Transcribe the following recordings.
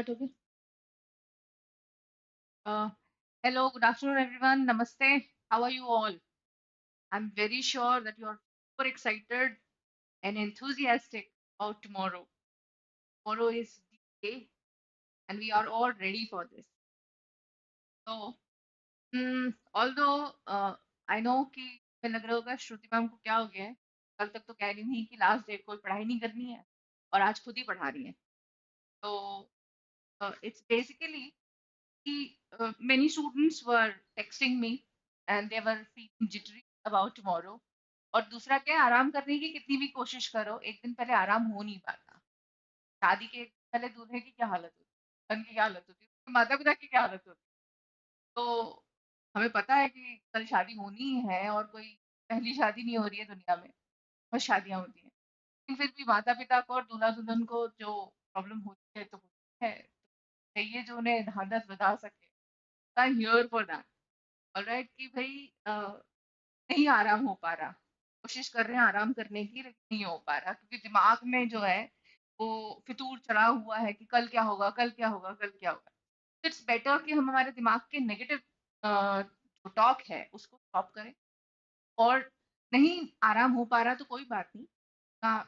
But okay. Hello, good afternoon, everyone. Namaste. How are you all? I'm very sure that you are super excited and enthusiastic about tomorrow. Tomorrow is the day, and we are all ready for this. So, although I know कि मुझे लग रहा होगा श्रुति ma'am को क्या हो गया है, कल तक तो कह रही थी कि लास्ट डे कोई पढ़ाई नहीं करनी है और आज खुद ही पढ़ा रही है. तो it's basically many students were texting me and they were feeling jittery about tomorrow. और दूसरा क्या है, आराम करने की कितनी भी कोशिश करो एक दिन पहले आराम हो नहीं पाता. शादी के एक दिन पहले दूल्हे की क्या हालत होती है, बहन की क्या हालत होती है, माता पिता की क्या हालत होती है. तो हमें पता है कि कल शादी होनी ही है और कोई पहली शादी नहीं हो रही है दुनिया में, बहुत शादियां होती हैं. लेकिन फिर भी माता पिता को और दूल्हा दुल्हन को जो प्रॉब्लम होती है तो होती है. चाहिए जो उन्हें ढांढस बता सके. I am here for that. Alright कि भाई नहीं आराम हो पा रहा. कोशिश कर रहे हैं आराम करने की लेकिन नहीं हो पा रहा क्योंकि दिमाग में जो है वो फितूर चढ़ा हुआ है कि कल क्या होगा, कल क्या होगा, कल क्या होगा. इट्स बेटर कि हम हमारे दिमाग के नेगेटिव जो टॉक है उसको स्टॉप करें. और नहीं आराम हो पा रहा तो कोई बात नहीं,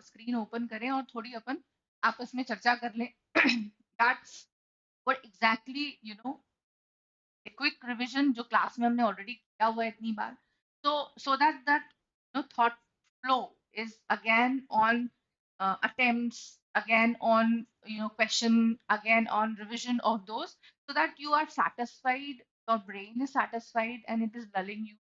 स्क्रीन ओपन करें और थोड़ी अपन आपस में चर्चा कर लें. That's what exactly quick revision जो क्लास में हमने ऑलरेडी किया हुआ है इतनी बार. तो so that thought flow is again on attempts, again on question, again on revision of those, so that you are satisfied, your brain is satisfied and it is lulling you.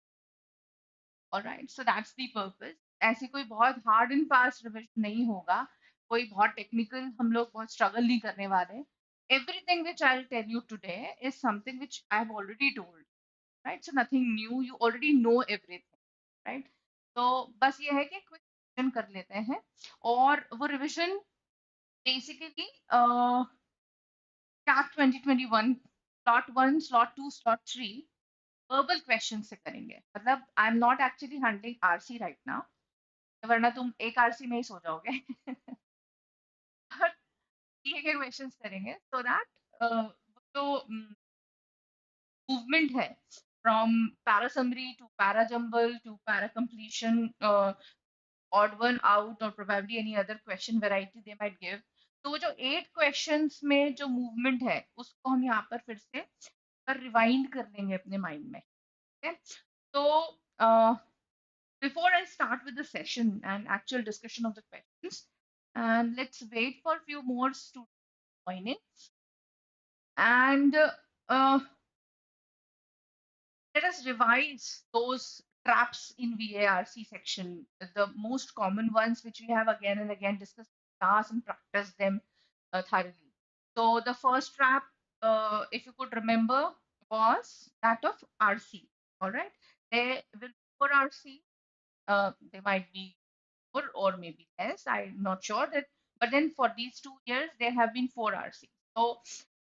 All right, so that's the purpose. ऐसी कोई बहुत hard and fast revision नहीं होगा, कोई बहुत technical हम लोग बहुत स्ट्रगल नहीं करने वाले. Everything which I'll tell you today is something which I've already told, right? So nothing new, you already know everything, right? तो बस ये है कि क्विक रिविजन कर लेते हैं. और वो revision basically CAT 2021 slot 1 slot 2 slot 3 verbal question से करेंगे. मतलब I am not actually handling RC right now, वरना तुम एक आरसी में ही सो जाओगे. ये के क्वेश्चंस करेंगे सो दैट तो मूवमेंट है from para summary to para jumble to para completion, odd one out or probably any other question variety they might give. तो वो जो 8 questions में जो मूवमेंट है उसको हम यहाँ पर फिर से रिवाइंड कर लेंगे अपने माइंड में. ठीक है. तो before I start with the session and actual discussion of the questions, and let's wait for a few more students to join in. And uh, let us revise those traps in VARC section, the most common ones which we have again and again discussed in class and practice them thoroughly. So the first trap, if you could remember, was that of RC. All right, they will for RC. They might be more or maybe less. I'm not sure that, but then for these 2 years there have been 4 RC. So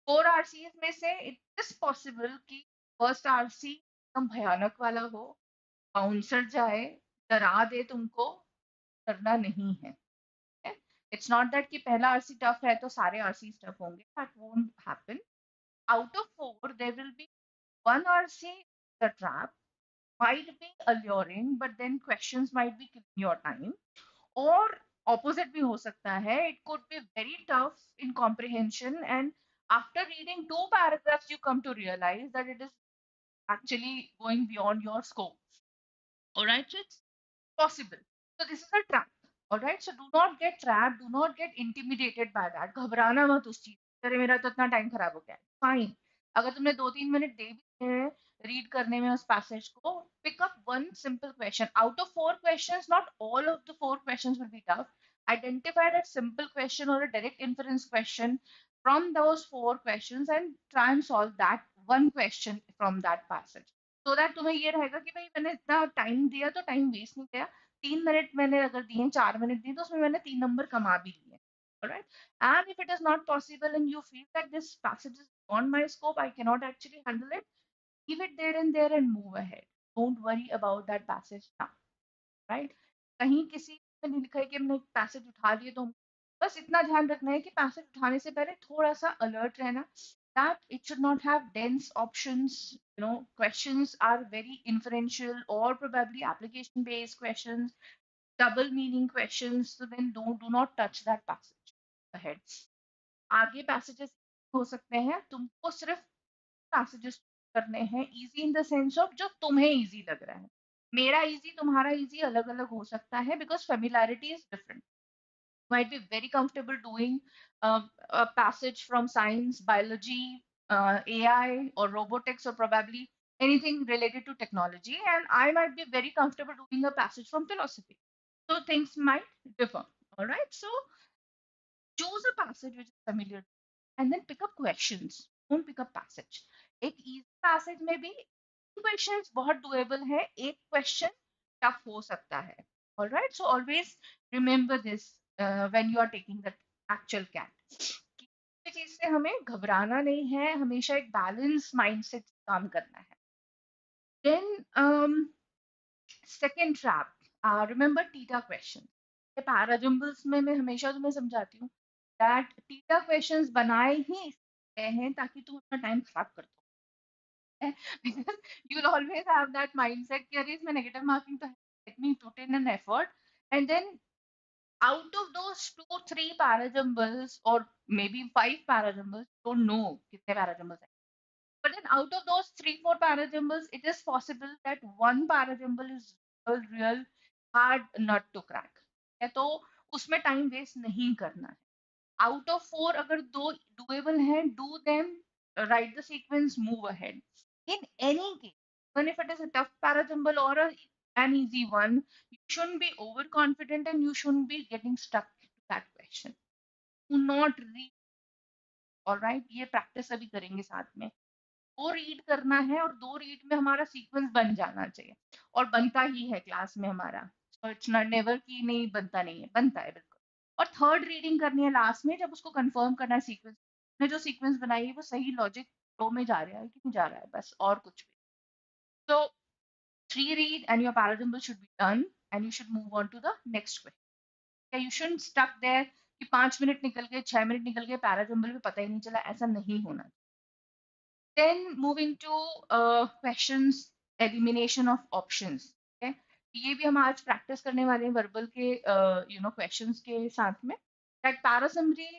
4 RCs में से it is possible कि first RC एकदम भयानक वाला हो, bouncer जाए, डरा दे तुमको, करना नहीं है. इट्स नॉट दैट कि पहला आरसी टफ है तो सारे आरसी टफ होंगे, that won't happen. Out of 4 there will be one RC the trap, might be alluring but then questions might be killing your time. और opposite भी हो सकता है, it could be very tough in comprehension and after reading 2 paragraphs you come to realize that it is actually going beyond your scope. All right, so it's possible. So this is a trap. All right, so do not get trapped, do not get intimidated by that. घबराना मत उस चीज से, अरे मेरा तो इतना time खराब हो गया. फाइन, अगर तुमने 2-3 मिनट दे भी दिए हैं रीड करने में उस पैसेज को, pick up one simple question out of 4 questions. Not all of the 4 questions will be tough. Identify that simple question or a direct inference question from those 4 questions and try and solve that one question from that passage. So that तुम्हें ये रहेगा कि भाई मैंने इतना time दिया तो time waste नहीं गया. 3 मिनट मैंने अगर दिए, 4 मिनट दिए, तो उसमें मैंने 3 नंबर कमा भी लिए. Alright. And if it is not possible and you feel that this passage is beyond my scope, I cannot actually handle it, leave it there and there and move ahead. Don't worry about that passage now. Right. कहीं किसी में नहीं लिखा है कि हमने passage उठा लिए तो हम बस इतना ध्यान रखना है कि पैसेज उठाने से पहले थोड़ा सा अलर्ट रहना, that it should not have dense options. Questions are very inferential or probably application based questions, double meaning questions, so then do not touch that passage ahead. आगे पैसेजेस हो सकते हैं, तुमको सिर्फ पैसेजेस करने हैं easy in the sense of जो तुम्हें इजी लग रहा है। मेरा इजी तुम्हारा इजी अलग अलग हो सकता है, because familiarity is different. Might be very comfortable doing a passage from science, biology, AI, or robotics, or probably anything related to technology, and I might be very comfortable doing a passage from philosophy. So things might differ. All right. So choose a passage which is familiar and then pick up questions. Don't pick up passage. एक easy passage में भी questions बहुत doable है, एक question tough हो सकता है. All right. So always remember this when you are taking the actual CAT. किसी चीज से हमें घबराना नहीं है, हमेशा एक बैलेंस माइंडसेट काम करना है. Then second trap, remember theta question. ये पैराजम्बल्स में मैं हमेशा तुम्हें समझाती हूँ that थीटा क्वेश्चंस बनाए ही इसलिए हैं ताकि तुम अपना टाइम खराब कर दो. Because you'll always have that mindset कि अरे इसमें नेगेटिव मार्किंग तो है, let me put in an effort, and then out of those 2 3 parajumbles or maybe 5 parajumbles, don't know कितने parajumbles हैं, but then out of those 3 4 parajumbles, it is possible that one parajumble is real hard nut to crack. या तो उसमें time waste नहीं करना है. Out of 4 अगर दो डुएबल हैं, do them, write the sequence, move ahead. In any case, even if it is a tough parajumble or an easy one, you shouldn't be overconfident and you shouldn't be getting stuck to that question. Do not read. All right, ये practice अभी करेंगे साथ में. 2 read करना है और 2 read में हमारा सीक्वेंस बन जाना चाहिए, और बनता ही है क्लास में हमारा. सो इट्स नॉट नेवर कि नहीं बनता, नहीं है, बनता है बिल्कुल. और थर्ड रीडिंग करनी है लास्ट में, जब उसको कंफर्म करना है सीक्वेंस ने जो सीक्वेंस बनाई है वो सही लॉजिक फ्लो में जा रहा है कि नहीं जा रहा है, बस और कुछ भी. So 3 read and your parajumble should be done and you should move on to the next question. Yeah, you shouldn't stuck there कि 5 मिनट निकल गए, 6 मिनट निकल गए, पैराजम्बल में पता ही नहीं चला, ऐसा नहीं होना. Then moving to questions elimination of options. Okay, ये भी हम आज प्रैक्टिस करने वाले हैं वर्बल के क्वेश्चंस के साथ में. That para summary,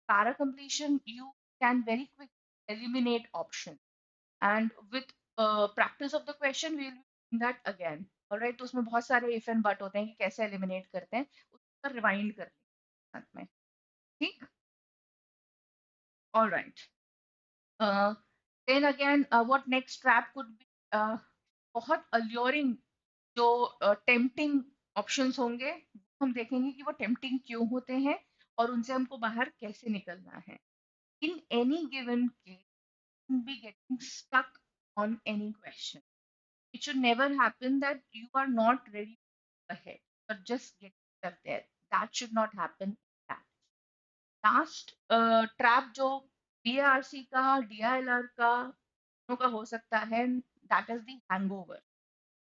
para completion, you can very quick eliminate option, and with practice of the question we will be doing that again. Alright, तो उसमें बहुत सारे if and but होते हैं कि कैसे eliminate करते हैं, उसका रिवाइंड कर लेंगे साथ में. ठीक. Alright. Then again, what next trap could be? बहुत alluring जो टेम्पटिंग ऑप्शंस होंगे, हम देखेंगे कि वो टेम्पटिंग क्यों होते हैं और उनसे हमको बाहर कैसे निकलना है. In any given case be getting stuck on any question. It should never happen that you are not ready ahead but just get stuck there. That should not happen. Last trap जो BRC का, DILR का हो सकता है, that is the hangover.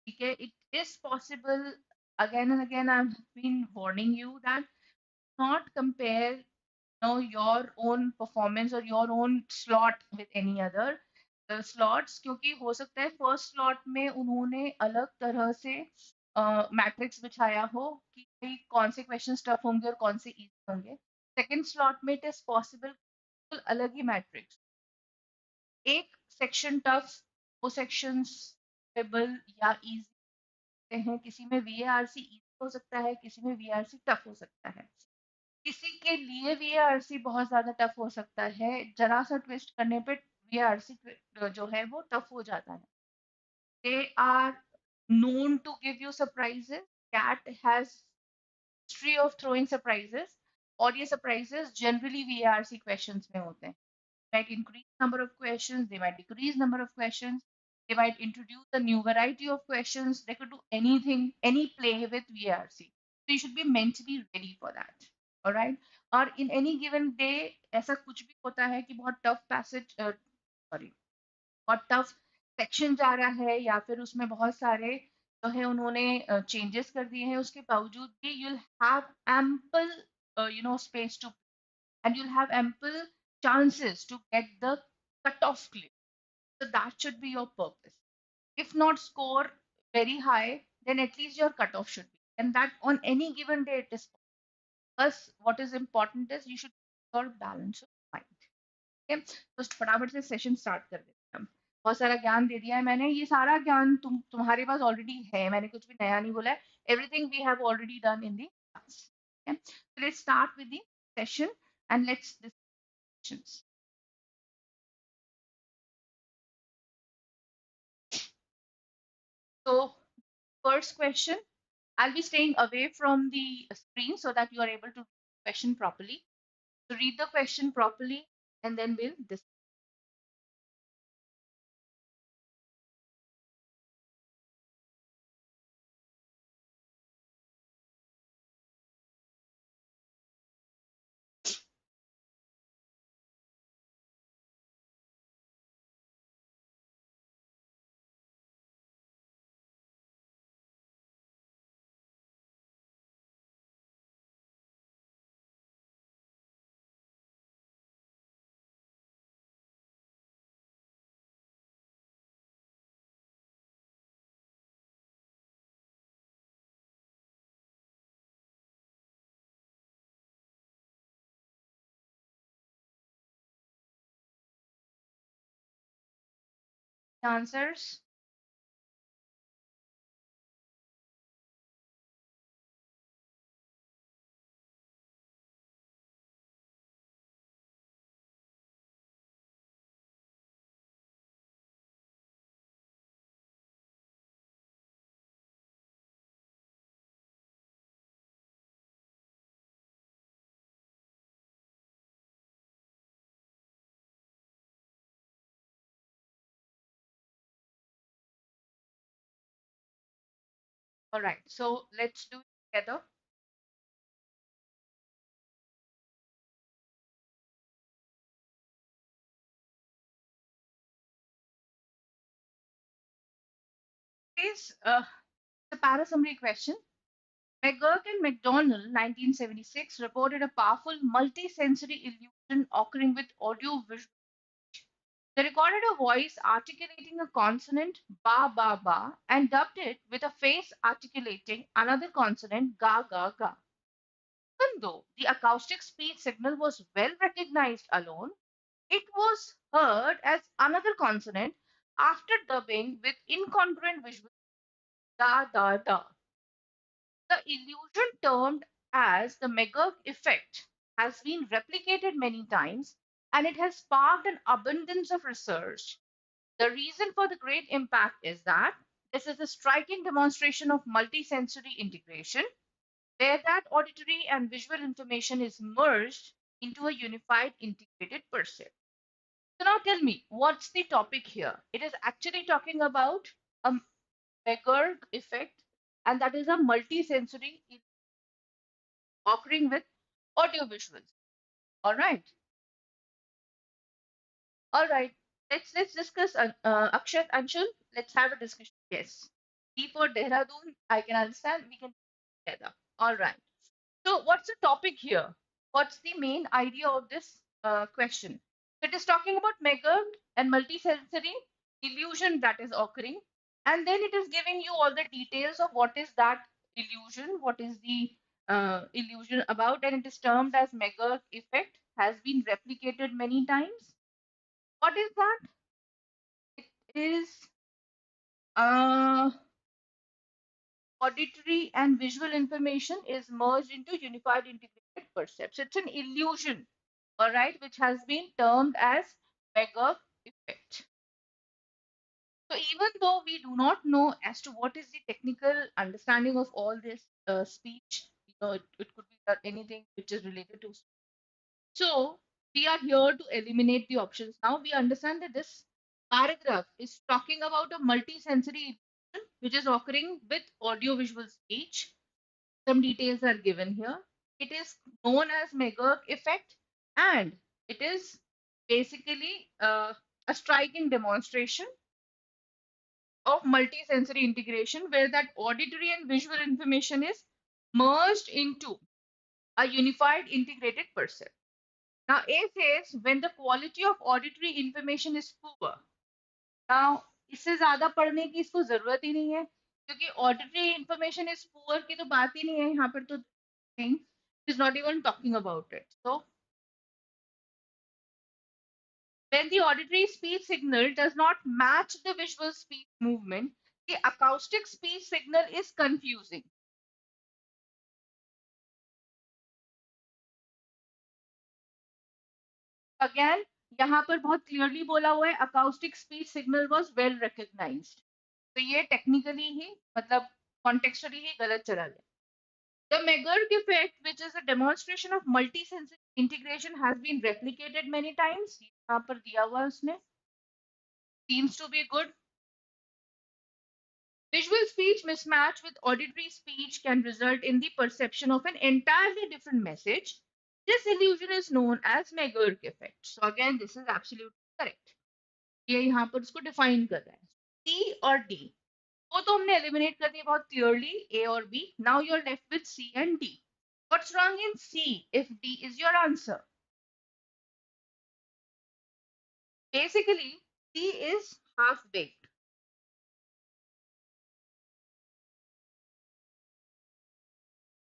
ठीक है, it is possible. Again and again I've been warning you that not compare your own performance or your own slot with any other slots, क्योंकि हो सकता है फर्स्ट स्लॉट में उन्होंने अलग तरह से मैट्रिक्स बिछाया हो कि भाई कौन से क्वेश्चन टफ होंगे और कौन से इजी होंगे. सेकंड स्लॉट में इट इज पॉसिबल अलग ही मैट्रिक्स. एक सेक्शन टफ, वो सेक्शंस या इजी हैं, किसी में वीएआरसी इजी हो सकता है, किसी में वीएआरसी टफ हो सकता है, किसी के लिए वीएआरसी बहुत ज्यादा टफ हो सकता है, जरा सा ट्विस्ट करने पे वीएआरसी जो है वो टफ हो जाता है. They are known to give you surprises. Cat has history of throwing surprises, और ये surprises generally VARC questions में होते हैं. Might increase number of questions, they might decrease number of questions, they might introduce a new variety of questions, they could do anything, any play with VARC. So you should be mentally ready for that. All right. और in any given day ऐसा कुछ भी होता है कि बहुत tough passage, sorry, बहुत tough section जा रहा है या फिर उसमें बहुत सारे जो है उन्होंने चेंजेस कर दिए हैं, उसके बावजूद भी you'll have ample space to, and you'll have ample chances to get the cutoff clear. So that should be your purpose. If not score very high, then at least your cutoff should be. And that on any given day it is. Plus, what is important is you should keep your balance of mind. Okay? तो फटाफट से session start कर देते हैं हम. बहुत सारा ज्ञान दे दिया है मैंने. ये सारा ज्ञान तुम्हारे पास ऑलरेडी है. मैंने कुछ भी नया नहीं बोला है. Everything we have already done in the class. Okay? So let's start with the session and let's discussions. So first question, I'll be staying away from the screen so that you are able to read the question properly. So read the question properly and then we'll discuss. Answers. All right. So let's do it together. Is the para summary question. McGurk and McDonald, 1976, reported a powerful multi-sensory illusion occurring with audio-visual. They recorded a voice articulating a consonant ba ba ba and dubbed it with a face articulating another consonant ga ga ga. Even though the acoustic speech signal was well recognized alone, it was heard as another consonant after dubbing with incongruent visual da da da. The illusion termed as the McGurk effect has been replicated many times and it has sparked an abundance of research. The reason for the great impact is that this is a striking demonstration of multisensory integration where that auditory and visual information is merged into a unified integrated percept. So now tell me, what's the topic here? It is actually talking about a McGurk effect, and that is a multisensory occurring with audio visuals. All right, all right. Let's discuss. Akshat, Anshul, let's have a discussion. Yes. D for Dehradun. I can understand. We can do together. All right. So, what's the topic here? What's the main idea of this question? So it is talking about mega and multisensory illusion that is occurring, and then it is giving you all the details of what is that illusion, what is the illusion about, and it is termed as mega effect, has been replicated many times. What is that? It is uh, auditory and visual information is merged into unified integrated percepts. It's an illusion, all right, which has been termed as Mega effect. So even though we do not know as to what is the technical understanding of all this speech, it could be anything which is related to. So we are here to eliminate the options. Now we understand that this paragraph is talking about a multisensory illusion which is occurring with audio-visual speech. Some details are given here. It is known as McGurk effect, and it is basically a striking demonstration of multisensory integration where that auditory and visual information is merged into a unified integrated person. Now, A says when the quality of auditory information is poor. Now, इससे ज्यादा पढ़ने की इसको जरूरत ही नहीं है क्योंकि auditory information is poor की तो बात ही नहीं है यहाँ पर तो thing is not even talking about it so when the auditory speech signal does not match the visual speech movement, the acoustic speech signal is confusing. Again, यहाँ पर बहुत क्लियरली बोला हुआ है acoustic speech signal was well recognized. तो ये technically ही मतलब contextually ही गलत चला गया. The McGurk effect, which is a demonstration of multi-sensory integration, has been replicated many times. यहाँ पर दिया हुआ है उसने. Seems to be good. Visual speech mismatch with auditory speech can result in the perception of an entirely different message. This illusion is known as McGurk effect. So again, this is absolutely correct. ये यहाँ पर उसको define कर रहा है. C और D. वो तो हमने eliminate कर दिया बहुत clearly A और B. Now you're left with C and D. What's wrong in C if D is your answer? Basically, C is half baked.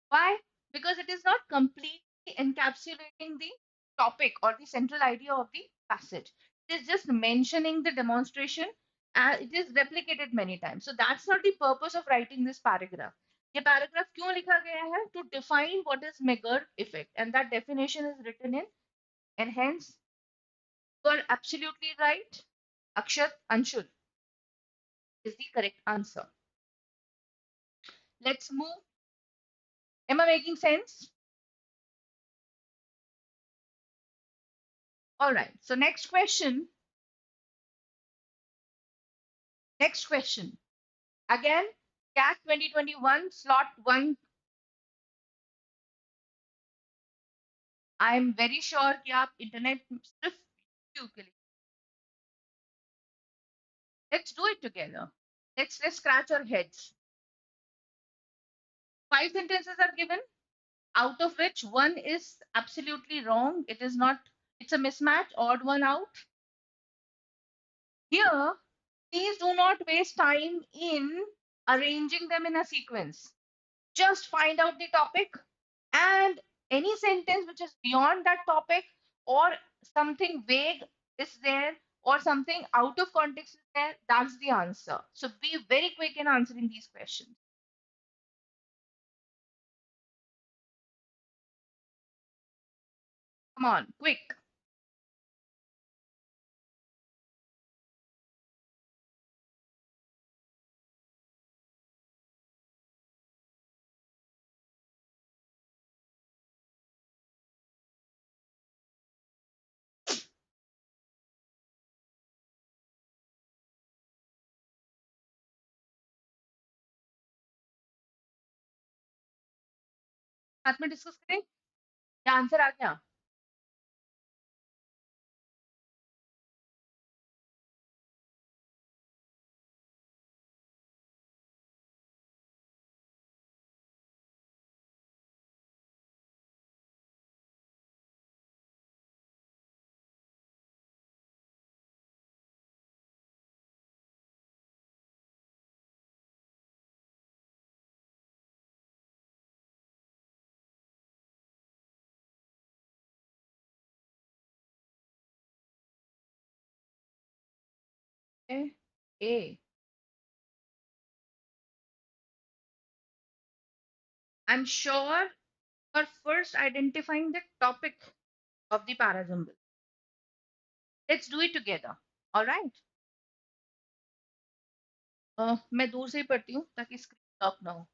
Why? Because it is not completely encapsulating the topic or the central idea of the passage. It is just mentioning the demonstration and it is replicated many times. So that's not the purpose of writing this paragraph. ये paragraph क्यों लिखा गया है? To define what is Megger effect, and that definition is written in, and hence you are absolutely right. Akshat Anshul is the correct answer. Let's move. Am I making sense? All right. So next question. Next question. Again, CAT 2021 slot 1. I am very sure कि आप internet सिर्फ YouTube के लिए. Let's do it together. Let's scratch our heads. 5 sentences are given, out of which one is absolutely wrong. It is not. It's a mismatch. Odd one out. Here, please do not waste time in arranging them in a sequence. Just find out the topic and any sentence which is beyond that topic or something vague is there or something out of context is there, that's the answer. So be very quick in answering these questions. Come on, quick. साथ में discuss करें या answer आ गया. A. I'm sure you're first identifying the topic of the parajumble. Let's do it together. All right. मैं दूर से ही पढ़ती हूँ ताकि स्क्रीन लॉक ना हो.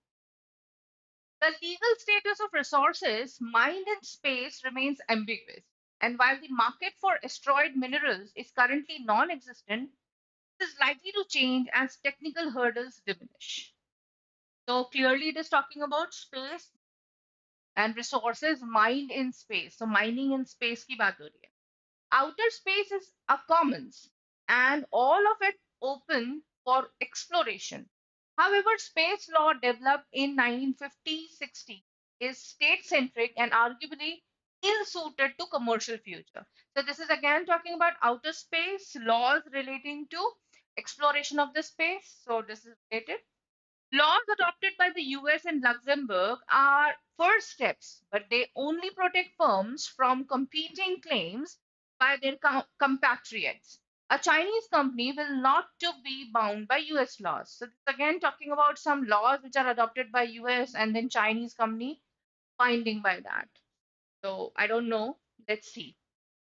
The legal status of resources, mind and space, remains ambiguous. And while the market for asteroid minerals is currently non existent, it is likely to change as technical hurdles diminish. So clearly, it is talking about space and resources, mind in space. So, mining in space की बात हो रही है. Outer space is a commons and all of it open for exploration. However, space law developed in 1950-60 is state centric and arguably ill suited to commercial future. So this is again talking about outer space laws relating to exploration of the space. So this is related. Laws adopted by the US and Luxembourg are first steps, but they only protect firms from competing claims by their compatriots. A Chinese company will not to be bound by US laws. So this is again talking about some laws which are adopted by US and then Chinese company binding by that. So I don't know. Let's see.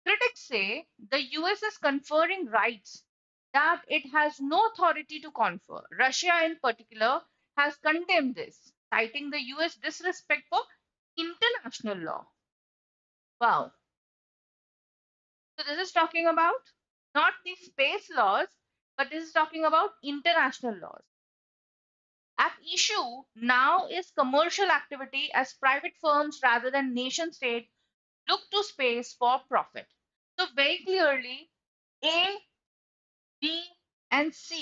Critics say the US is conferring rights that it has no authority to confer. Russia, in particular, has condemned this, citing the US disrespect for international law. Wow. So, this is talking about not the space laws, but this is talking about international laws. At issue now is commercial activity as private firms rather than nation state look to space for profit. So, very clearly, A, B and C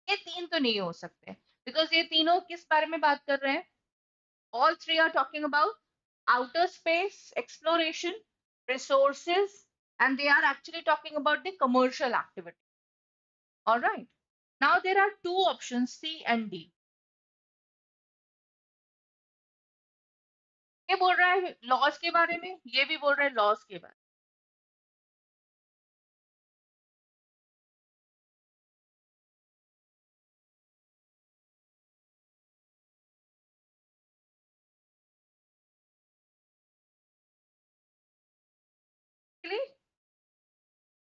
ये तीन तो नहीं हो सकते because ये तीनों किस बारे में बात कर रहे हैं all three are talking about outer space exploration resources and they are actually talking about the commercial activity. All right, now there are two options C and D. ये बोल रहा है लॉज के बारे में ये भी बोल रहा है लॉज के बारे में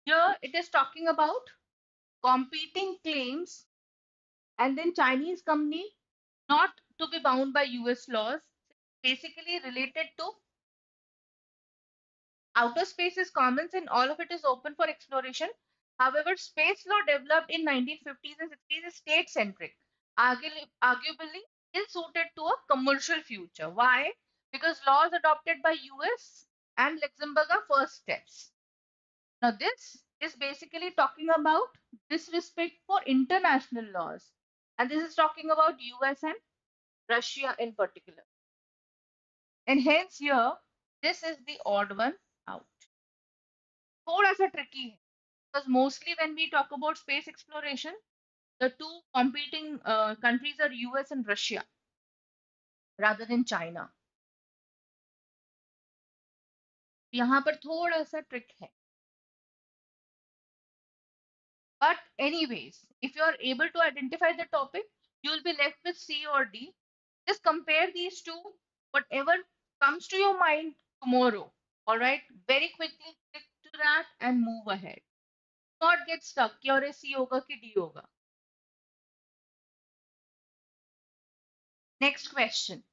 here it is talking about competing claims and then Chinese company not to be bound by US laws, basically related to outer space is commons and all of it is open for exploration. However, space law developed in 1950s and 60s is state centric, arguably ill suited to a commercial future. Why? Because laws adopted by US and Luxembourg are first steps. Now, this is basically talking about disrespect for international laws. And this is talking about US and Russia in particular. And hence here, this is the odd one out. थोड़ा सा tricky है because mostly when we talk about space exploration, the two competing countries are US and Russia rather than China. यहाँ पर थोड़ा सा trick है. But anyways, if you are able to identify the topic, you will be left with C or D. Just compare these two, whatever comes to your mind tomorrow. All right, very quickly click to that and move ahead. Not get stuck. कि अरे C होगा कि D होगा. Next question.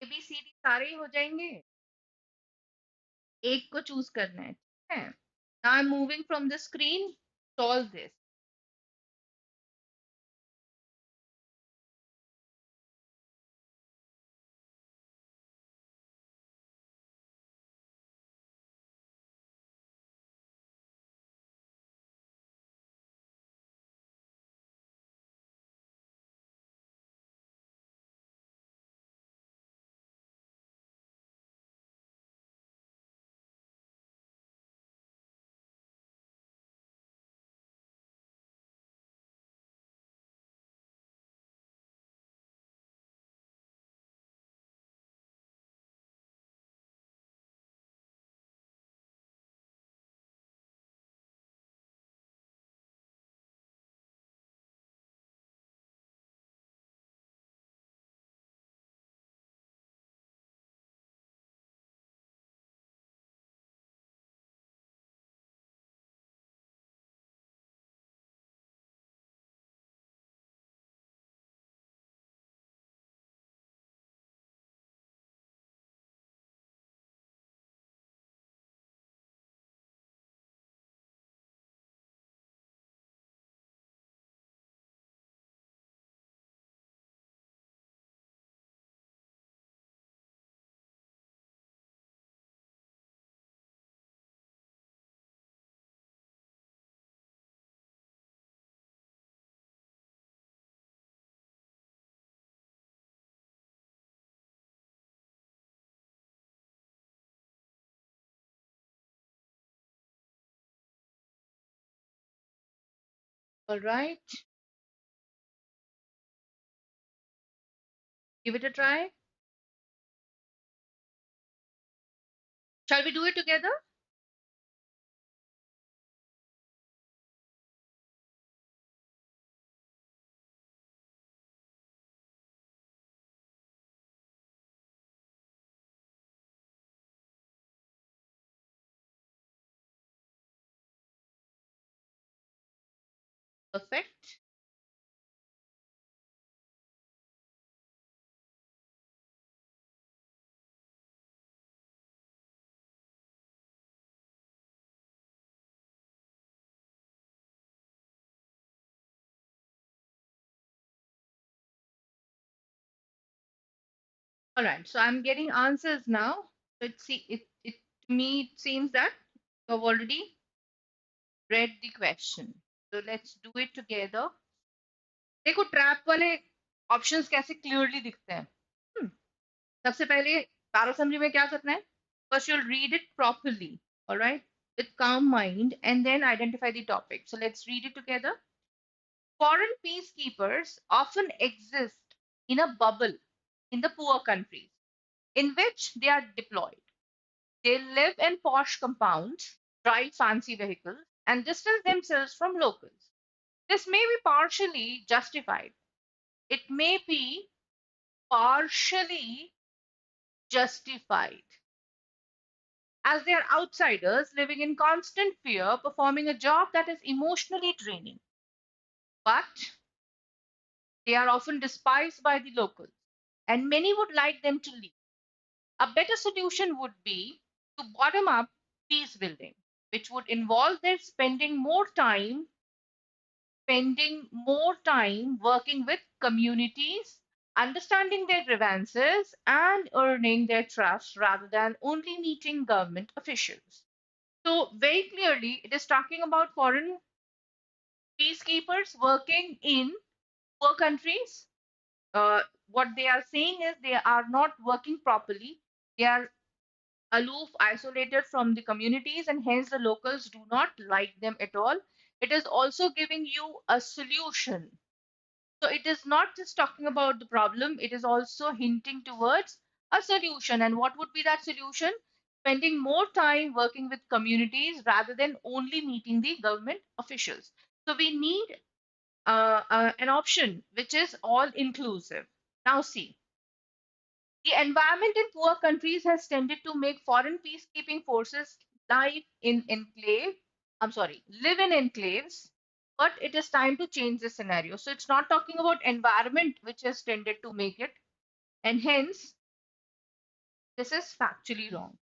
A B C D सारे ही हो जाएंगे. एक को चूज करना है. ठीक है. Now I'm moving from the screen. Solve this. All right, give it a try. Shall we do it together? Perfect. All right, so I'm getting answers now. So it to me it seems that you've already read the question. So let's do it together. देखो trap वाले options कैसे clearly दिखते हैं. Hmm. सबसे पहले para summary में क्या करना है. First you'll read it properly, all right, with calm mind, and then identify the topic. So let's read it together. Foreign peacekeepers often exist in a bubble in the poor countries in which they are deployed. They live in posh compounds, drive fancy vehicles, and distance themselves from locals. This may be partially justified. It may be partially justified, as they are outsiders living in constant fear, performing a job that is emotionally draining. But they are often despised by the locals, and many would like them to leave. A better solution would be to bottom up peace building, which would involve their spending more time working with communities, understanding their grievances, and earning their trust rather than only meeting government officials. So, very clearly, it is talking about foreign peacekeepers working in poor countries. What they are saying is they are not working properly. They are aloof, isolated from the communities, and hence the locals do not like them at all. It is also giving you a solution. So it is not just talking about the problem, it is also hinting towards a solution. And what would be that solution? Spending more time working with communities rather than only meeting the government officials. So we need an option which is all inclusive. Now, see, the environment in poor countries has tended to make foreign peacekeeping forces live in enclave. I'm sorry, live in enclaves. But it is time to change the scenario. So it's not talking about environment which has tended to make it, and hence this is factually wrong.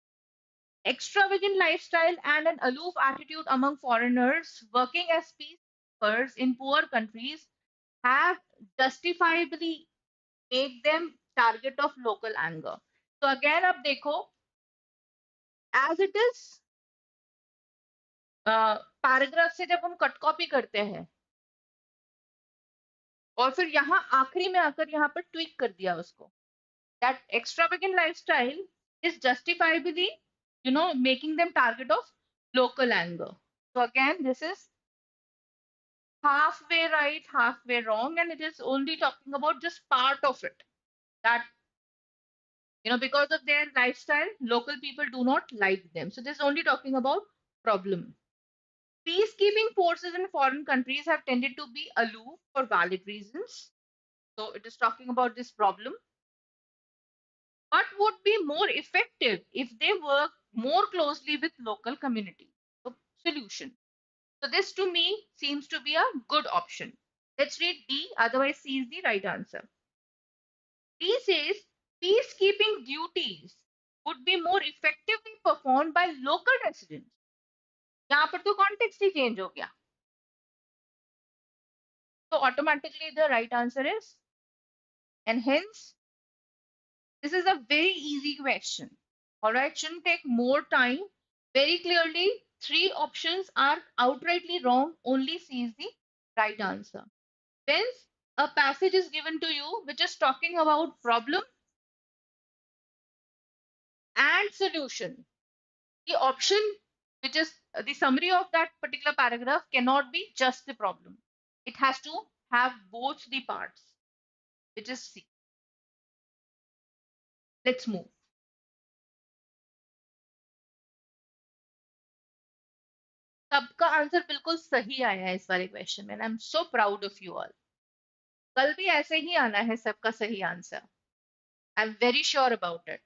Extravagant lifestyle and an aloof attitude among foreigners working as peacekeepers in poor countries have justifiably made them target of local anger. So again, अब देखो, as it is paragraph से जब हम cut copy करते हैं और फिर यहाँ आखिरी में आकर यहाँ पर ट्वीक कर दिया उसको, that extravagant lifestyle is justifiably, making them target of local anger. So again, this is halfway right, halfway wrong, and it is only talking about just part of it. That, because of their lifestyle, local people do not like them. So this is only talking about problem. Peacekeeping forces in foreign countries have tended to be aloof for valid reasons. So it is talking about this problem. But would be more effective if they work more closely with local communities. So, solution. So this to me seems to be a good option. Let's read D, otherwise C is the right answer. D says peacekeeping duties would be more effectively performed by local residents. यहाँ पर तो context ही change हो गया. So automatically the right answer is, and hence this is a very easy question. All right, shouldn't take more time. Very clearly, three options are outrightly wrong. Only C is the right answer. When a passage is given to you which is talking about problem and solution, the option which is the summary of that particular paragraph cannot be just the problem. It has to have both the parts, which is C. Let's move. सबका answer बिल्कुल सही आया है इस वाले question में, I am so proud of you all. कल भी ऐसे ही आना है सबका सही answer, I am very sure about it.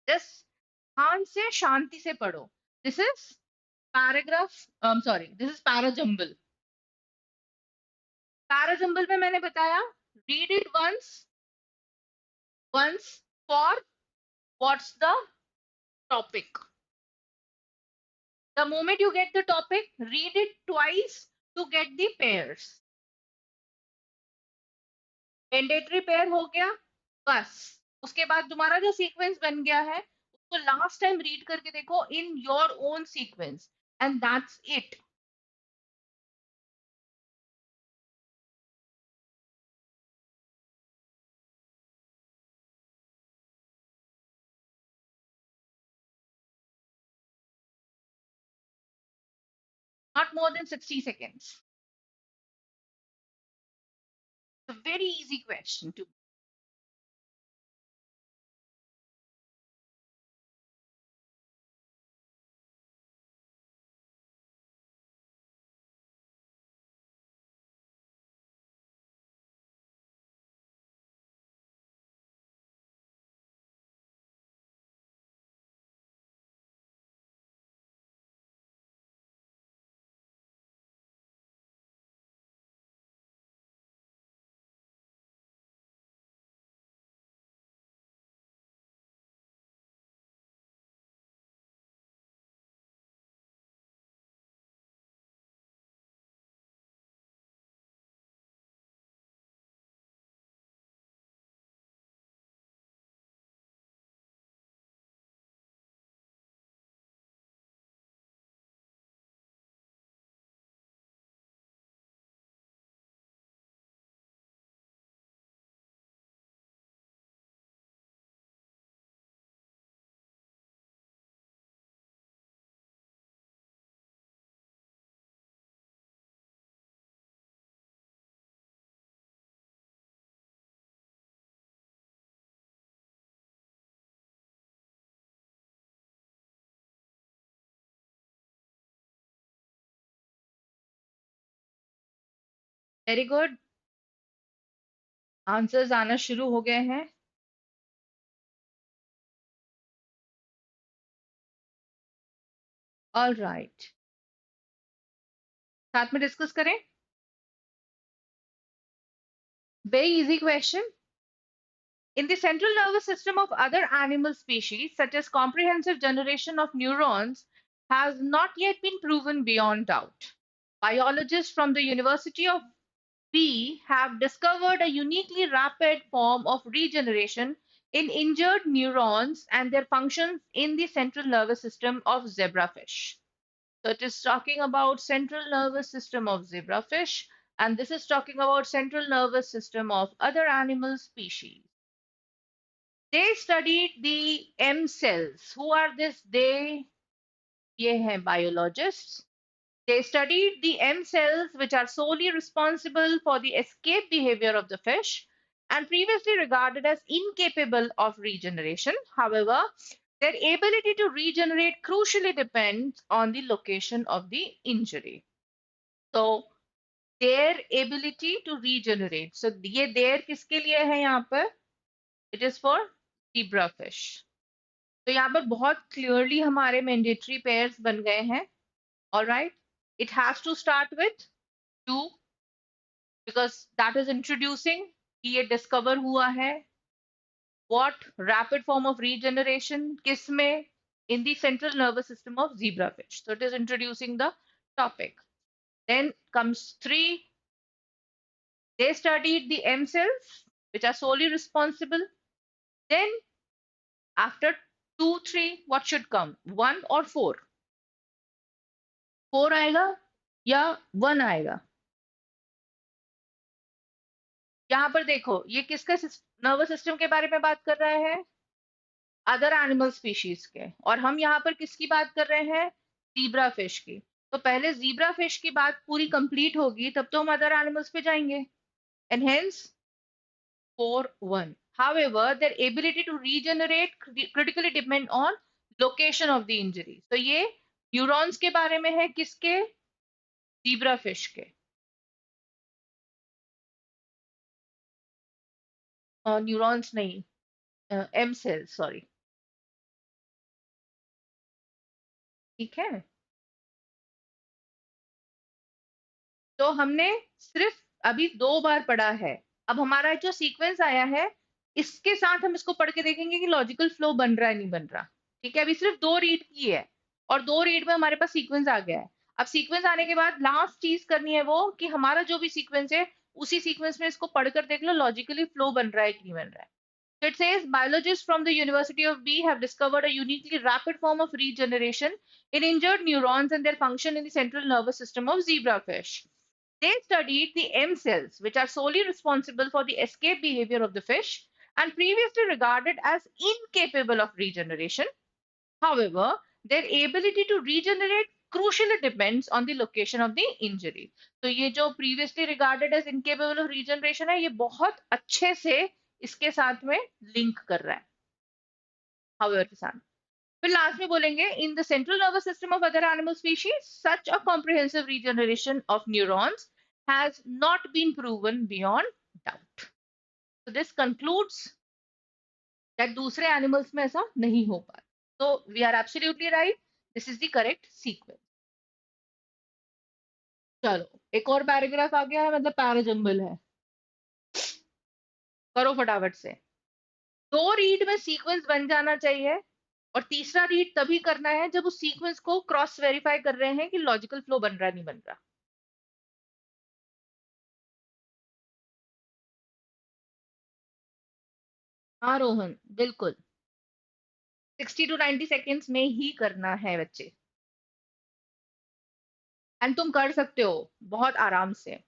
Just ध्यान से शांति से पढ़ो। This is paragraph, sorry, this is para jumble. Para jumble में मैंने बताया read it once for what's the topic. The moment you get the topic, read it twice to get the pairs. Mandatory pair हो गया, बस उसके बाद तुम्हारा जो सीक्वेंस बन गया है उसको लास्ट टाइम रीड करके देखो in your own sequence, and that's it. Not more than 60 seconds. It's a very easy question to. Very good, answers आना शुरू हो गए हैं। ऑल राइट, साथ में डिस्कस करें। Very easy question. In the central nervous system of other animal species, such as comprehensive generation of neurons, has not yet been proven beyond doubt. Biologists from the University of B have discovered a uniquely rapid form of regeneration in injured neurons and their functions in the central nervous system of zebrafish. So it is talking about central nervous system of zebrafish, and this is talking about central nervous system of other animal species. They studied the M cells. Who are this? They, ये हैं biologists. They studied the M cells, which are solely responsible for the escape behavior of the fish and previously regarded as incapable of regeneration. However, their ability to regenerate crucially depends on the location of the injury. So, their ability to regenerate. So, ये their किसके लिए है यहाँ पर? It is for zebrafish. तो यहाँ पर बहुत क्लियरली हमारे मैंडेटरी पेयर्स बन गए हैं। Alright, it has to start with 2 because that is introducing कि ये डिस्कवर हुआ है what rapid form of regeneration किस में, in the central nervous system of zebrafish. So it is introducing the topic. Then comes 3. They studied the M cells, which are solely responsible. Then after 2, 3, what should come? 1 or 4? 4 आएगा या 1 आएगा? यहाँ पर देखो ये किसका नर्वस सिस्टम के बारे में बात कर रहा है? अदर एनिमल स्पीशीज के, और हम यहाँ पर किसकी बात कर रहे हैं? जीब्रा फिश की। तो पहले जीब्रा फिश की बात पूरी कंप्लीट होगी तब तो हम अदर एनिमल्स पे जाएंगे. And hence 4-1. However, their ability to regenerate critically depend on location of the injury. तो ये न्यूरॉन्स के बारे में है, किसके? जीब्रा फिश के. न्यूरॉन्स नहीं, एम सेल्स, सॉरी. ठीक है. तो हमने सिर्फ अभी 2 बार पढ़ा है. अब हमारा जो सीक्वेंस आया है, इसके साथ हम इसको पढ़ के देखेंगे कि लॉजिकल फ्लो बन रहा है नहीं बन रहा. ठीक है, अभी सिर्फ 2 रीड की है और 2 रीड में हमारे पास सीक्वेंस आ गया है. अब सीक्वेंस आने के बाद लास्ट चीज करनी है वो कि हमारा जो भी सीक्वेंस है उसी सीक्वेंस में इसको पढ़कर देख लो लॉजिकली फ्लो बन रहा है कि नहीं बन रहा है. So it says biologists from the University of B have discovered a uniquely rapid form of regeneration in injured neurons and their function in the central nervous system of zebrafish. They studied the M cells, which are solely responsible for the escape behavior of the fish and previously regarded as incapable of regeneration. However, their ability to regenerate crucially depends on the location of the injury. तो ये जो previously regarded as incapable of regeneration है, ये बहुत अच्छे से इसके साथ में लिंक कर रहा है. However के साथ फिर लास्ट में बोलेंगे in the central nervous system of other animal species such a comprehensive regeneration of neurons has not been proven beyond doubt. So this concludes that दूसरे animals में ऐसा नहीं हो पाता. So we are absolutely right. This is the correct sequence. चलो एक और paragraph आ गया है, मतलब पैराजंबल है. करो फटाफट से. 2 रीड में सीक्वेंस बन जाना चाहिए और तीसरा रीड तभी करना है जब उस सीक्वेंस को क्रॉस वेरीफाई कर रहे हैं कि लॉजिकल फ्लो बन रहा है नहीं बन रहा. हाँ रोहन, बिल्कुल. 60 to 90 सेकेंड्स में ही करना है बच्चे. एंड तुम कर सकते हो बहुत आराम से.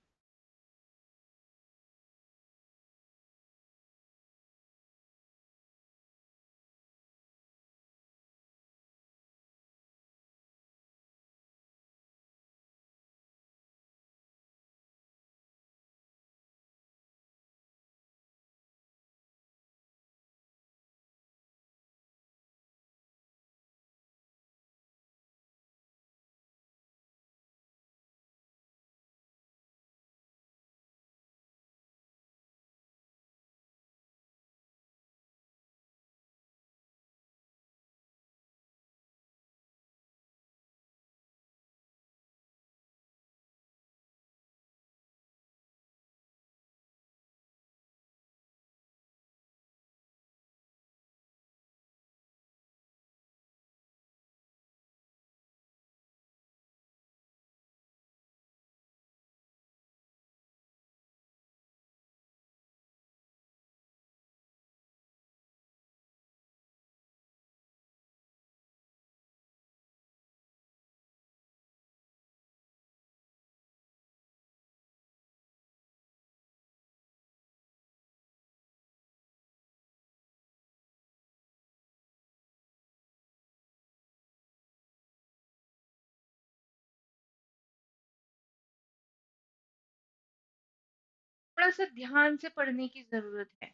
थोड़ा सा ध्यान से पढ़ने की जरूरत है.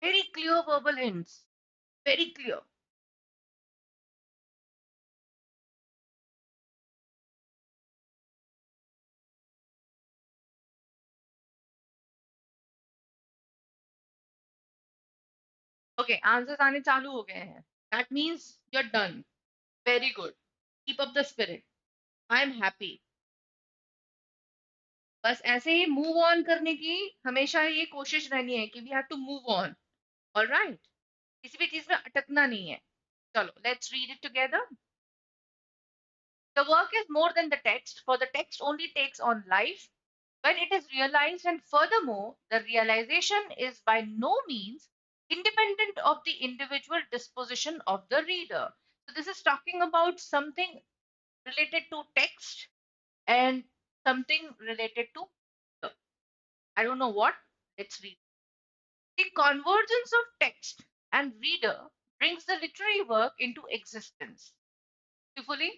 Very clear verbal hints, very clear. Okay, answers आने चालू हो गए हैं. That means you are done. Very good. Keep up the spirit. I am happy. बस ऐसे ही मूव ऑन करने की हमेशा ये कोशिश रहनी है कि we have to move on. Alright. किसी भी चीज में अटकना नहीं है. चलो let's read it together. The work is more than the text, for the text only takes on life when it is realized, and furthermore, the realization is by no means independent of the individual disposition of the reader. So, this is talking about something related to text and something related to, I don't know what. Let's read. The convergence of text and reader brings the literary work into existence. Beautifully.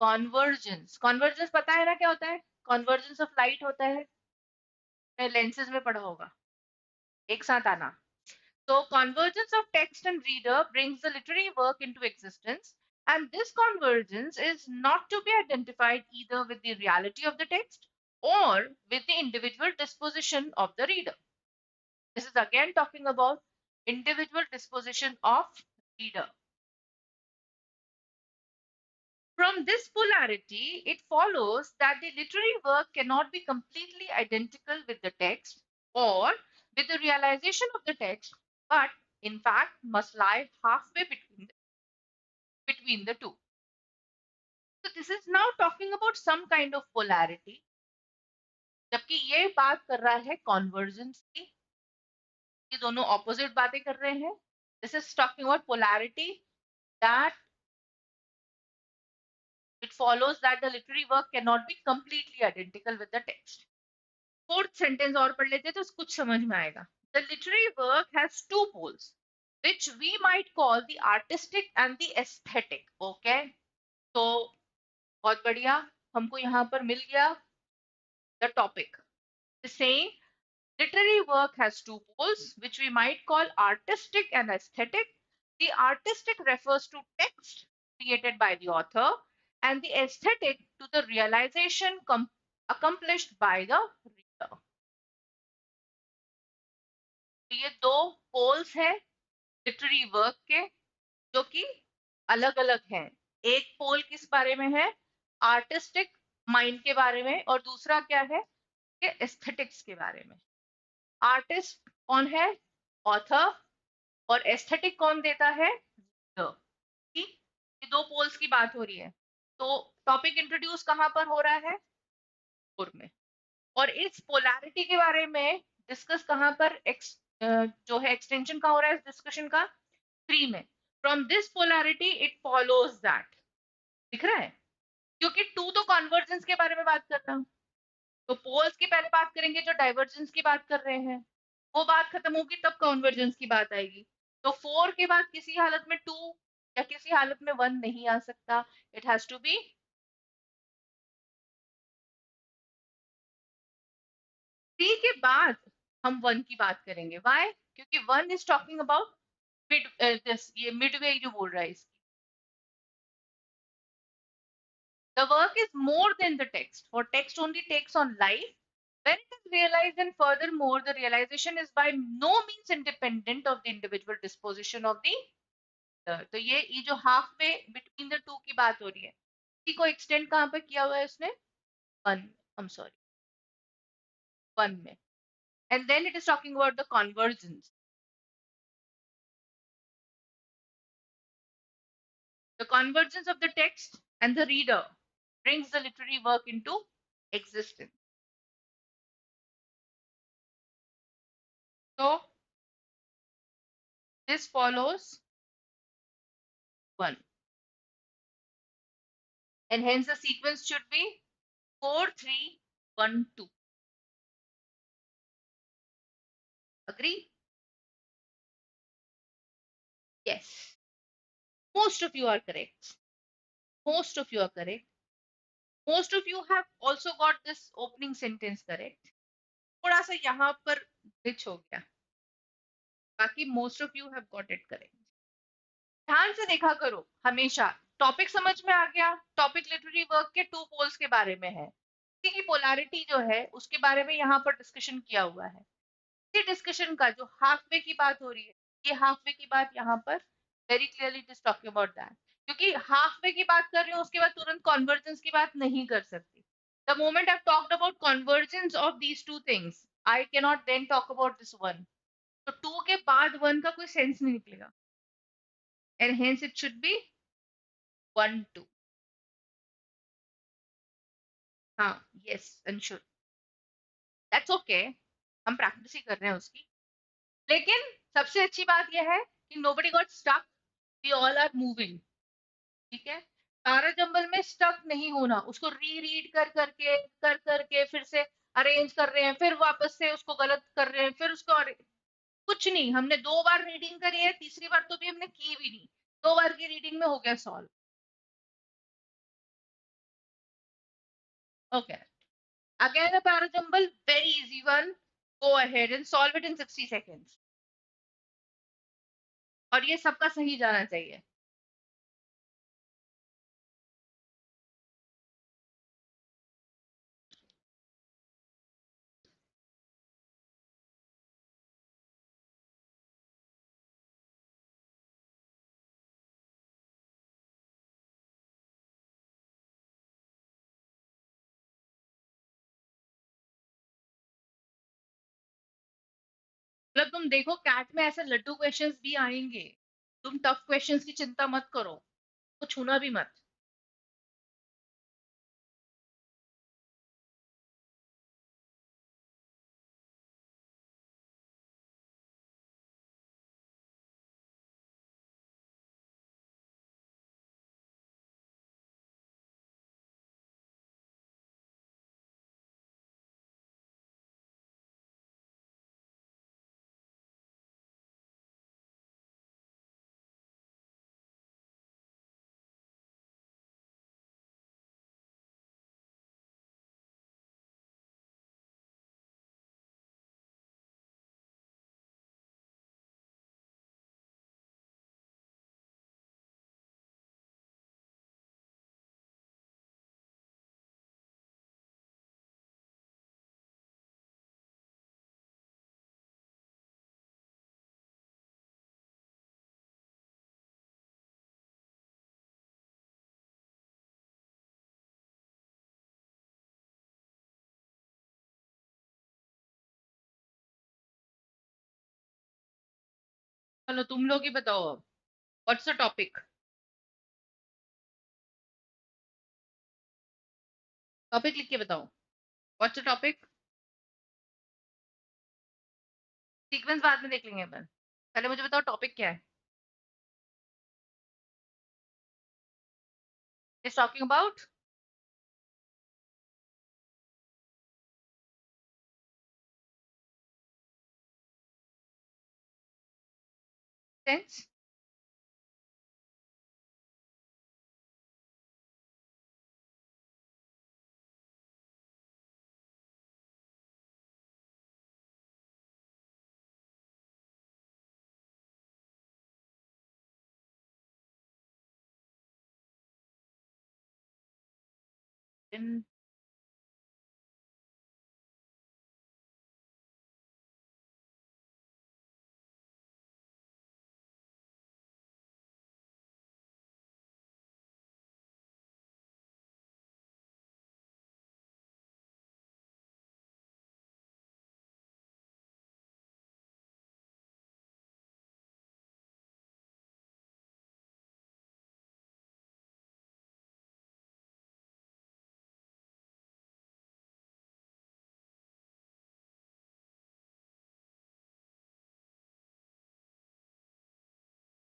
Convergence, convergence पता है ना क्या होता है? Convergence of light होता है, lenses में पढ़ा होगा। एक साथ आना। So convergence of text and reader brings the literary work into existence, and this convergence is not to be identified either with the reality of the text or with the individual disposition of the reader. This is again talking about individual disposition of reader. From this polarity, it follows that the literary work cannot be completely identical with the text or with the realization of the text, but in fact must lie halfway between the two. So this is now talking about some kind of polarity, जबकि ये बात कर रहा है convergence की। ये दोनों opposite बातें कर रहे हैं। This is talking about polarity, that it follows that the literary work cannot be completely identical with the text. Fourth sentence और पढ़ लेते तो कुछ समझ में आएगा। The literary work has two poles, which we might call the artistic and the aesthetic. Okay, तो बहुत बढ़िया, हमको यहाँ पर मिल गया the topic. The saying literary work has two poles, which we might call artistic and aesthetic. The artistic refers to text created by the author, and the aesthetic to the realization accomplished by the reader. तो ये दो poles हैं literary work के, जो कि अलग अलग हैं। एक पोल किस बारे में है? आर्टिस्टिक माइंड के बारे में, और दूसरा क्या है? एस्थेटिक्स के बारे में। आर्टिस्ट कौन है? ऑथर। और एस्थेटिक कौन देता है? रीडर। ठीक, ये दो पोल्स की बात हो रही है। तो टॉपिक इंट्रोड्यूस कहां पर हो रहा है? फोर में। और इस पोलैरिटी के बारे में डिस्कस कहां पर जो है एक्सटेंशन का हो रहा है इस डिस्कशन का? थ्री में। From this polarity it follows that, दिख रहा है? क्योंकि टू तो कॉन्वर्जेंस के बारे में बात कर रहा हूं, तो पोल्स की पहले बात करेंगे जो डाइवर्जेंस की बात कर रहे हैं, वो बात खत्म होगी तब कॉन्वर्जेंस की बात आएगी। तो फोर के बाद किसी हालत में टू या किसी हालत में वन नहीं आ सकता, it has to be three के बाद हम वन की बात करेंगे। वाई? क्योंकि one is talking about mid, this ये मिडवे जो बोल रहा है इसकी। The work is more than the text, for text only takes on life when it is realized, and furthermore, the realization is by no means independent of the individual disposition of the reader. तो ये जो half पे between the two की बात हो रही है, इसी को एक्सटेंड कहाँ पे किया हुआ है उसने? One, I am sorry, one में। And then it is talking about the convergence. The convergence of the text and the reader brings the literary work into existence. So this follows one, and hence the sequence should be 4, 3, 1, 2. Agree? Yes. Most of you are correct. Most of you are correct. Most of you have also got this opening sentence correct. थोड़ा सा यहाँ पर glitch हो गया, बाकी most of you have got it correct. ध्यान से देखा करो हमेशा। टॉपिक समझ में आ गया? टॉपिक लिटरेरी वर्क के टू पोल्स के बारे में है, इसी की पोलैरिटी जो है उसके बारे में यहाँ पर डिस्कशन किया हुआ है। इसी डिस्कशन का जो हाफ वे की बात हो रही है, ये हाफ वे की बात यहाँ पर very clearly it is talking about that. क्योंकि हाफ वे की बात कर रही हूँ उसके बाद तुरंत कॉन्वर्जेंस की बात नहीं कर सकती। The moment I talked about convergence of these two things, I can not then talk about this one. तो टू के बाद वन का कोई सेंस नहीं निकलेगा, and hence it should be 1, 2। हाँ, यस अंशुल, दैट्स ओके, हम प्रैक्टिस ही कर रहे हैं उसकी। लेकिन सबसे अच्छी बात यह है कि nobody got stuck, we all are moving. ठीक है, तारा जंबल में स्टक नहीं होना, उसको री रीड कर करके फिर से अरेंज कर रहे हैं, फिर वापस से उसको गलत कर रहे हैं, फिर उसको कुछ नहीं। हमने 2 बार रीडिंग करी है, तीसरी बार तो भी हमने की भी नहीं, 2 बार की रीडिंग में हो गया solve. Okay. Again, a parajumble, very easy one. Go ahead and solve it in 60 seconds. और ये सबका सही जाना चाहिए. मतलब तुम देखो कैट में ऐसे लड्डू क्वेश्चंस भी आएंगे. तुम टफ क्वेश्चंस की चिंता मत करो. तो छूना भी मत. चलो तुम लोग ही बताओ अब. What's the topic. टॉपिक लिख के बताओ. What's the topic. सीक्वेंस बाद में देख लेंगे अपन. पहले मुझे बताओ टॉपिक क्या है. Is talking about tense. In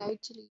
actually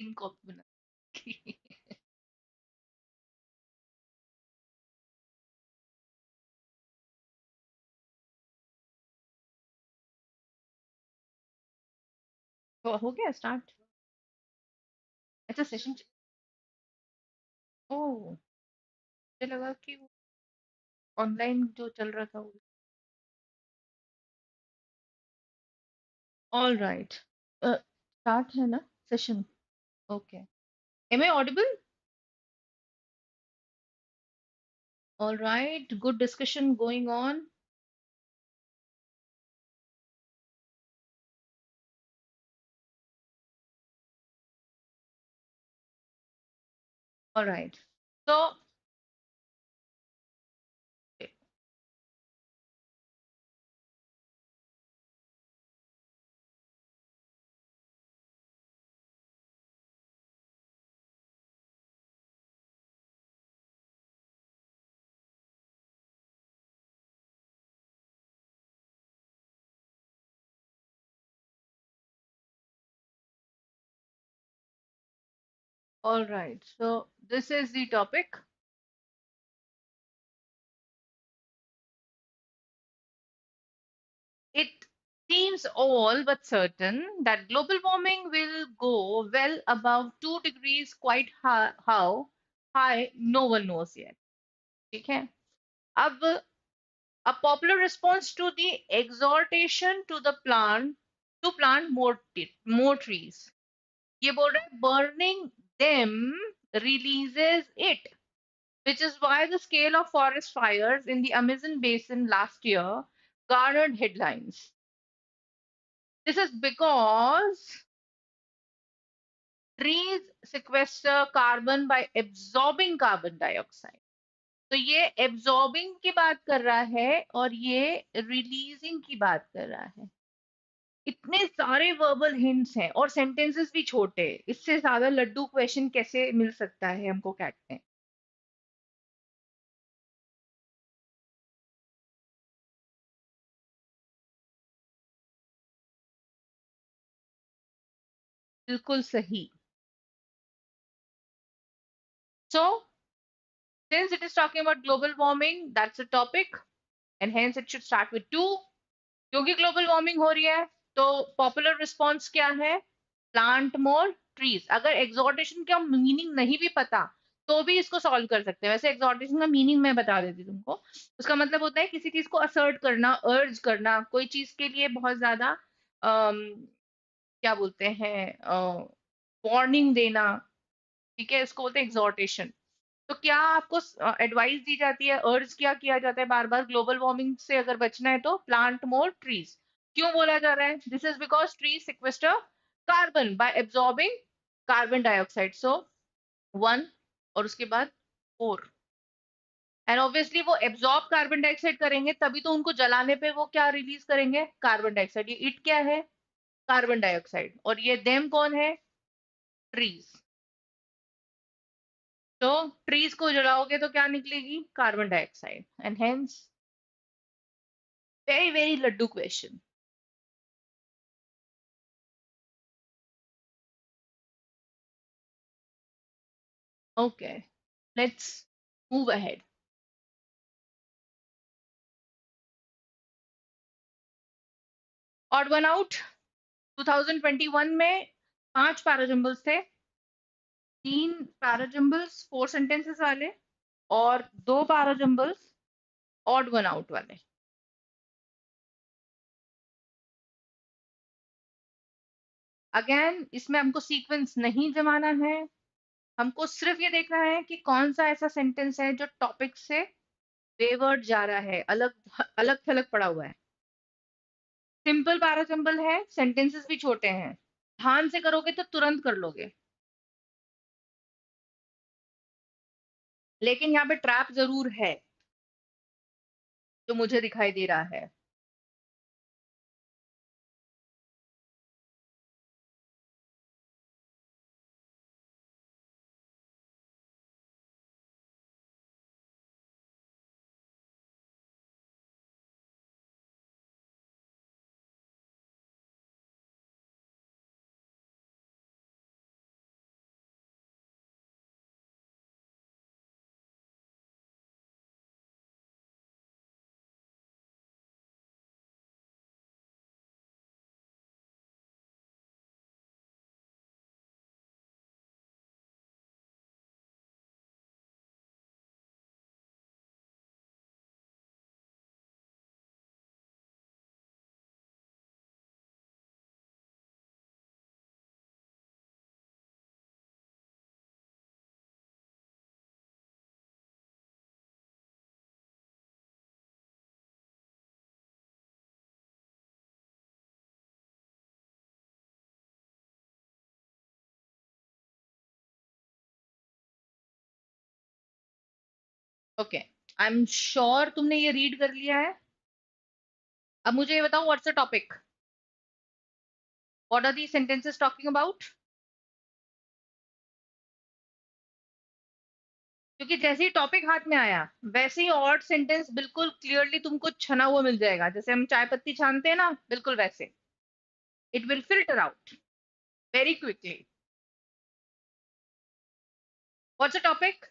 तीन कॉपी बना. तो हो गया स्टार्ट. अच्छा सेशन. ओह. मुझे लगा कि ऑनलाइन जो चल रहा था. All right. स्टार्ट है ना session? Okay. Am I audible? All right. Good discussion going on. All right. So, all right. So, this is the topic. It seems all but certain that global warming will go well above 2 degrees, quite how high, no one knows yet. ठीक है. अब a popular response to the exhortation to the plant to plant more trees. ये बोल रहा है burning them releases it, which is why the scale of forest fires in the Amazon basin last year garnered headlines. This is because trees sequester carbon by absorbing carbon dioxide. तो ये absorbing की बात कर रहा है और ये releasing की बात कर रहा है. इतने सारे वर्बल हिंट्स हैं और सेंटेंसेस भी छोटे. इससे ज्यादा लड्डू क्वेश्चन कैसे मिल सकता है हमको कैट में? बिल्कुल सही. So, since it is talking about global warming, that's a topic, and hence it should start with two. क्योंकि ग्लोबल वार्मिंग हो रही है तो पॉपुलर रिस्पॉन्स क्या है? Plant more trees. अगर एग्जॉर्टेशन का मीनिंग नहीं भी पता तो भी इसको सॉल्व कर सकते हैं. वैसे एग्जॉर्टेशन का मीनिंग मैं बता देती हूँ तुमको. उसका मतलब होता है किसी चीज को असर्ट करना, अर्ज करना, कोई चीज के लिए बहुत ज्यादा क्या बोलते हैं, वार्निंग देना. ठीक है, इसको बोलते हैं एग्जॉर्टेशन. तो क्या आपको एडवाइस दी जाती है, अर्ज क्या किया जाता है बार बार ग्लोबल वार्मिंग से अगर बचना है तो प्लांट मोर ट्रीज. क्यों बोला जा रहा है? This is because trees sequester carbon by absorbing carbon dioxide. So one, और उसके बाद फोर. एंड ऑब्वियसली वो एब्जॉर्ब कार्बन डाइऑक्साइड करेंगे तभी तो उनको जलाने पे वो क्या रिलीज करेंगे? Carbon dioxide. ये इट क्या है? Carbon dioxide. और ये देम कौन है? ट्रीज. तो ट्रीज को जलाओगे तो क्या निकलेगी? Carbon dioxide. And hence very very laddu question. Okay, let's move ahead. Odd one out. 2021 में 5 पैराजम्बल्स थे. 3 पैराजम्बल्स 4 सेंटेंसेस वाले और 2 पैराजम्बल्स ऑड वन आउट वाले. अगेन इसमें हमको सीक्वेंस नहीं जमाना है. हमको सिर्फ ये देखना है कि कौन सा ऐसा सेंटेंस है जो टॉपिक से वेवर्ड जा रहा है, अलग अलग थलग पड़ा हुआ है. सिंपल पैराजम्बल है, सेंटेंसेस भी छोटे हैं. ध्यान से करोगे तो तुरंत कर लोगे. लेकिन यहाँ पे ट्रैप जरूर है जो मुझे दिखाई दे रहा है. ओके, आई एम श्योर तुमने ये रीड कर लिया है। अब मुझे ये बताओ, what's the topic, what are the sentences talking about? क्योंकि जैसे ही टॉपिक हाथ में आया, वैसे ही ऑड सेंटेंस बिल्कुल क्लियरली तुमको छना हुआ मिल जाएगा, जैसे हम चाय पत्ती छानते हैं ना, बिल्कुल वैसे। It will filter out very quickly. What's the topic?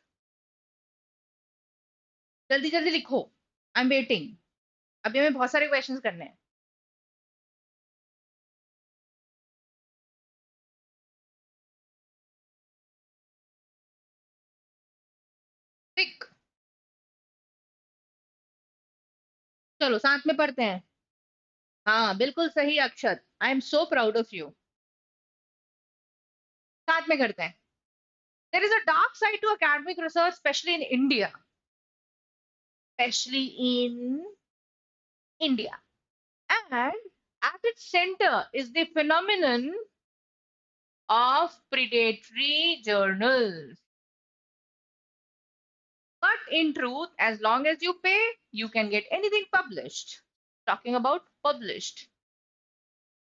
जल्दी जल्दी लिखो, आई एम वेटिंग। अभी हमें बहुत सारे क्वेश्चंस करने हैं। क्विक। चलो साथ में पढ़ते हैं। हाँ बिल्कुल सही Akshat, I am so proud of you. साथ में करते हैं। There is a dark side to academic research, specially in India, specially in India, and at its center is the phenomenon of predatory journals. But in truth, as long as you pay, you can get anything published. Talking about published.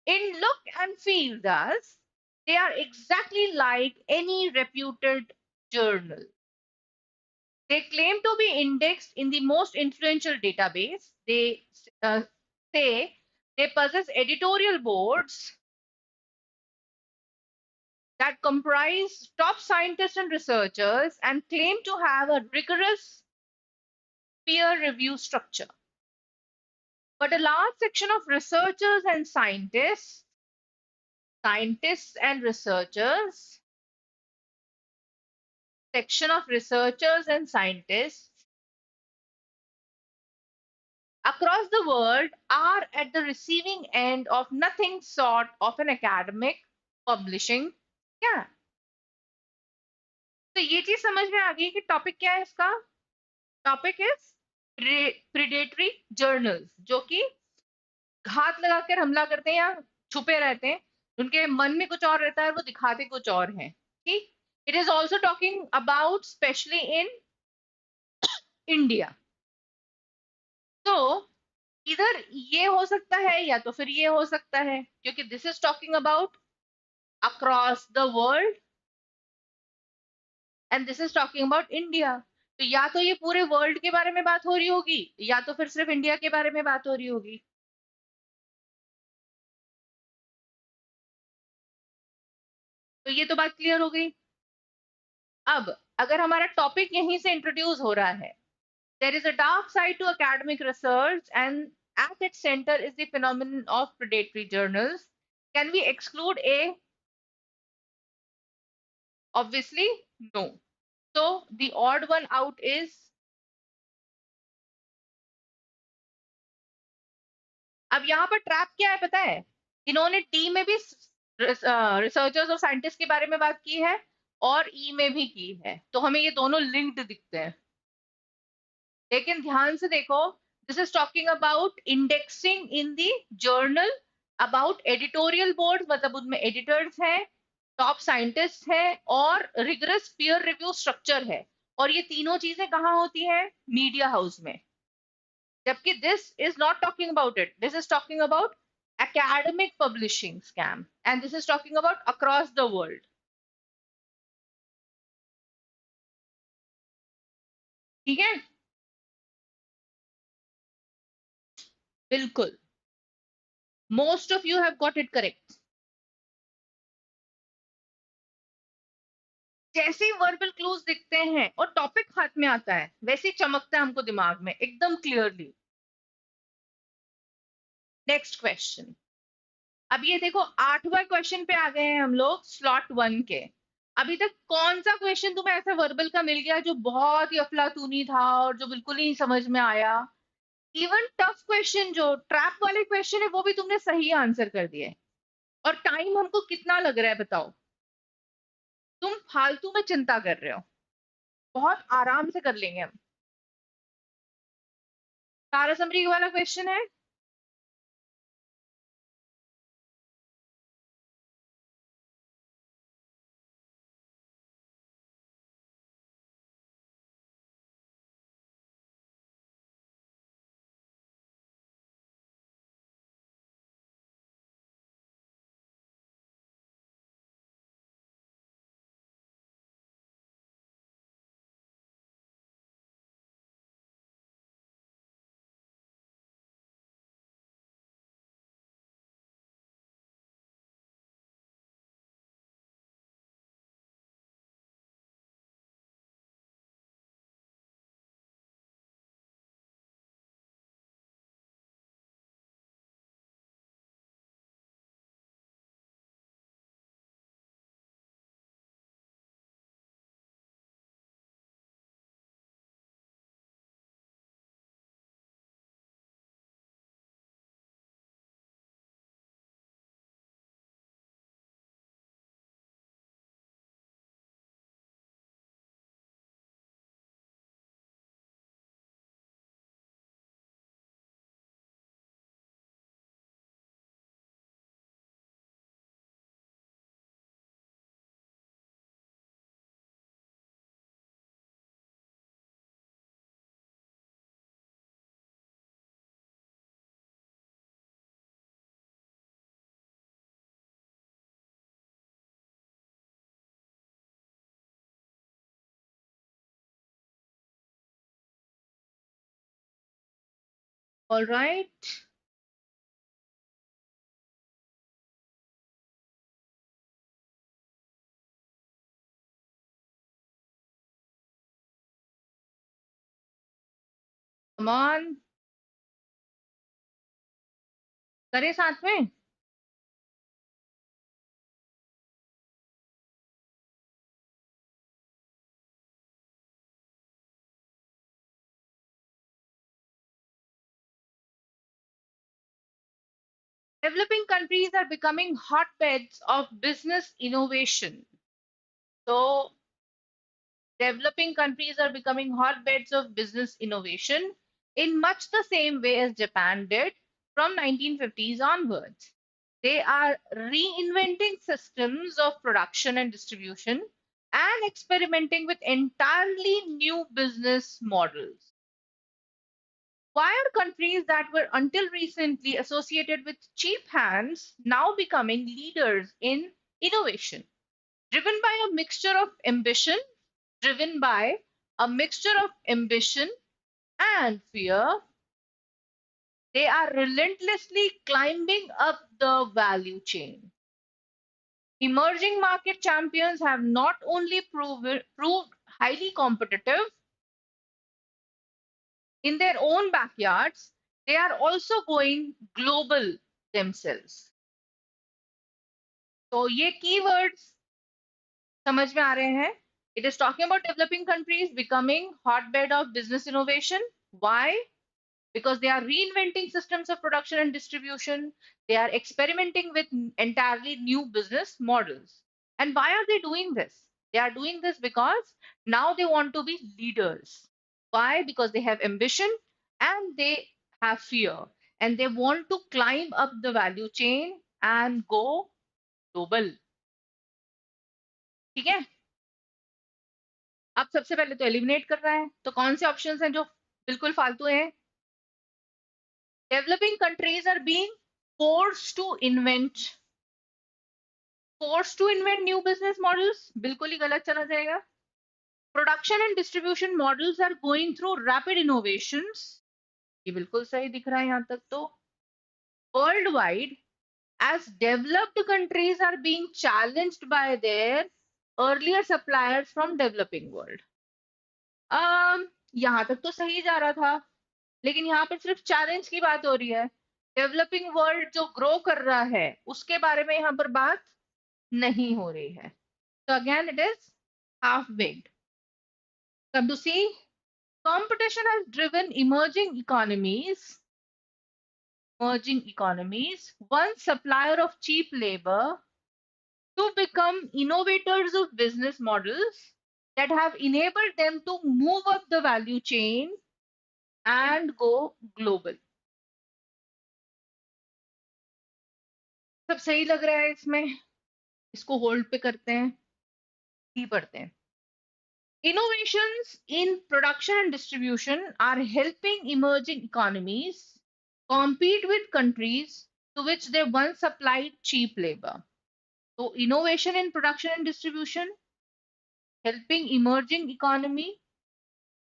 In look and feel, thus, they are exactly like any reputed journal. They claim to be indexed in the most influential database. They say they possess editorial boards that comprise top scientists and researchers and claim to have a rigorous peer review structure. But a large section of scientists and researchers, section of researchers and scientists across the world are at the receiving end of nothing short of an academic publishing scam. तो ये चीज समझ में आ गई कि topic क्या है इसका? टॉपिक इज प्रिडेटरी जर्नल्स, जो कि घात लगाकर हमला करते हैं या छुपे रहते हैं, उनके मन में कुछ और रहता है और वो दिखाते कुछ और हैं। ठीक। It is also talking about specially in India. तो इधर ये हो सकता है या तो फिर ये हो सकता है, क्योंकि this is talking about across the world and this is talking about India. तो या तो ये पूरे वर्ल्ड के बारे में बात हो रही होगी, या तो फिर सिर्फ इंडिया के बारे में बात हो रही होगी। तो ये तो बात क्लियर हो गई। अब अगर हमारा टॉपिक यहीं से इंट्रोड्यूस हो रहा है, there is a dark side to academic research, and at its center is the phenomenon of predatory journals. Can we exclude A? Obviously, no. So the odd one out is, अब यहाँ पर trap क्या है पता है? इन्होंने T में भी रिसर्चर्स और साइंटिस्ट के बारे में बात की है, और ई में भी की है, तो हमें ये दोनों लिंक्ड दिखते हैं। लेकिन ध्यान से देखो, this is talking about indexing in the journal, about editorial board, मतलब उनमें एडिटर्स हैं, टॉप साइंटिस्ट हैं, और रिगरस पीयर रिव्यू स्ट्रक्चर है। और ये तीनों चीजें कहाँ होती हैं? मीडिया हाउस में। जबकि this is not talking about it, this is talking about academic publishing scam, and this is talking about across the world. ठीक है, बिल्कुल। Most of you have got it correct. जैसे ही वर्बल क्लूज दिखते हैं और topic हाथ में आता है, वैसे ही चमकता है हमको दिमाग में एकदम क्लियरली। Next question. अब ये देखो, 8वां क्वेश्चन पे आ गए हैं हम लोग स्लॉट 1 के। अभी तक कौन सा क्वेश्चन तुम्हें ऐसा वर्बल का मिल गया जो बहुत ही अफलातूनी था और जो बिल्कुल ही समझ में आया? इवन टफ क्वेश्चन, जो ट्रैप वाले क्वेश्चन है, वो भी तुमने सही आंसर कर दिए। और टाइम हमको कितना लग रहा है बताओ? तुम फालतू में चिंता कर रहे हो, बहुत आराम से कर लेंगे हम। तारा समरी वाला क्वेश्चन है। All right. Come on. करें साथ में. Developing countries are becoming hotbeds of business innovation. So, developing countries are becoming hotbeds of business innovation in much the same way as Japan did from 1950s onwards. They are reinventing systems of production and distribution and experimenting with entirely new business models. Why are countries that were until recently associated with cheap hands now becoming leaders in innovation? Driven by a mixture of ambition, driven by a mixture of ambition and fear, they are relentlessly climbing up the value chain. Emerging market champions have not only proved highly competitive in their own backyards, they are also going global themselves. तो ये keywords समझ में आ रहे हैं. It is talking about developing countries becoming hotbed of business innovation. Why? Because they are reinventing systems of production and distribution. They are experimenting with entirely new business models. And why are they doing this? They are doing this because now they want to be leaders. Why? Because they have ambition and they have fear. And they want to climb up the value chain and go global. ठीक है. अब सबसे पहले तो eliminate कर रहा है. तो कौन से ऑप्शंस हैं जो बिल्कुल फालतू हैं? Developing countries are being forced to invent new business models. बिल्कुल ही गलत चला जाएगा. Production and distribution models are going through rapid innovations. ये बिल्कुल सही दिख रहा है यहाँ तक तो. Worldwide, as developed countries are being challenged by their earlier suppliers from developing world. यहाँ तक तो सही जा रहा था, लेकिन यहाँ पर सिर्फ चैलेंज की बात हो रही है. डेवलपिंग वर्ल्ड जो ग्रो कर रहा है उसके बारे में यहाँ पर बात नहीं हो रही है. So again, it is half-baked. Come to see, competition has driven emerging economies, one supplier of cheap labor, to become innovators of business models that have enabled them to move up the value chain and go global. सब सही लग रहा है इसमें. इसको hold पे करते हैं, ही पढ़ते हैं. Innovations in production and distribution are helping emerging economies compete with countries to which they once supplied cheap labor. So, innovation in production and distribution helping emerging economy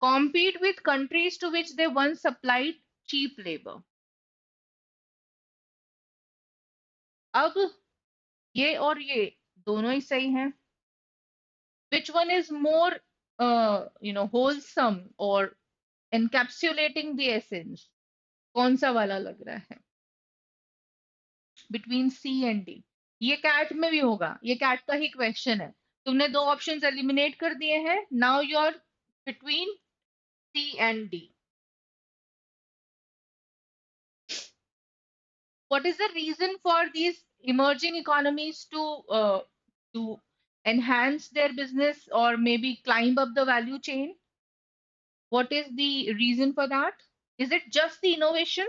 compete with countries to which they once supplied cheap labor. अब ये और ये दोनों ही सही हैं. Which one is more, wholesome or encapsulating the essence? कौन सा वाला लग रहा है? Between C and D. ये कैट में भी होगा. ये कैट का ही क्वेश्चन है. तुमने दो ऑप्शंस एलिमिनेट कर दिए हैं. Now you're between C and D. What is the reason for these emerging economies to enhance their business or maybe climb up the value chain? What is the reason for that? Is it just the innovation?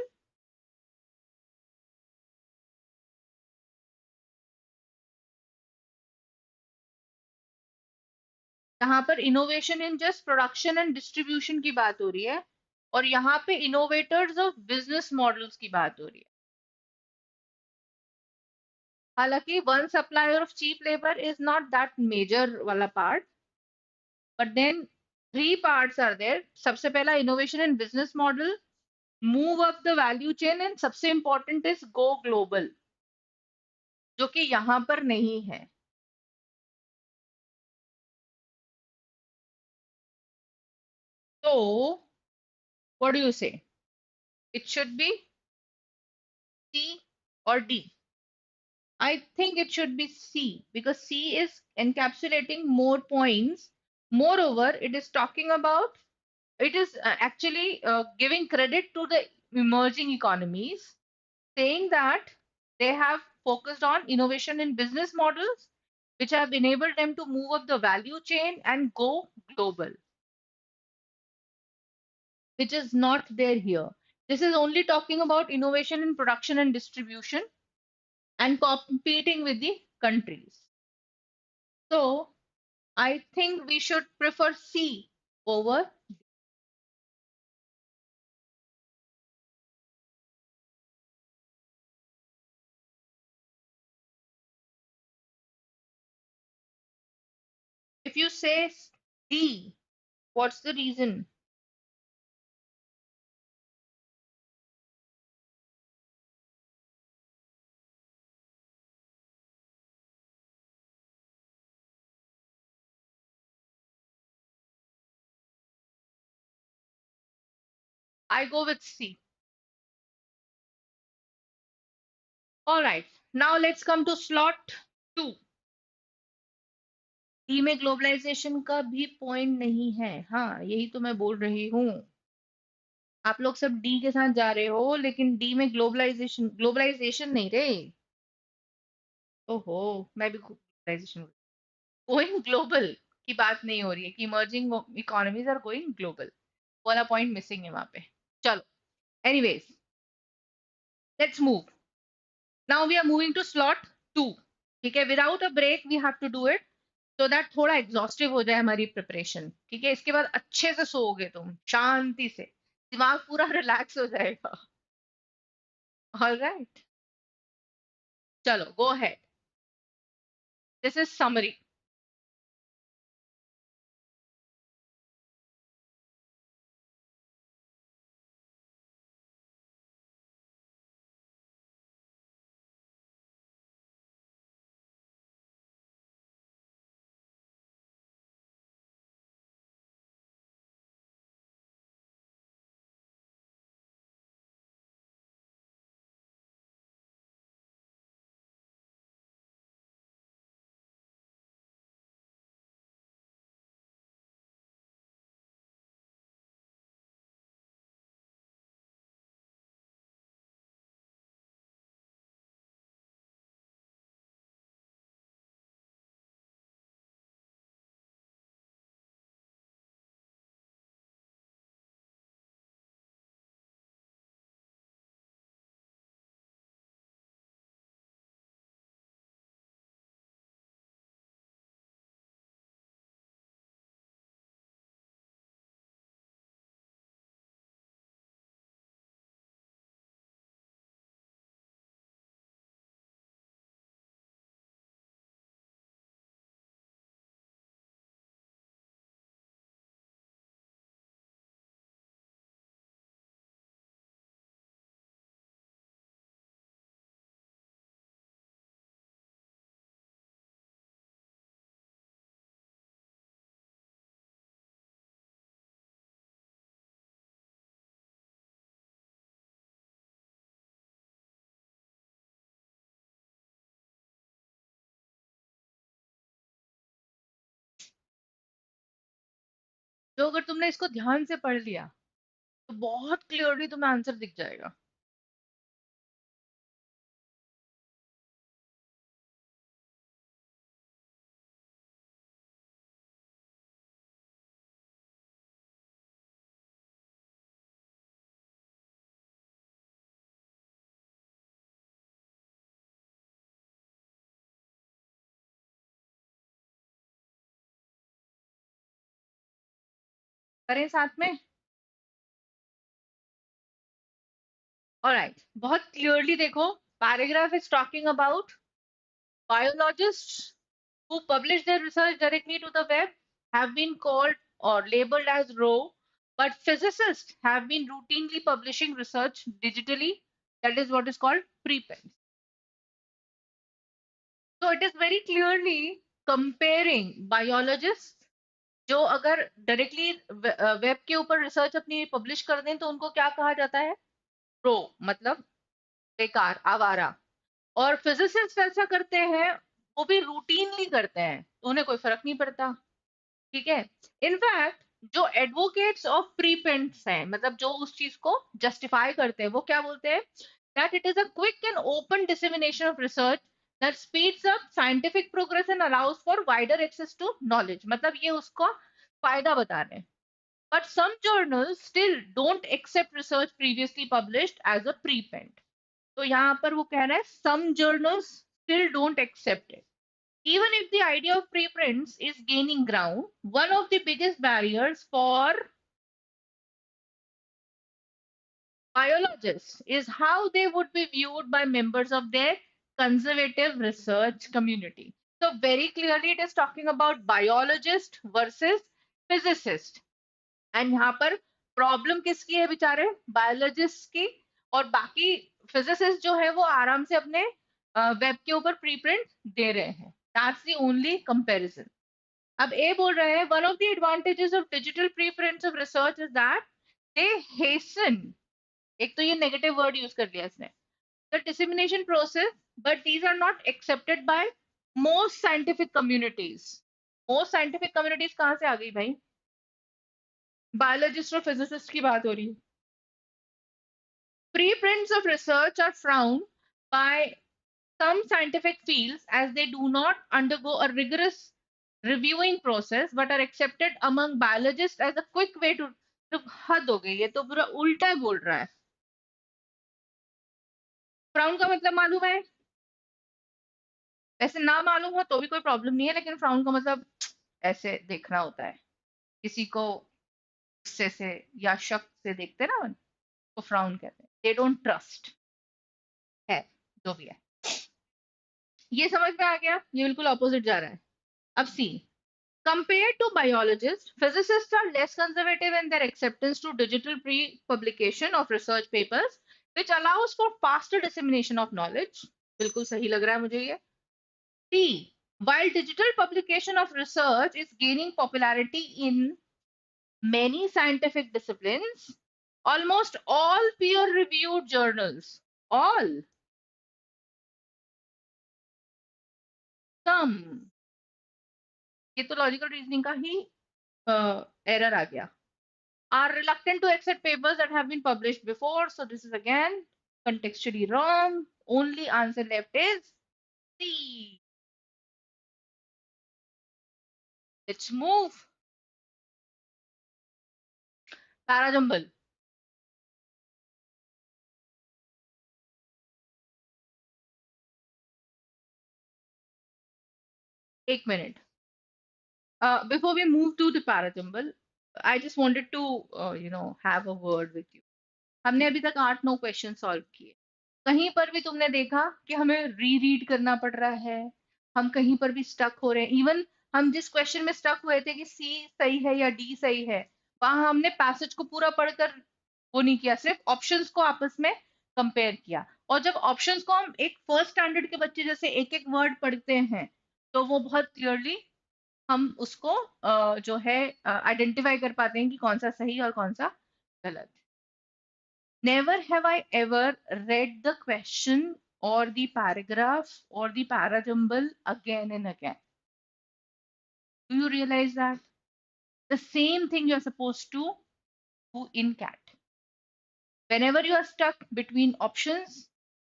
यहाँ पर innovation in just production and distribution की बात हो रही है और यहाँ पे इनोवेटर्स ऑफ बिजनेस मॉडल्स की बात हो रही है. हालांकि one supplier of cheap labour is not that major वाला part, but then three parts are there. सबसे पहला innovation in business model, move up the value chain and सबसे इंपॉर्टेंट इज गो ग्लोबल, जो कि यहाँ पर नहीं है. तो what do you say? It should be C or D? I think it should be C because C is encapsulating more points. Moreover, it is talking about, it is actually giving credit to the emerging economies, saying that they have focused on innovation in business models, which have enabled them to move up the value chain and go global, which is not there here. This is only talking about innovation in production and distribution and competing with the countries. So I think we should prefer C over. If you say D, what's the reason? I go with C. All right. Now let's come to slot 2. D में globalisation का भी point नहीं है. हाँ, यही तो मैं बोल रही हूँ. आप लोग सब डी के साथ जा रहे हो, लेकिन डी में ग्लोबलाइजेशन ग्लोबलाइजेशन नहीं रे. ओहो, मैं भी ग्लोबलाइजेशन, गोइंग ग्लोबल की बात नहीं हो रही है कि emerging economies are going global. वाला पॉइंट मिसिंग है वहां पे. चलो, anyways, let's move. Now we are moving to slot 2. ठीक है, without a break we have to do it so that थोड़ा एग्जॉस्टिव हो जाए हमारी प्रिपरेशन. ठीक है, इसके बाद अच्छे से सोओगे तुम शांति से, दिमाग पूरा रिलैक्स हो जाएगा. ऑल राइट, चलो go ahead. This is summary. तो अगर तुमने इसको ध्यान से पढ़ लिया तो बहुत क्लियरली तुम्हें आंसर दिख जाएगा. करें साथ में? ऑलराइट, बहुत क्लियरली देखो. Paragraph is talking about biologists who publish their research directly to the web have been called or labeled as raw, But physicists have been routinely publishing research digitally. That is what is called preprints. So it is very clearly comparing biologists जो अगर directly web के ऊपर research अपनी publish कर दें तो उनको क्या कहा जाता है? प्रो, मतलब बेकार, आवारा। और फिजिसिस्ट ऐसा करते हैं, वो भी रूटीनली करते हैं, तो उन्हें कोई फर्क नहीं पड़ता। ठीक है। इनफैक्ट जो एडवोकेट्स ऑफ प्रीप्रिंट्स हैं, मतलब जो उस चीज को जस्टिफाई करते हैं, वो क्या बोलते हैं? That it is a quick and open dissemination of research that speeds up scientific progress and allows for wider access to knowledge. मतलब ये उसका फायदा बता रहे हैं। But some journals still don't accept research previously published as a preprint. तो यहाँ पर वो कह रहे हैं some journals still don't accept it. Even if the idea of preprints is gaining ground, one of the biggest barriers for biologists is how they would be viewed by members of their conservative research community. So very clearly it is talking about biologist versus physicist. And यहाँ पर problem किसकी है बेचारे? Biologist की। और बाकी physicist जो है वो आराम से अपने वेब के ऊपर प्रीप्रिंट दे रहे हैं। That's the only comparison. अब ए बोल रहे हैं one of the advantages of digital preprints of research is that they hasten, एक तो ये नेगेटिव वर्ड यूज कर लिया इसने, the dissemination process, but these are not accepted by most scientific communities. Most scientific communities कहाँ से आ गई भाई? बायोलॉजिस्ट और फिजिसिस्ट की बात हो रही है। Preprints of research are frowned by some scientific fields as they do not undergo a rigorous reviewing process but are accepted among biologists as a quick way to। तो हद हो गई, ये तो पूरा उल्टा ही बोल रहा है। फ्राउन का मतलब मालूम है? ऐसे ना मालूम हो तो भी कोई प्रॉब्लम नहीं है, लेकिन फ्राउन का मतलब ऐसे देखना होता है, किसी को गुस्से से या शक से देखते ना, तो फ्राउन कहते हैं। दे डोंट ट्रस्ट है, जो भी है। ये समझ में आ गया? ये बिल्कुल ऑपोजिट जा रहा है। अब सी, compared to biologists, physicists are less conservative in their acceptance to digital pre-publication of research papers, which allows for faster dissemination of knowledge। बिल्कुल सही लग रहा है मुझे ये। C, while digital publication of research is gaining popularity in many scientific disciplines, almost all peer-reviewed journals, all, some, ये तो logical reasoning का ही एरर आ गया, are reluctant to accept papers that have been published before. So this is again contextually wrong. Only answer left is C. Let's move. Parajambal. एक minute. Before we move to the parajambal, I just wanted to have a word with you. हमने अभी तक 8-9 question solve किए। कहीं पर भी तुमने देखा कि हमें रीरीड करना पड़ रहा है, हम कहीं पर भी स्टक हो रहे हैं? इवन हम जिस क्वेश्चन में स्टक हुए थे कि सी सही है या डी सही है, वहां हमने पैसेज को पूरा पढ़कर वो नहीं किया, सिर्फ ऑप्शंस को आपस में कंपेयर किया। और जब ऑप्शंस को हम एक फर्स्ट स्टैंडर्ड के बच्चे जैसे एक एक वर्ड पढ़ते हैं, तो वो बहुत क्लियरली हम उसको जो है आइडेंटिफाई कर पाते हैं कि कौन सा सही और कौन सा गलत। Never have I ever read the question or the paragraph or the parajumble again and again. Do you realize that? The same thing you're supposed to do in CAT. Whenever you are stuck between options,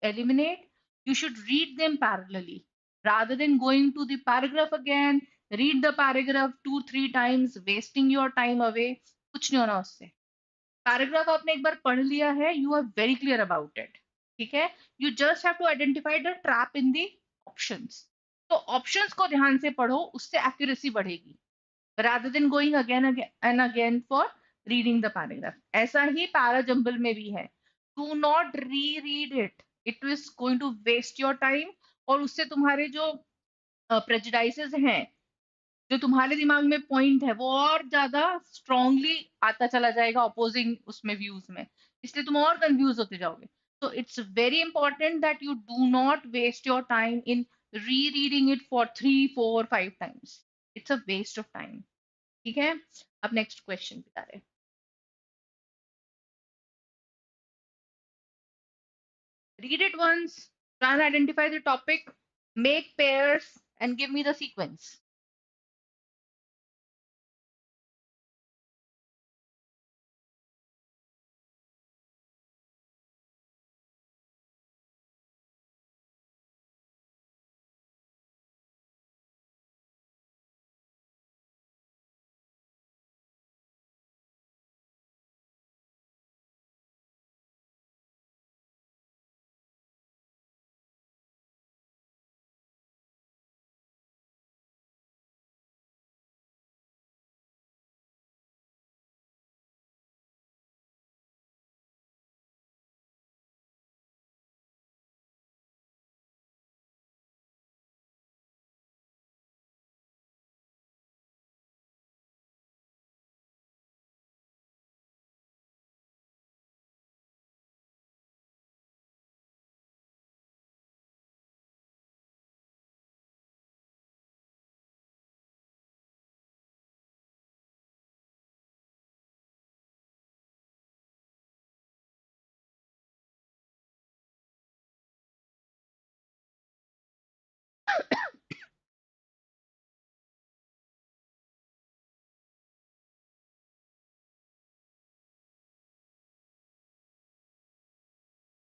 eliminate, you should read them parallelly. Rather than going to the paragraph again, read the paragraph 2-3 times, wasting your time away. कुछ नहीं होना उससे। Paragraph आपने एक बार पढ़ लिया है, you are very clear about it. ठीक है, you just have to identify the trap in the options. तो ऑप्शंस को ध्यान से पढ़ो, उससे एक्यूरेसी बढ़ेगी, rather than going again and again for reading the paragraph. ऐसा ही पैराजंबल में भी है, do not reread it, it is going to waste your time, और उससे तुम्हारे जो प्रेजुडाइसेस हैं, जो तुम्हारे दिमाग में पॉइंट है वो और ज्यादा स्ट्रांगली आता चला जाएगा ऑपोजिंग उसमें व्यूज में, इसलिए तुम और कंफ्यूज होते जाओगे. तो it's very important that you do not waste your time in rereading it for 3 4 5 times. It's a waste of time. ठीक है, अब नेक्स्ट क्वेश्चन बता रहे. Read it once, try and identify the topic, make pairs, and give me the sequence.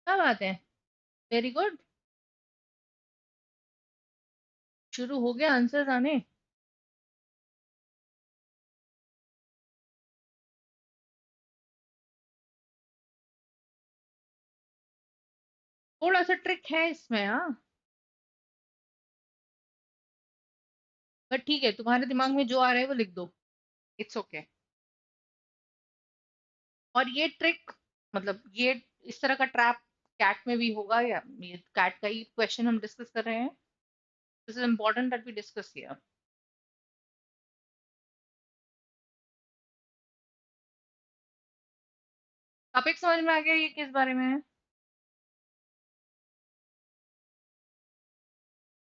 क्या बात है, very good. शुरू हो गया आंसर्स आने. थोड़ा सा ट्रिक है इसमें, हाँ. बट ठीक है, तुम्हारे दिमाग में जो आ रहा है वो लिख दो. It's okay. Okay. और ये ट्रिक, मतलब ये इस तरह का ट्रैप कैट में भी होगा, या ये कैट का ही क्वेश्चन हम डिस्कस कर रहे हैं. This is important that we discuss here. Topic समझ में आ गया ये किस बारे में है?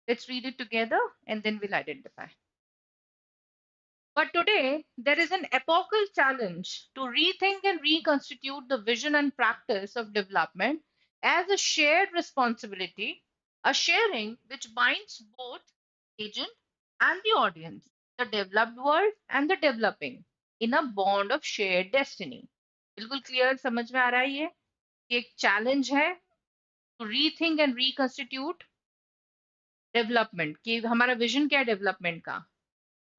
Let's read it together and then will identify. But today, there is an epochal challenge to rethink and reconstitute the vision and practice of development as a shared responsibility, a sharing which binds both agent and the audience, the developed world and the developing, in a bond of shared destiny. बिल्कुल clear समझ में आ रहा है ये कि एक challenge है to rethink and रिकंस्टिट्यूट development, कि हमारा विजन क्या है डेवलपमेंट का,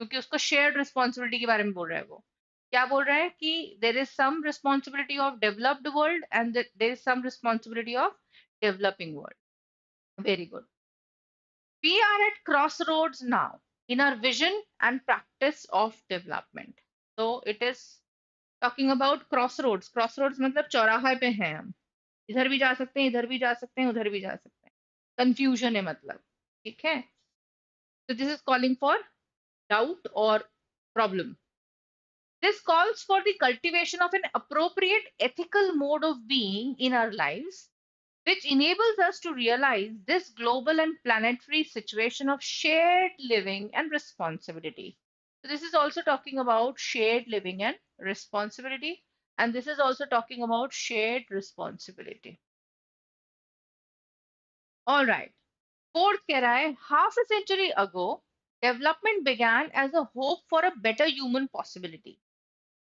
क्योंकि उसको शेयर्ड रिस्पॉन्सिबिलिटी के बारे में बोल रहा है वो. क्या बोल रहा है कि there is some responsibility of developed world and there is some responsibility of developing world. Very good. We are at cross roads now in our vision and practice of development. तो it is talking about cross roads. Cross roads मतलब चौराहे पे हैं हम. इधर भी जा सकते हैं, इधर भी जा सकते हैं, उधर भी जा सकते हैं. कंफ्यूजन है मतलब. ठीक है. तो this is calling for doubt or problem. This calls for the cultivation of an appropriate ethical mode of being in our lives, which enables us to realize this global and planetary situation of shared living and responsibility. So, this is also talking about shared living and responsibility, and this is also talking about shared responsibility. All right. Fourth कह रहा है, half a century ago, development began as a hope for a better human possibility.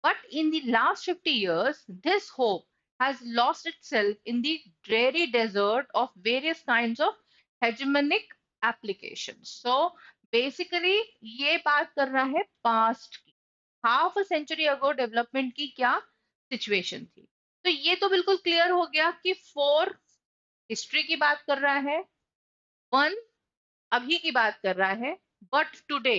But in the last 50 years, this hope has lost itself in the dreary desert of various kinds of hegemonic applications. So basically, ये बात कर रहा है past की. Half a century ago development की क्या situation थी. तो ये तो बिल्कुल clear हो गया कि 4 history की बात कर रहा है, 1 अभी की बात कर रहा है, but today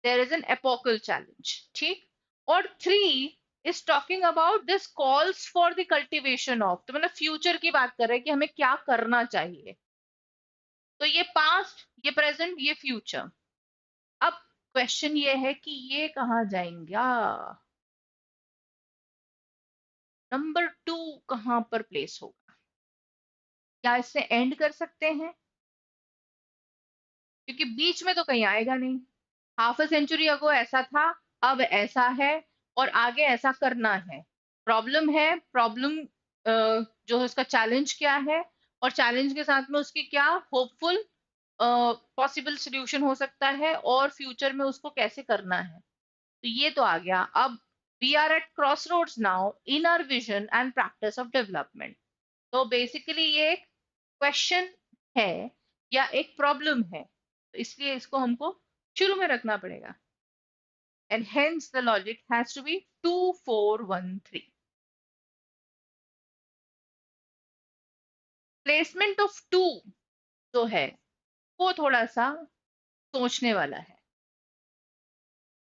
there is an epochal challenge. ठीक. और 3 is talking about this calls for the cultivation of, तो मतलब फ्यूचर की बात कर रहे हैं कि हमें क्या करना चाहिए. तो ये पास्ट, ये प्रेजेंट, ये फ्यूचर. अब क्वेश्चन ये है कि ये कहाँ जाएंगा, नंबर 2 कहाँ पर प्लेस होगा? क्या इससे एंड कर सकते हैं? क्योंकि बीच में तो कहीं आएगा नहीं। हाफ अ सेंचुरी अगो ऐसा था, अब ऐसा है, और आगे ऐसा करना है। प्रॉब्लम है, प्रॉब्लम जो है उसका चैलेंज क्या है, और चैलेंज के साथ में उसकी क्या होपफुल पॉसिबल सॉल्यूशन हो सकता है, और फ्यूचर में उसको कैसे करना है। तो ये तो आ गया। अब we are at cross roads now in our vision and practice of development. तो बेसिकली ये एक क्वेश्चन है या एक प्रॉब्लम है, तो इसलिए इसको हमको शुरू में रखना पड़ेगा। And hence the logic has to be 2 4 1 3. Placement of to जो है वो थोड़ा सा सोचने वाला है,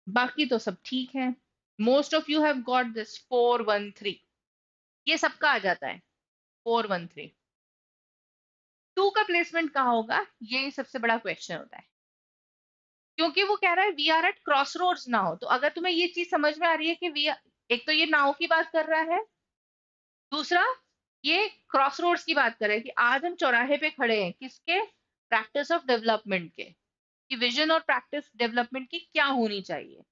बाकी तो सब ठीक है। Most of you have got this 4 1 3, ये सबका आ जाता है 4 1 3। टू का प्लेसमेंट कहाँ होगा, ये सबसे बड़ा क्वेश्चन होता है, क्योंकि वो कह रहा है we are at cross roads now. तो अगर तुम्हें ये चीज समझ में आ रही है कि एक तो ये नाउ की बात कर रहा है, दूसरा ये क्रॉस रोड्स की बात कर रहे हैं कि आज हम चौराहे पे खड़े हैं, किसके? प्रैक्टिस ऑफ डेवलपमेंट के, कि विजन और प्रैक्टिस डेवलपमेंट की क्या होनी चाहिए।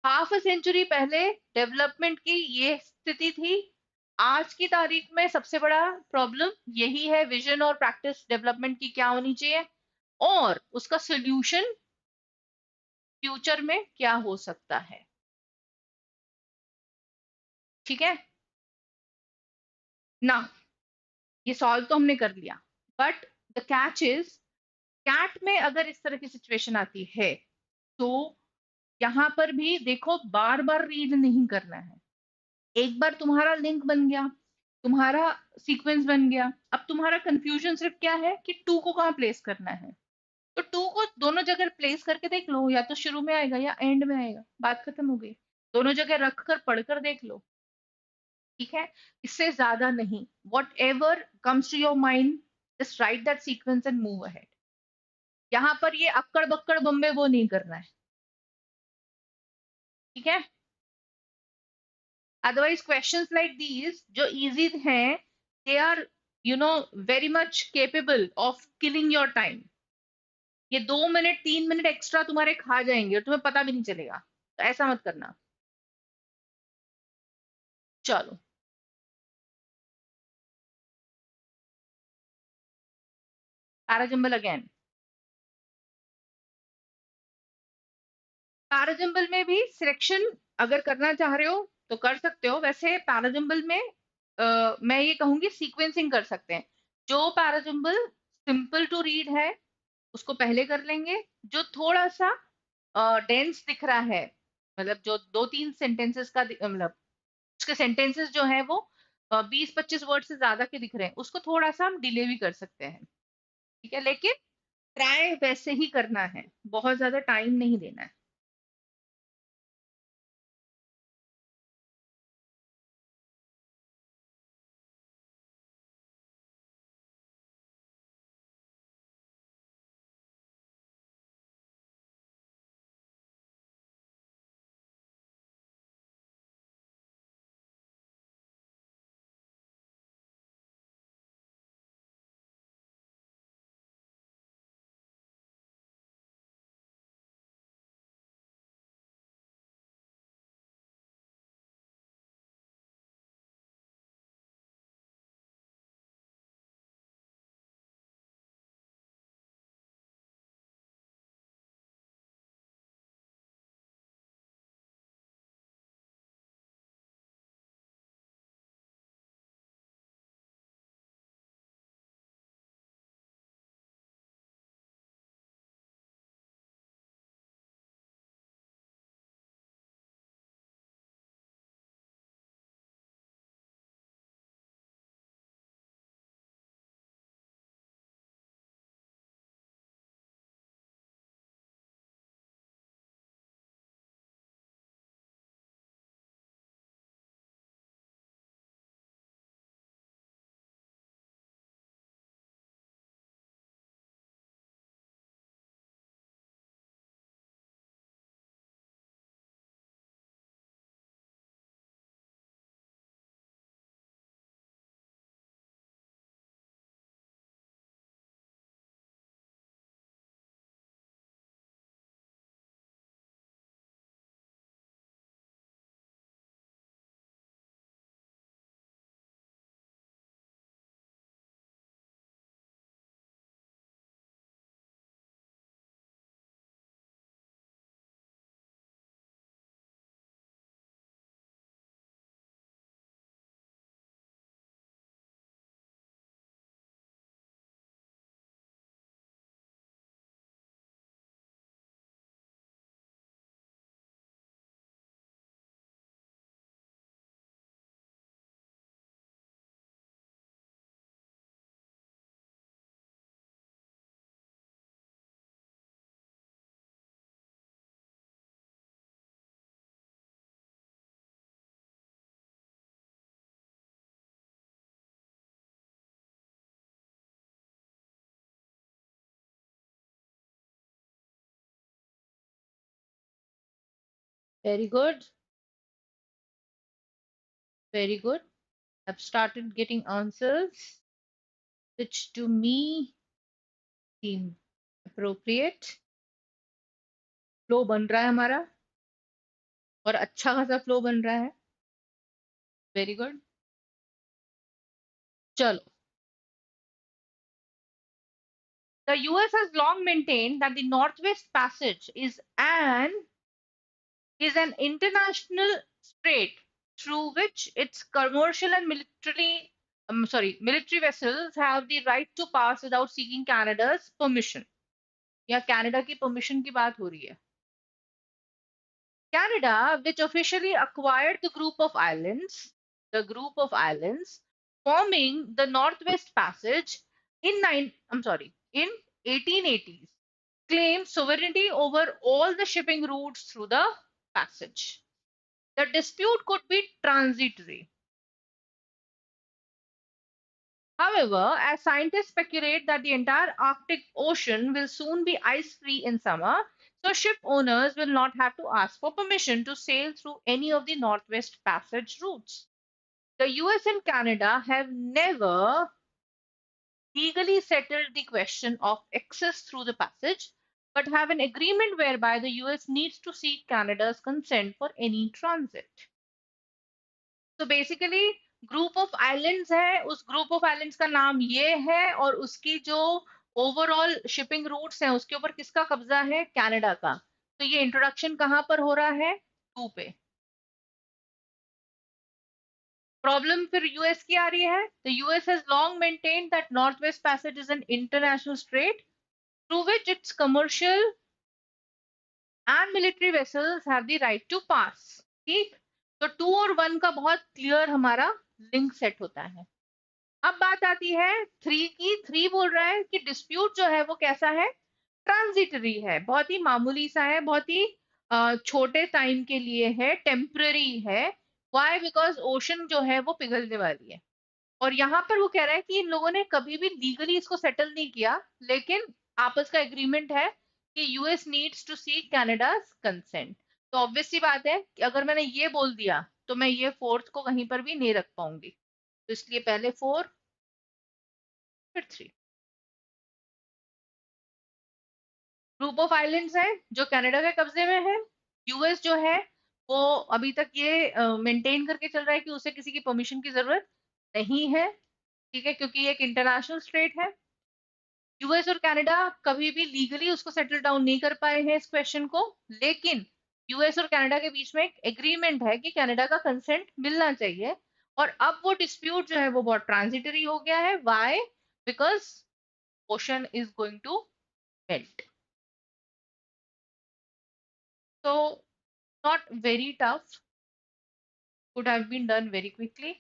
हाफ अ सेंचुरी पहले डेवलपमेंट की ये स्थिति थी, आज की तारीख में सबसे बड़ा प्रॉब्लम यही है, विजन और प्रैक्टिस डेवलपमेंट की क्या होनी चाहिए, और उसका सोल्यूशन फ्यूचर में क्या हो सकता है। ठीक है ना, ये सॉल्व तो हमने कर लिया, but the catch is, CAT में अगर इस तरह की सिचुएशन आती है तो यहाँ पर भी देखो, बार बार रीड नहीं करना है। एक बार तुम्हारा लिंक बन गया, तुम्हारा सीक्वेंस बन गया, अब तुम्हारा कंफ्यूजन सिर्फ क्या है कि टू को कहाँ प्लेस करना है। तो टू को दोनों जगह प्लेस करके देख लो, या तो शुरू में आएगा या एंड में आएगा, बात खत्म हो गई। दोनों जगह रख कर पढ़कर देख लो, ठीक है? इससे ज्यादा नहीं, whatever comes to your mind, just write that sequence and move ahead. यहाँ पर ये अक्कड़ बक्कड़ बम्बे वो नहीं करना है, ठीक है? अदरवाइज क्वेश्चंस लाइक दीज जो इजी हैं, they are you know very much capable of killing your time. ये 2 मिनट 3 मिनट एक्स्ट्रा तुम्हारे खा जाएंगे और तुम्हें पता भी नहीं चलेगा, तो ऐसा मत करना। चलो, पैराजंबल अगेन। पैराजंबल में भी सिलेक्शन अगर करना चाह रहे हो तो कर सकते हो। वैसे पैराजंबल में मैं ये कहूंगी सीक्वेंसिंग कर सकते हैं। जो पैराजंबल सिंपल टू रीड है उसको पहले कर लेंगे, जो थोड़ा सा डेंस दिख रहा है, मतलब जो 2 3 सेंटेंसेस का मतलब उसके सेंटेंसेस जो है वो 20 25 वर्ड से ज्यादा के दिख रहे हैं, उसको थोड़ा सा हम डिले भी कर सकते हैं, ठीक है? लेकिन ट्राई वैसे ही करना है, बहुत ज्यादा टाइम नहीं देना है। Very good. Very good. I've started getting answers which to me seem appropriate. Flow बन रहा है हमारा और अच्छा खासा फ्लो बन रहा है. Very good. चलो. The US has long maintained that the Northwest Passage is an international strait through which its commercial and military vessels have the right to pass without seeking Canada's permission. या Canada की permission की बात हो रही है. Canada, which officially acquired the group of islands forming the Northwest Passage in 1880s, claimed sovereignty over all the shipping routes through the passage. The dispute could be transitory. However, as scientists speculate that the entire Arctic Ocean will soon be ice-free in summer, so ship owners will not have to ask for permission to sail through any of the Northwest Passage routes. The US and Canada have never legally settled the question of access through the passage, but have an agreement whereby the US needs to seek Canada's consent for any transit. तो basically group of islands है, उस group of islands का नाम ये है और उसकी जो ओवरऑल शिपिंग रूट्स हैं उसके ऊपर किसका कब्जा है? कनाडा का. तो ये इंट्रोडक्शन कहाँ पर हो रहा है? 2 पे. प्रॉब्लम फिर यूएस की आ रही है. The US has long maintained that north west passage is an international strait through which its commercial and military vessels have the right to pass. ठीक. तो 2 और 1 का बहुत क्लियर हमारा लिंक सेट होता है. अब बात आती है 3 की. 3 बोल रहा है कि डिस्प्यूट जो है वो कैसा है? ट्रांजिटरी है, बहुत ही मामूली सा है, बहुत ही छोटे टाइम के लिए है, टेम्पररी है. व्हाई? बिकॉज ओशन जो है वो पिघलने वाली है. और यहाँ पर वो कह रहा है कि इन लोगों ने कभी भी लीगली इसको सेटल नहीं किया, लेकिन आपस का एग्रीमेंट है कि US needs to seek Canada consent. तो ऑब्वियस सी बात है कि अगर मैंने ये बोल दिया तो मैं ये फोर्थ को कहीं पर भी नहीं रख पाऊंगी, तो इसलिए पहले 4 फिर 3. ग्रुप ऑफ आइलैंड्स है जो कनाडा के कब्जे में है. यूएस जो है वो अभी तक ये मेंटेन करके चल रहा है कि उसे किसी की परमिशन की जरूरत नहीं है. ठीक है, क्योंकि ये एक इंटरनेशनल स्टेट है. यूएस और कनाडा कभी भी लीगली उसको सेटल डाउन नहीं कर पाए हैं इस क्वेश्चन को, लेकिन यूएस और कनाडा के बीच में एक एग्रीमेंट है कि कनाडा का कंसेंट मिलना चाहिए. और अब वो डिस्प्यूट जो है वो बहुत ट्रांजिटरी हो गया है. Why? Because ocean is going to melt. So not very tough, could have been done very quickly.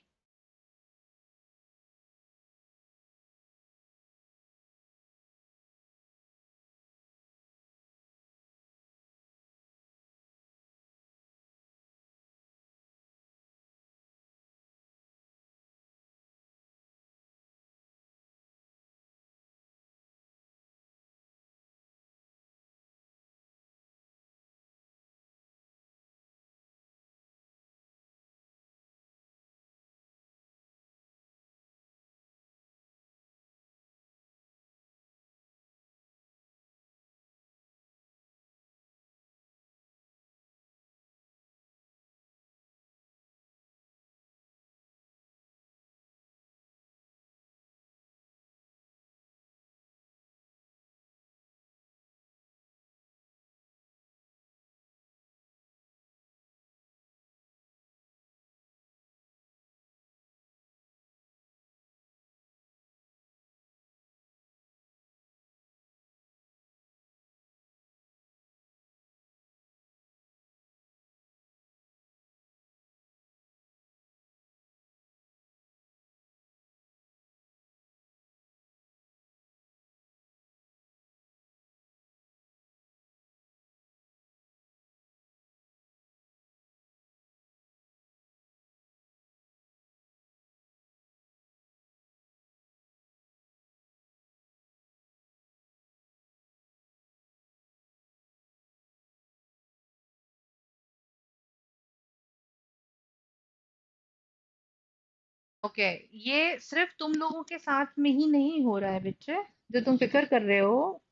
Okay, ये सिर्फ तुम लोगों के साथ में ही नहीं हो रहा है बच्चे, जो तुम फिक्र कर रहे हो।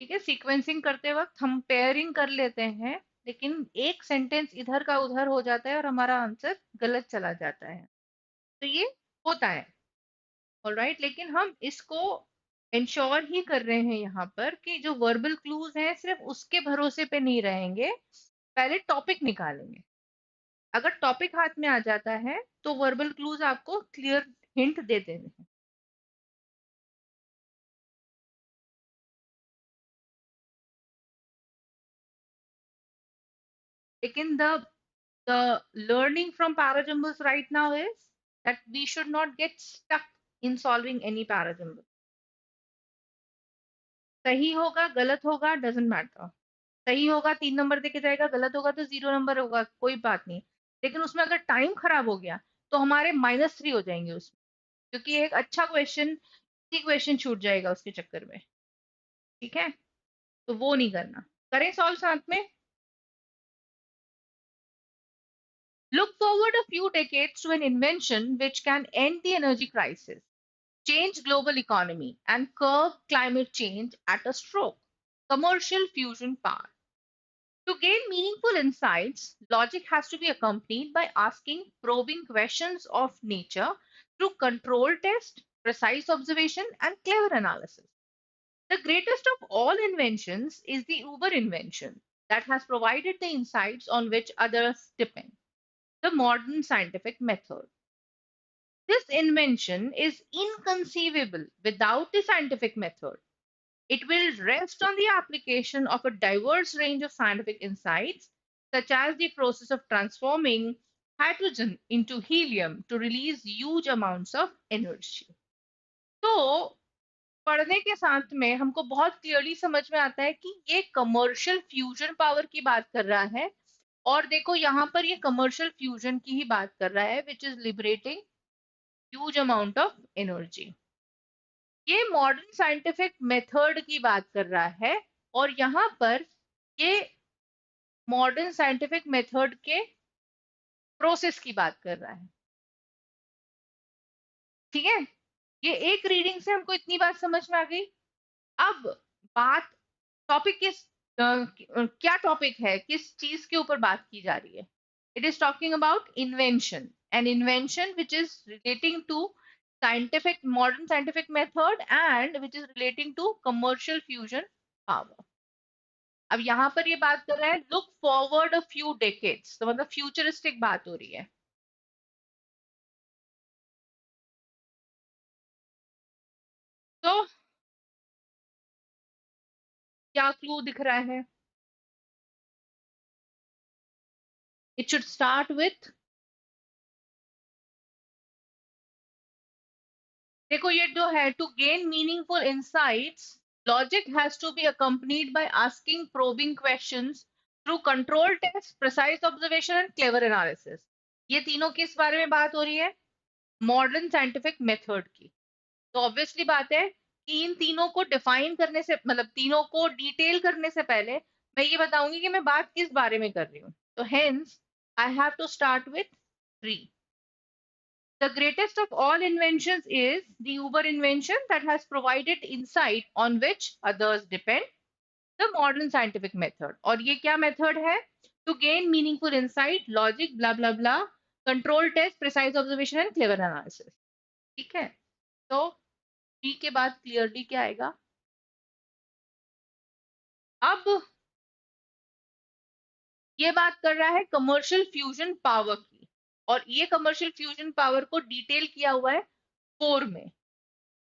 ठीक है, सीक्वेंसिंग करते वक्त हम पेयरिंग कर लेते हैं, लेकिन एक सेंटेंस इधर का उधर हो जाता है और हमारा आंसर गलत चला जाता है। तो ये होता है। ऑलराइट, लेकिन हम इसको इंश्योर ही कर रहे हैं यहाँ पर कि जो वर्बल क्लूज हैं सिर्फ उसके भरोसे पे नहीं रहेंगे, पहले टॉपिक निकालेंगे। अगर टॉपिक हाथ में आ जाता है तो वर्बल क्लूज आपको क्लियर हिंट दे देते हैं। लेकिन the learning from parajumbles right now is that we should not get stuck in solving any parajumble. सही होगा गलत होगा डजेंट मैटर। सही होगा 3 नंबर देके जाएगा, गलत होगा तो 0 नंबर होगा, कोई बात नहीं। लेकिन उसमें अगर टाइम खराब हो गया तो हमारे -3 हो जाएंगे उसमें, क्योंकि एक अच्छा क्वेश्चन, क्वेश्चन छूट जाएगा उसके चक्कर में। ठीक है, तो वो नहीं करना। करें सॉल्व साथ में। Look forward a few decades to an invention which can end the energy crisis, change global economy, and curb climate change at a stroke. Commercial fusion power. To gain meaningful insights, logic has to be accompanied by asking probing questions of nature through control test, precise observation, and clever analysis. The greatest of all inventions is the Uber invention that has provided the insights on which others depend, the modern scientific method. This invention is inconceivable without the scientific method. It will rest on the application of a diverse range of scientific insights, such as the process of transforming hydrogen into helium to release huge amounts of energy. तो पढ़ने के साथ में हमको बहुत clearly समझ में आता है कि ये कमर्शियल फ्यूजन पावर की बात कर रहा है। और देखो यहाँ पर ये कमर्शियल फ्यूजन की ही बात कर रहा है, which is liberating huge amount of energy. ये मॉडर्न साइंटिफिक मेथड की बात कर रहा है, और यहाँ पर ये मॉडर्न साइंटिफिक मेथड के प्रोसेस की बात कर रहा है। ठीक है, ये एक रीडिंग से हमको इतनी बात समझ में आ गई। अब बात टॉपिक किस क्या टॉपिक है, किस चीज के ऊपर बात की जा रही है। It is talking about invention, an invention which is relating to scientific modern scientific method and which is relating to commercial fusion power. अब यहाँ पर ये बात कर रहा है look forward a few decades, तो मतलब फ्यूचरिस्टिक बात हो रही है। तो क्या क्लू दिख रहा है? इट शुड स्टार्ट विथ, देखो ये जो है to gain meaningful insights, logic has to be accompanied by asking probing questions through control test, precise observation and clever analysis. ये तीनों किस बारे में बात हो रही है? मॉडर्न साइंटिफिक मेथड की। तो ऑब्वियसली बात है कि इन तीनों को डिफाइन करने से, मतलब तीनों को डिटेल करने से पहले मैं ये बताऊंगी कि मैं बात किस बारे में कर रही हूँ। तो hence I have to start with three. The greatest of all inventions is the Uber invention that has provided insight on which others depend, the modern scientific method. और ये क्या मेथड है? To gain meaningful insight, logic, blah blah blah, control test, precise observation and clever analysis. ठीक है, तो D के बाद clearly क्या आएगा? अब ये बात कर रहा है कमर्शियल फ्यूजन पावर की, और ये कमर्शियल फ्यूजन पावर को डिटेल किया हुआ है फोर में।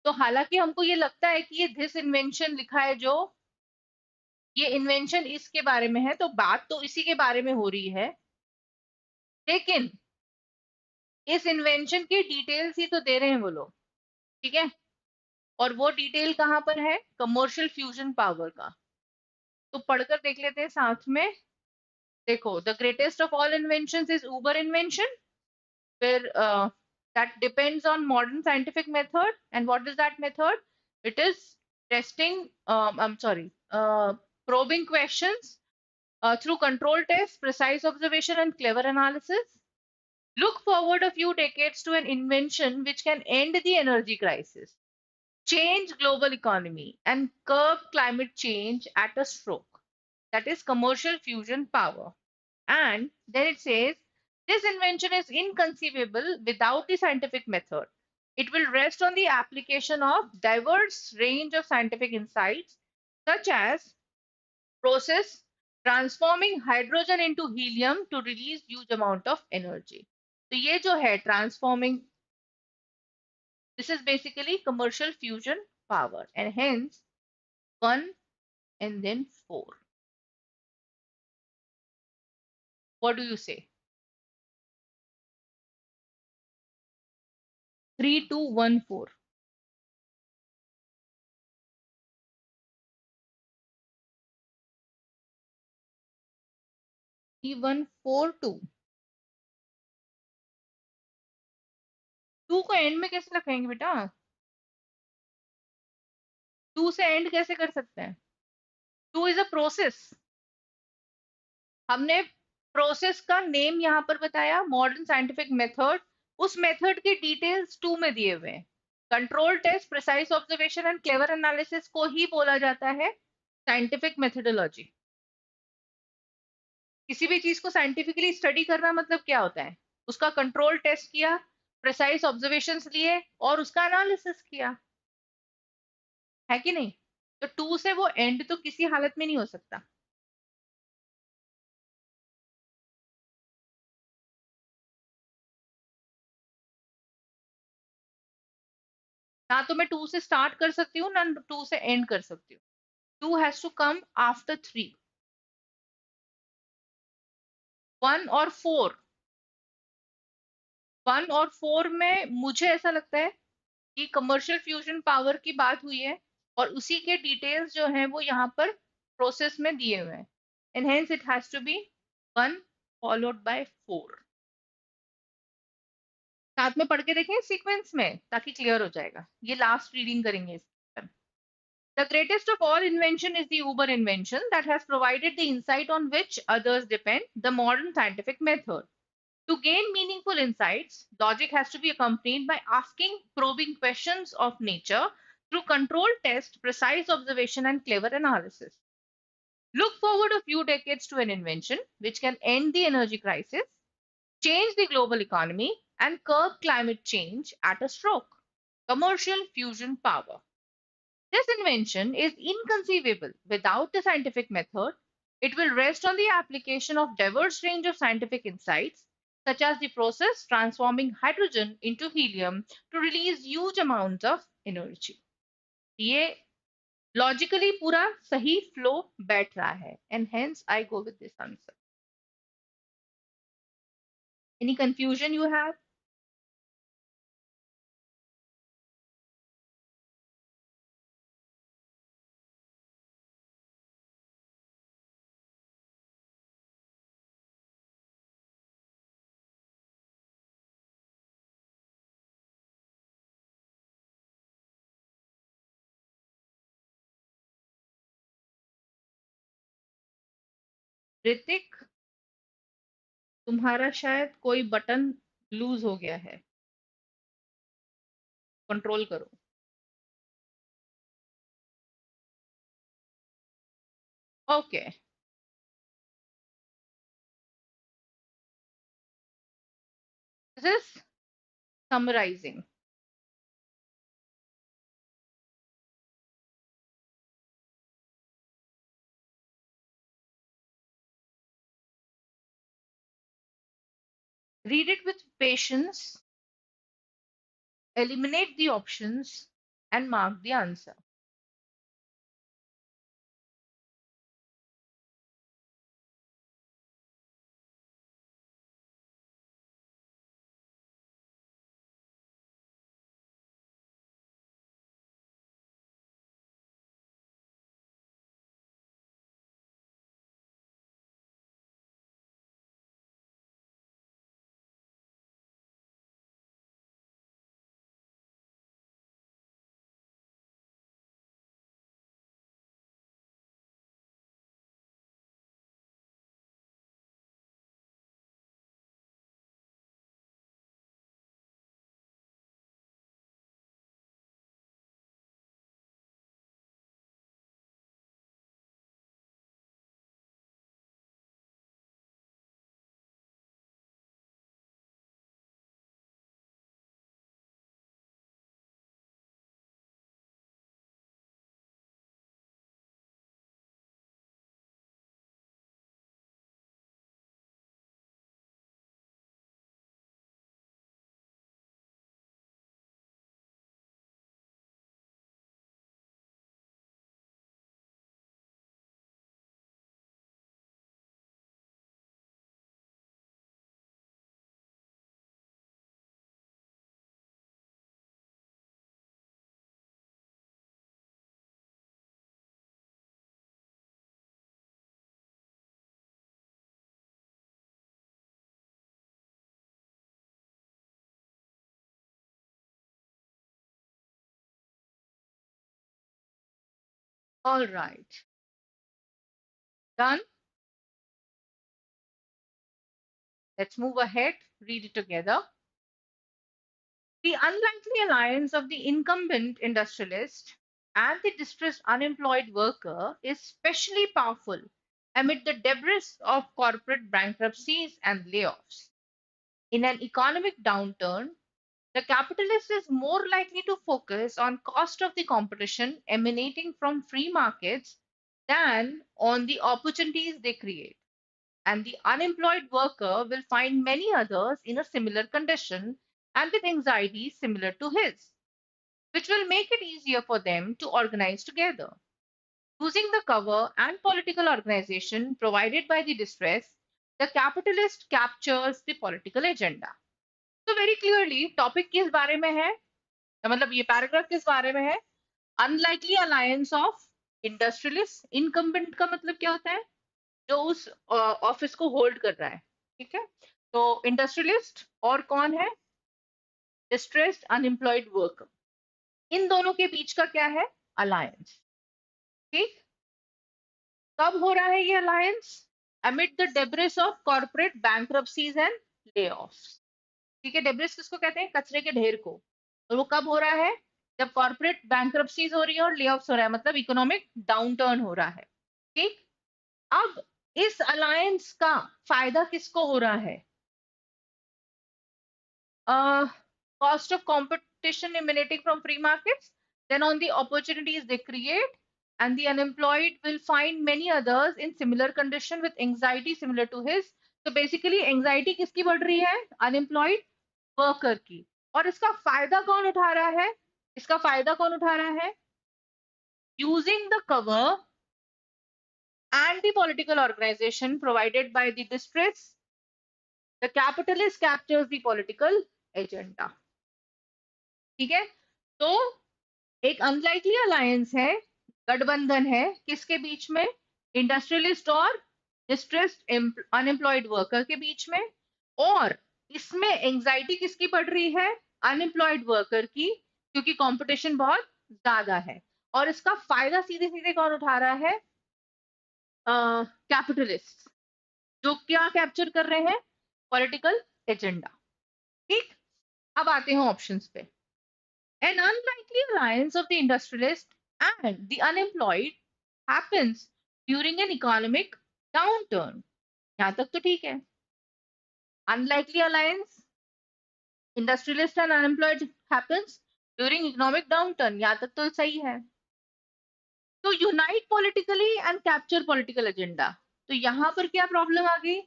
तो हालांकि हमको ये लगता है कि ये दिस इन्वेंशन लिखा है, जो ये इन्वेंशन इसके बारे में है, तो बात तो इसी के बारे में हो रही है, लेकिन इस इन्वेंशन की डिटेल्स ही तो दे रहे हैं वो लोग। ठीक है, और वो डिटेल कहाँ पर है? कमर्शियल फ्यूजन पावर का। तो पढ़कर देख लेते हैं साथ में। देखो, the greatest of all inventions is Uber invention, where that depends on modern scientific method. And what is that method? It is testing, I'm sorry, probing questions through control tests, precise observation, and clever analysis. Look forward a few decades to an invention which can end the energy crisis, change global economy, and curb climate change at a stroke. That is commercial fusion power. And then it says this invention is inconceivable without the scientific method. It will rest on the application of diverse range of scientific insights, such as process transforming hydrogen into helium to release huge amount of energy. तो ये जो है transforming, this is basically commercial fusion power, and hence 1 and then 4. What do you say? 3, 2, 1, 4. 3, 1, 4, 2. 2 को and में कैसे लिखेंगे बेटा? 2 से एंड कैसे कर सकते हैं? 2 इज अ प्रोसेस. हमने प्रोसेस का नेम यहाँ पर बताया, मॉडर्न साइंटिफिक मेथड. उस मेथड के डिटेल्स 2 में दिए हुए हैं. Control test, precise observation and clever analysis को ही बोला जाता है साइंटिफिक मेथोडोलॉजी. किसी भी चीज को साइंटिफिकली स्टडी करना मतलब क्या होता है? उसका कंट्रोल टेस्ट किया, प्रिसाइज ऑब्जर्वेशंस लिए और उसका एनालिसिस किया, है कि नहीं? तो 2 से वो एंड तो किसी हालत में नहीं हो सकता. ना तो मैं 2 से स्टार्ट कर सकती हूँ, ना 2 से एंड कर सकती हूँ. 2 हैज टू कम आफ्टर 3. 1 और 4, 1 और 4 में मुझे ऐसा लगता है कि कमर्शियल फ्यूजन पावर की बात हुई है और उसी के डिटेल्स जो हैं वो यहाँ पर प्रोसेस में दिए हुए हैं. And hence it has to be 1 followed by 4. साथ में पढ़ के देखें सीक्वेंस में ताकि क्लियर हो जाएगा. ये लास्ट रीडिंग करेंगे इसकी. The greatest of all invention is the Uber invention that has provided the insight on which others depend, the modern scientific method. To gain meaningful insights, logic has to be accompanied by asking probing questions of nature through controlled test, precise observation, and clever analysis. Look forward a few decades to an invention which can end the energy crisis, change the global economy, and curb climate change at a stroke. Commercial fusion power. This invention is inconceivable without the scientific method. It will rest on the application of diverse range of scientific insights, such as the process transforming hydrogen into helium to release huge amounts of energy. ये logically पूरा सही flow बैठ रहा है, and hence I go with this answer. Any confusion you have? Hrithik, तुम्हारा शायद कोई button loose हो गया है, कंट्रोल करो. Okay, this is summarizing. Read it with patience, eliminate the options, and mark the answer. All right. Done. Let's move ahead. Read it together. The unlikely alliance of the incumbent industrialist and the distressed unemployed worker is especially powerful amid the debris of corporate bankruptcies and layoffs. In an economic downturn, the capitalist is more likely to focus on cost of the competition emanating from free markets than on the opportunities they create. And the unemployed worker will find many others in a similar condition and with anxiety similar to his, which will make it easier for them to organize together. Using the cover and political organization provided by the distress, the capitalist captures the political agenda. तो very clearly topic किस बारे में है, मतलब ये paragraph किस बारे में है? Unlikely alliance of industrialist. Incumbent का मतलब क्या होता है? जो उस ऑफिस को होल्ड कर रहा है, ठीक है? तो इंडस्ट्रियलिस्ट और कौन है? Distressed unemployed worker. इन दोनों के बीच का क्या है? अलायंस। ठीक। कब हो रहा है ये alliance? Amid the debris of corporate bankruptcies and layoffs. ठीक है, डेब्रिस किसको कहते हैं? कचरे के ढेर को। और वो कब हो रहा है? जब कॉर्पोरेट बैंक्रप्सीज हो रही है और लेऑफ्स हो रहा है, मतलब इकोनॉमिक डाउनटर्न हो रहा है। ठीक। अब इस अलायंस का फायदा किसको हो रहा है? Cost of competition emanating from free markets, then on the opportunities they create, and the unemployed will find many others in similar condition with anxiety similar to his. So basically anxiety किसकी बढ़ रही है? Unemployed worker की। और इसका फायदा कौन उठा रहा है? इसका फायदा कौन उठा रहा है? Using the cover and the political organization provided by the distress, the capitalist captures the political agenda। ठीक है, तो एक अनलाइकली अलायंस है, गठबंधन है किसके बीच में? इंडस्ट्रियलिस्ट और डिस्ट्रेस्ड अनएम्प्लॉयड वर्कर के बीच में। और इसमें एंजाइटी किसकी बढ़ रही है? अनएम्प्लॉयड वर्कर की, क्योंकि कंपटीशन बहुत ज्यादा है। और इसका फायदा सीधे सीधे कौन उठा रहा है? कैपिटलिस्ट, जो क्या कैप्चर कर रहे हैं? Political agenda. ठीक। अब आते हैं ऑप्शंस पे। An unlikely alliance of the industrialist and the unemployed happens during an economic downturn. यहाँ तक तो ठीक है। Unlikely alliance, industrialist and unemployed happens during economic downturn. यहाँ तक तो सही है। तो unite politically and capture political agenda. तो यहाँ पर क्या प्रॉब्लम आ गई?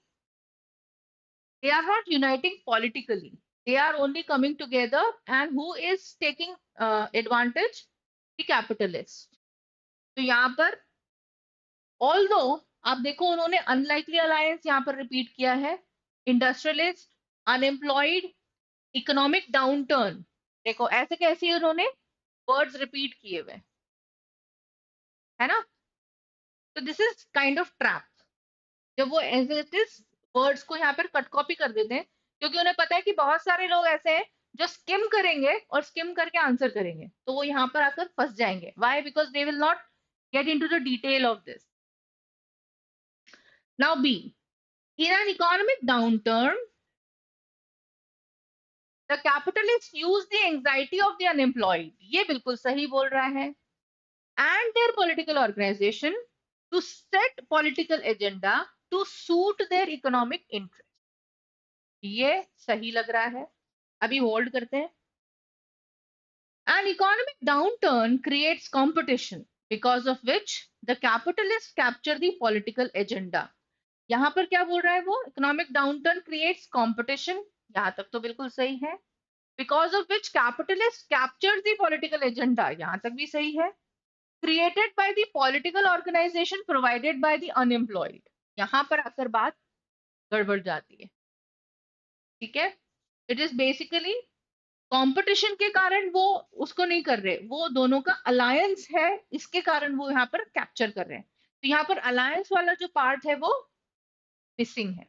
They are not uniting politically. They are only coming together, and who is taking advantage? The capitalist. तो यहाँ पर ऑल्दो आप देखो उन्होंने अनलाइकली अलायंस यहाँ पर रिपीट किया है, इंडस्ट्रियलिस्ट, अनएम्प्लॉयड, इकोनॉमिक डाउनटर्न। देखो ऐसे कैसे उन्होंने वर्ड्स रिपीट किए हुए, है ना? तो this is kind of trap. जब वो एज इट इज वर्ड्स को यहाँ पर कट कॉपी कर देते हैं, क्योंकि उन्हें पता है कि बहुत सारे लोग ऐसे हैं जो स्किम करेंगे और स्किम करके आंसर करेंगे, तो वो यहाँ पर आकर फंस जाएंगे। Why? Because they will not get into the detail of this. Now B, in an economic downturn, the capitalists use the anxiety of the unemployed, ये बिल्कुल सही बोल रहा है, and their political organization to set political agenda to suit their economic interest। ये सही लग रहा है, अभी होल्ड करते हैं। An economic downturn creates competition because of which the capitalists capture the political agenda। यहाँ पर क्या बोल रहा है वो? इकोनॉमिक डाउनटर्न क्रिएट्स कंपटीशन, यहाँ तक तो बिल्कुल सही है। Because of which capitalist captures the political agenda, यहाँ तक भी सही है। Created by the political organisation provided by the unemployed, यहाँ पर आकर बात गड़बड़ जाती है। ठीक है, इट इज बेसिकली कंपटीशन के कारण वो उसको नहीं कर रहे, वो दोनों का अलायंस है, इसके कारण वो यहाँ पर कैप्चर कर रहे हैं। तो यहाँ पर अलायंस वाला जो पार्ट है वो मिसिंग है।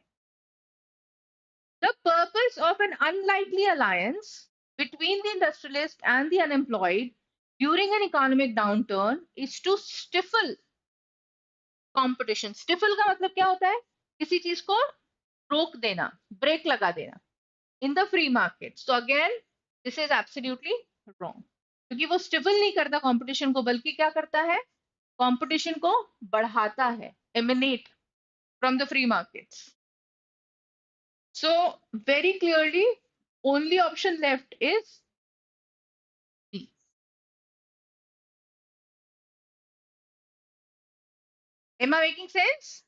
The purpose of an unlikely alliance between the industrialist and the unemployed during an economic downturn is to stifle competition. Stifle का मतलब क्या होता है? किसी चीज को रोक देना, ब्रेक लगा देना in the free market. So again, this is absolutely wrong. क्योंकि वो स्टिफल नहीं करता कंपटीशन को, बल्कि क्या करता है? कंपटीशन को बढ़ाता है, emanate from the free markets. So very clearly, only option left is D. Am I making sense?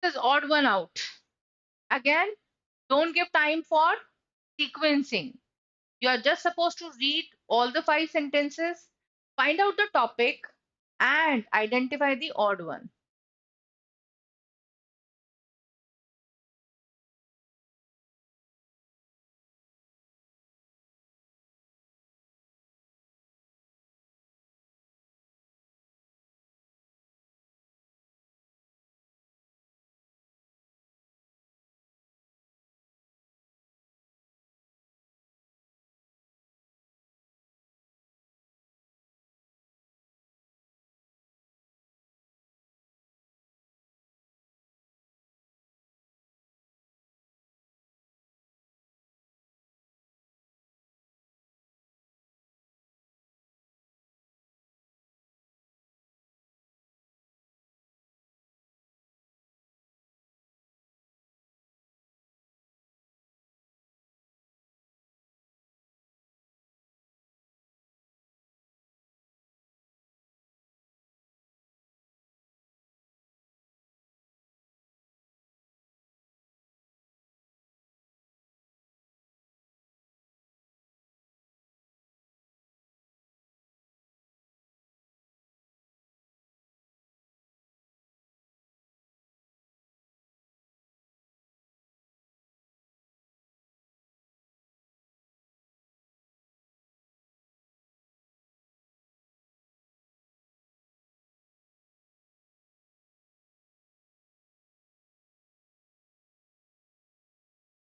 This is odd one out. Again, don't give time for sequencing. You are just supposed to read all the 5 sentences, find out the topic, and identify the odd one.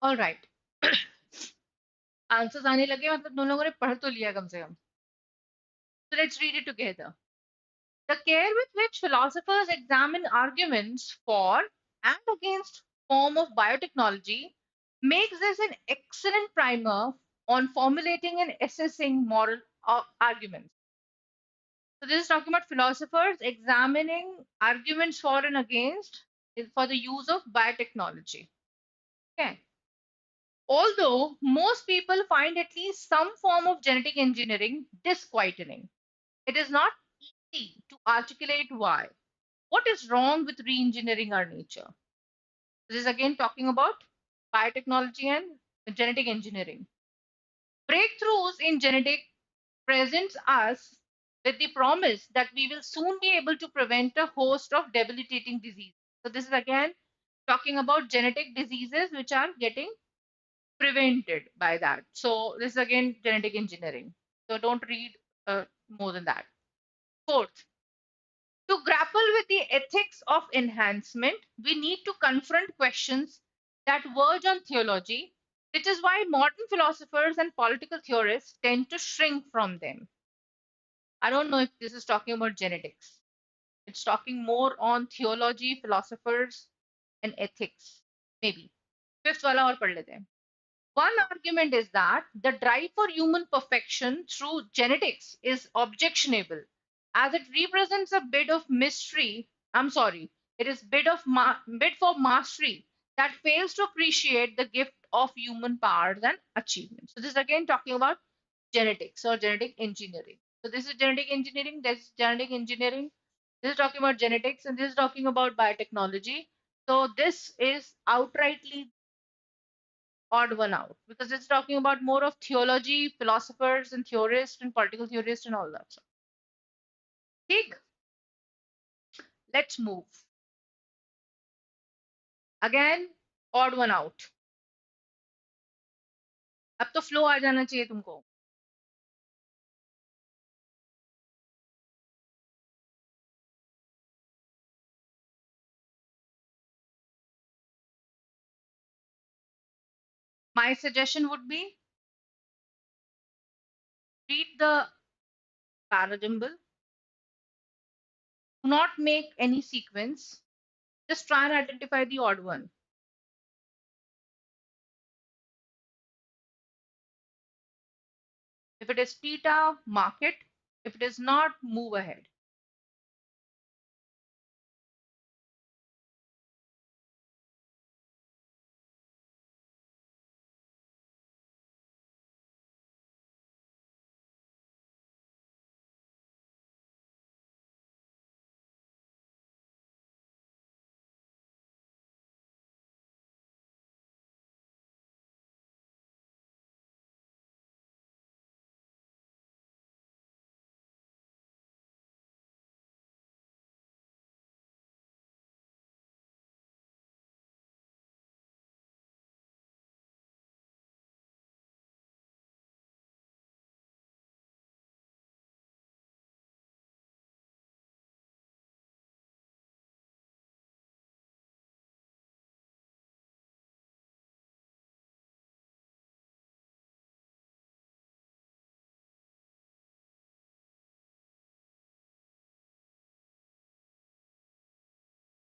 All right. Answers आने लगे, मतलब दोनों लोगों ने पढ़ तो लिया कम से कम. So let's read it together. The care with which philosophers examine arguments for and against form of biotechnology makes this an excellent primer on formulating and assessing moral arguments. So this is talking about philosophers examining arguments for and against for the use of biotechnology. Okay. Although most people find at least some form of genetic engineering disquieting, it is not easy to articulate why. What is wrong with re-engineering our nature? This is again talking about biotechnology and genetic engineering. Breakthroughs in genetic presents us with the promise that we will soon be able to prevent a host of debilitating diseases. So this is again talking about genetic diseases which are getting prevented by that. So this is again genetic engineering. So don't read more than that. Fourth, to grapple with the ethics of enhancement, we need to confront questions that verge on theology, which is why modern philosophers and political theorists tend to shrink from them. I don't know if this is talking about genetics. It's talking more on theology, philosophers, and ethics. Maybe. Fifth wala aur pad lete hain. One argument is that the drive for human perfection through genetics is objectionable, as it represents a bit of mystery. I'm sorry, it is bit for mastery that fails to appreciate the gift of human powers and achievements. So this is again talking about genetics or genetic engineering. So this is genetic engineering. This is genetic engineering. This is talking about genetics, and this is talking about biotechnology. So this is outrightly odd one out because it's talking about more of theology, philosophers and theorists and political theorists and all that stuff. ठीक, let's move. Again, odd one out. अब तो flow आ जाना चाहिए तुमको. My suggestion would be read the parajumble. Do not make any sequence. Just try and identify the odd one. If it is theta, mark it. If it is not, move ahead.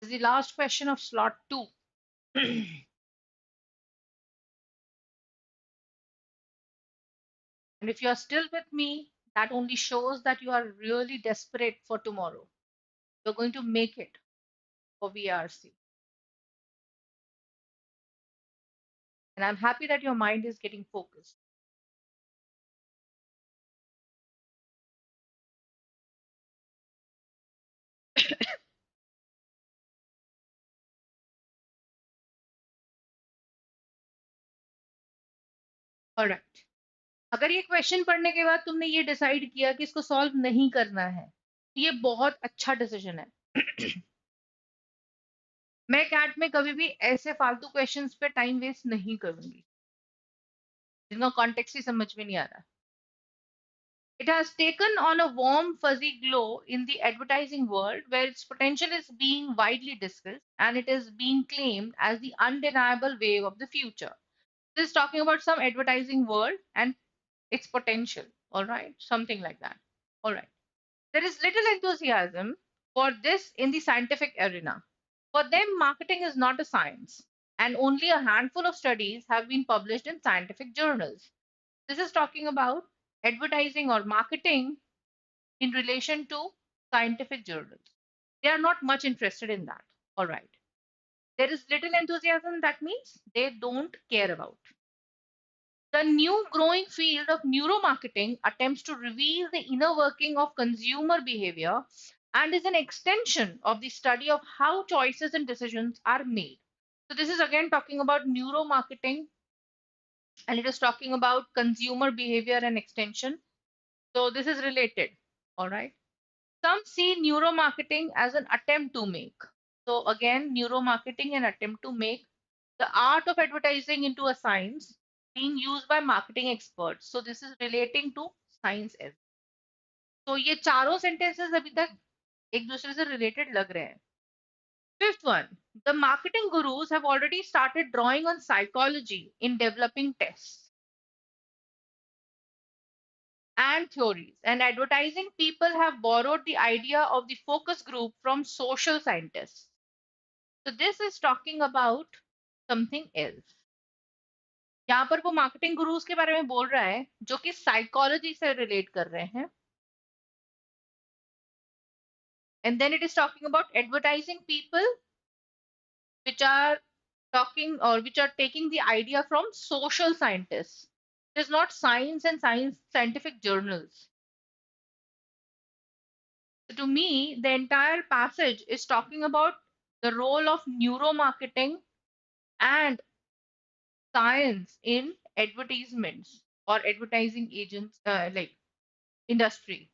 This is the last question of slot 2. And if you are still with me, that only shows that you are really desperate for tomorrow. You're going to make it for VRC. And I'm happy that your mind is getting focused. All right. अगर ये question पढ़ने के बाद तुमने ये decide किया कि इसको सॉल्व नहीं करना है, ये बहुत अच्छा डिसीजन है. मैं कैट में कभी भी ऐसे फालतू क्वेश्चंस पे टाइम वेस्ट नहीं करूंगी जिनका कॉन्टेक्स्ट ही समझ में नहीं आ रहा. It has taken on a warm, fuzzy glow in the advertising world where its potential is being widely discussed and it is being claimed as the undeniable wave of the future. This is talking about some advertising world and its potential. All right, something like that. All right. There is little enthusiasm for this in the scientific arena. For them, marketing is not a science, and only a handful of studies have been published in scientific journals. This is talking about advertising or marketing in relation to scientific journals. They are not much interested in that. All right. There is little enthusiasm, that means they don't care about. The new growing field of neuromarketing attempts to reveal the inner working of consumer behavior and is an extension of the study of how choices and decisions are made. So, this is again talking about neuromarketing and it is talking about consumer behavior and extension. So, this is related. All right. Some see neuromarketing as an attempt to make. So, again, neuromarketing an attempt to make the art of advertising into a science being used by marketing experts. So, this is relating to science as. So, ये चारों sentences अभी तक एक दूसरे से related लग रहे हैं. Fifth one, the marketing gurus have already started drawing on psychology in developing tests and theories. And advertising people have borrowed the idea of the focus group from social scientists. So this is talking about something else. यहाँ पर वो marketing gurus के बारे में बोल रहा है जो कि साइकोलॉजी से रिलेट कर रहे हैं. And then it is talking about advertising people which are talking or which are taking the idea from social scientists. It is not science and scientific journals. So to me, the entire passage is talking about the role of neuromarketing and science in advertisements or advertising agents like industry.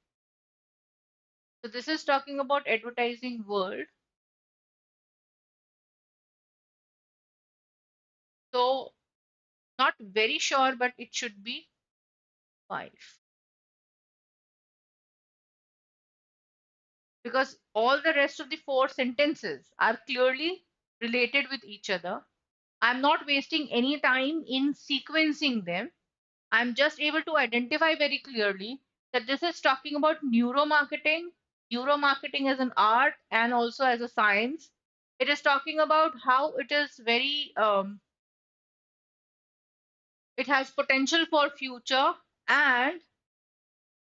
So this is talking about advertising world. So not very sure, but it should be 5 because all the rest of the 4 sentences are clearly related with each other I'm not wasting any time in sequencing them. I'm just able to identify very clearly that this is talking about neuromarketing, neuromarketing as an art and also as a science. It is talking about how it is very, it has potential for future, and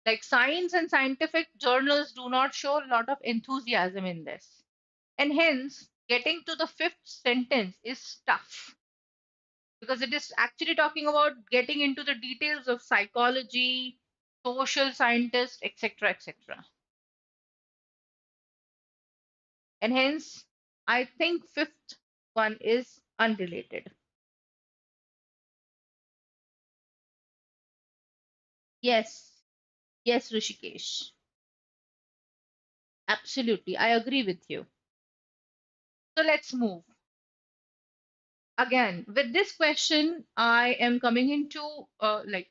like science and scientific journals do not show a lot of enthusiasm in this. And hence, getting to the fifth sentence is tough because it is actually talking about getting into the details of psychology, social scientists, etc., etc. And hence, I think fifth one is unrelated. Yes, yes, Rishikesh. Absolutely, I agree with you. So let's move. Again, with this question, I am coming into like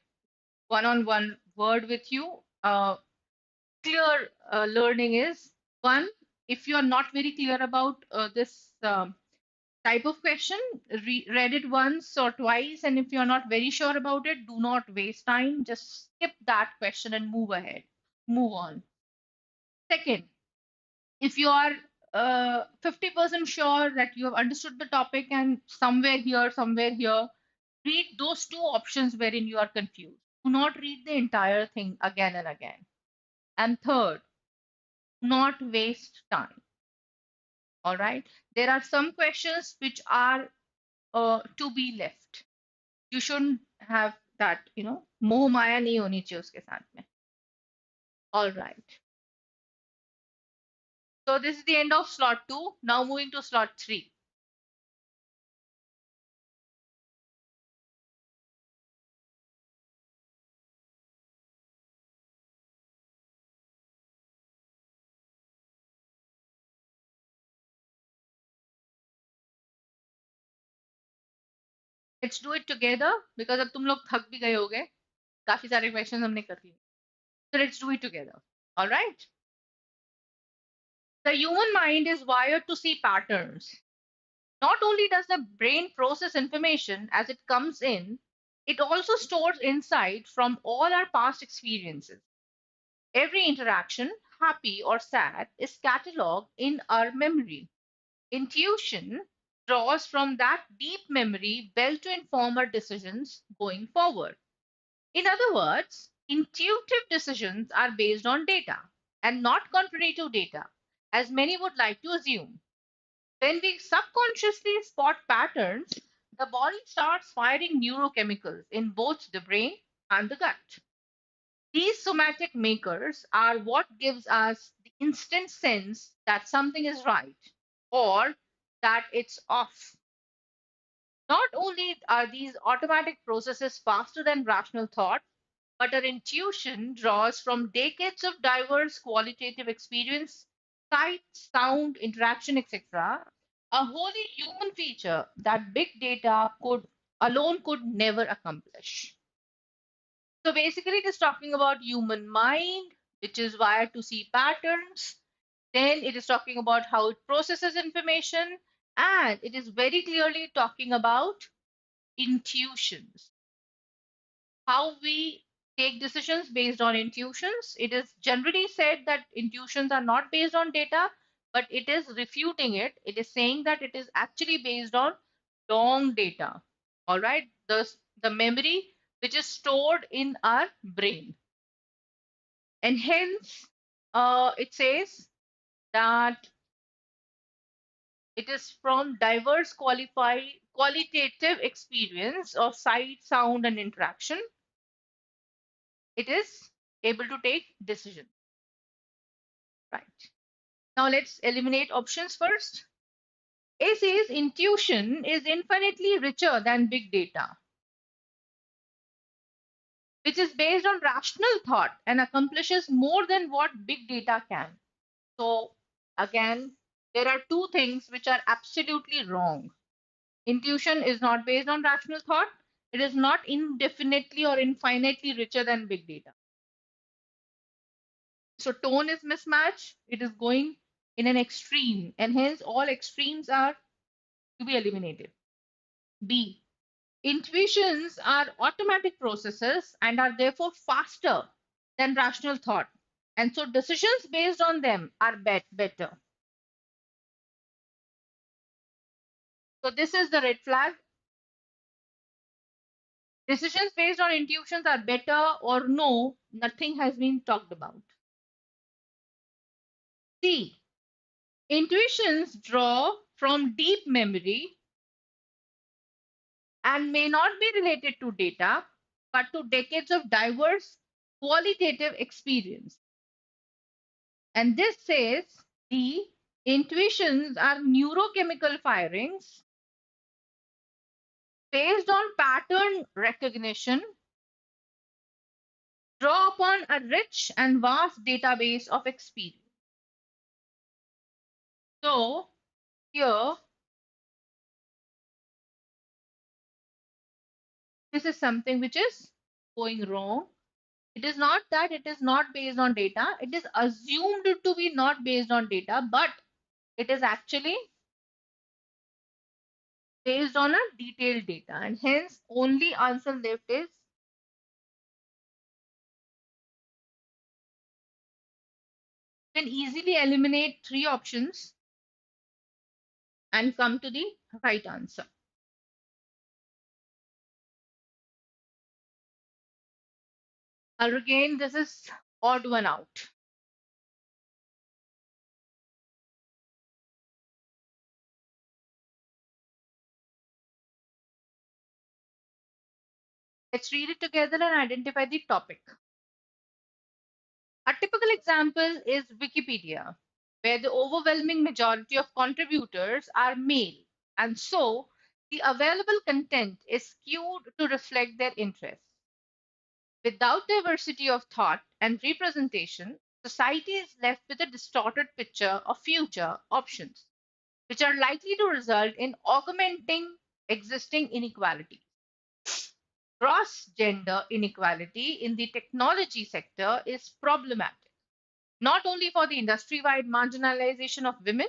one-on-one word with you. Clear learning is one, if you are not very clear about this type of question, read it once or twice, and if you're not very sure about it, do not waste time. Just skip that question and move ahead, move on. Second, if you are 50% sure that you have understood the topic and somewhere here, read those two options wherein you are confused. Do not read the entire thing again and again. And third, not waste time. All right. There are some questions which are to be left. You shouldn't have that, मोह माया नहीं होनी चाहिए उसके साथ में. All right. So this is the end of slot 2. Now moving to slot 3. Let's do it together because अब तुम लोग थक भी गए होगे. काफी सारे questions हमने कर लिए. So let's do it together. All right. The human mind is wired to see patterns. Not only does the brain process information as it comes in, it also stores insight from all our past experiences. Every interaction, happy or sad, is catalogued in our memory. Intuition draws from that deep memory well to inform our decisions going forward. In other words, intuitive decisions are based on data and not comparative data, as many would like to assume. When we subconsciously spot patterns, the body starts firing neurochemicals in both the brain and the gut. These somatic makers are what gives us the instant sense that something is right or that it's off. Not only are these automatic processes faster than rational thought, but our intuition draws from decades of diverse qualitative experience, sight, sound, interaction, etc., a wholly human feature that big data could never accomplish. So basically, it is talking about human mind, which is wired to see patterns. Then it is talking about how it processes information, and it is very clearly talking about intuitions, how we take decisions based on intuitions. It is generally said that intuitions are not based on data, but it is refuting it. It is saying that it is actually based on long data. All right, the memory which is stored in our brain, and hence it says that it is from diverse qualitative experience of sight, sound, and interaction. It is able to take decisions. Right. Now let's eliminate options first. A says intuition is infinitely richer than big data, which is based on rational thought and accomplishes more than what big data can. So, again, there are two things which are absolutely wrong. Intuition is not based on rational thought, it is not indefinitely or infinitely richer than big data. So, tone is mismatched, it is going in an extreme, and hence all extremes are to be eliminated. B. Intuitions are automatic processes and are therefore faster than rational thought. And so decisions based on them are better. So this is the red flag. Decisions based on intuitions are better or no, nothing has been talked about. C. Intuitions draw from deep memory and may not be related to data, but to decades of diverse qualitative experience. And this says the intuitions are neurochemical firings based on pattern recognition, draw upon a rich and vast database of experience. So, here, this is something which is going wrong. It is not that it is not based on data, it is assumed to be not based on data, but it is actually based on a detailed data, and hence only answer left is can easily eliminate three options and come to the right answer. Again, this is odd one out. Let's read it together and identify the topic. A typical example is Wikipedia, where the overwhelming majority of contributors are male, and so the available content is skewed to reflect their interests. Without diversity of thought and representation, society is left with a distorted picture of future options, which are likely to result in augmenting existing inequalities. Cross gender inequality in the technology sector is problematic, not only for the industry wide marginalization of women,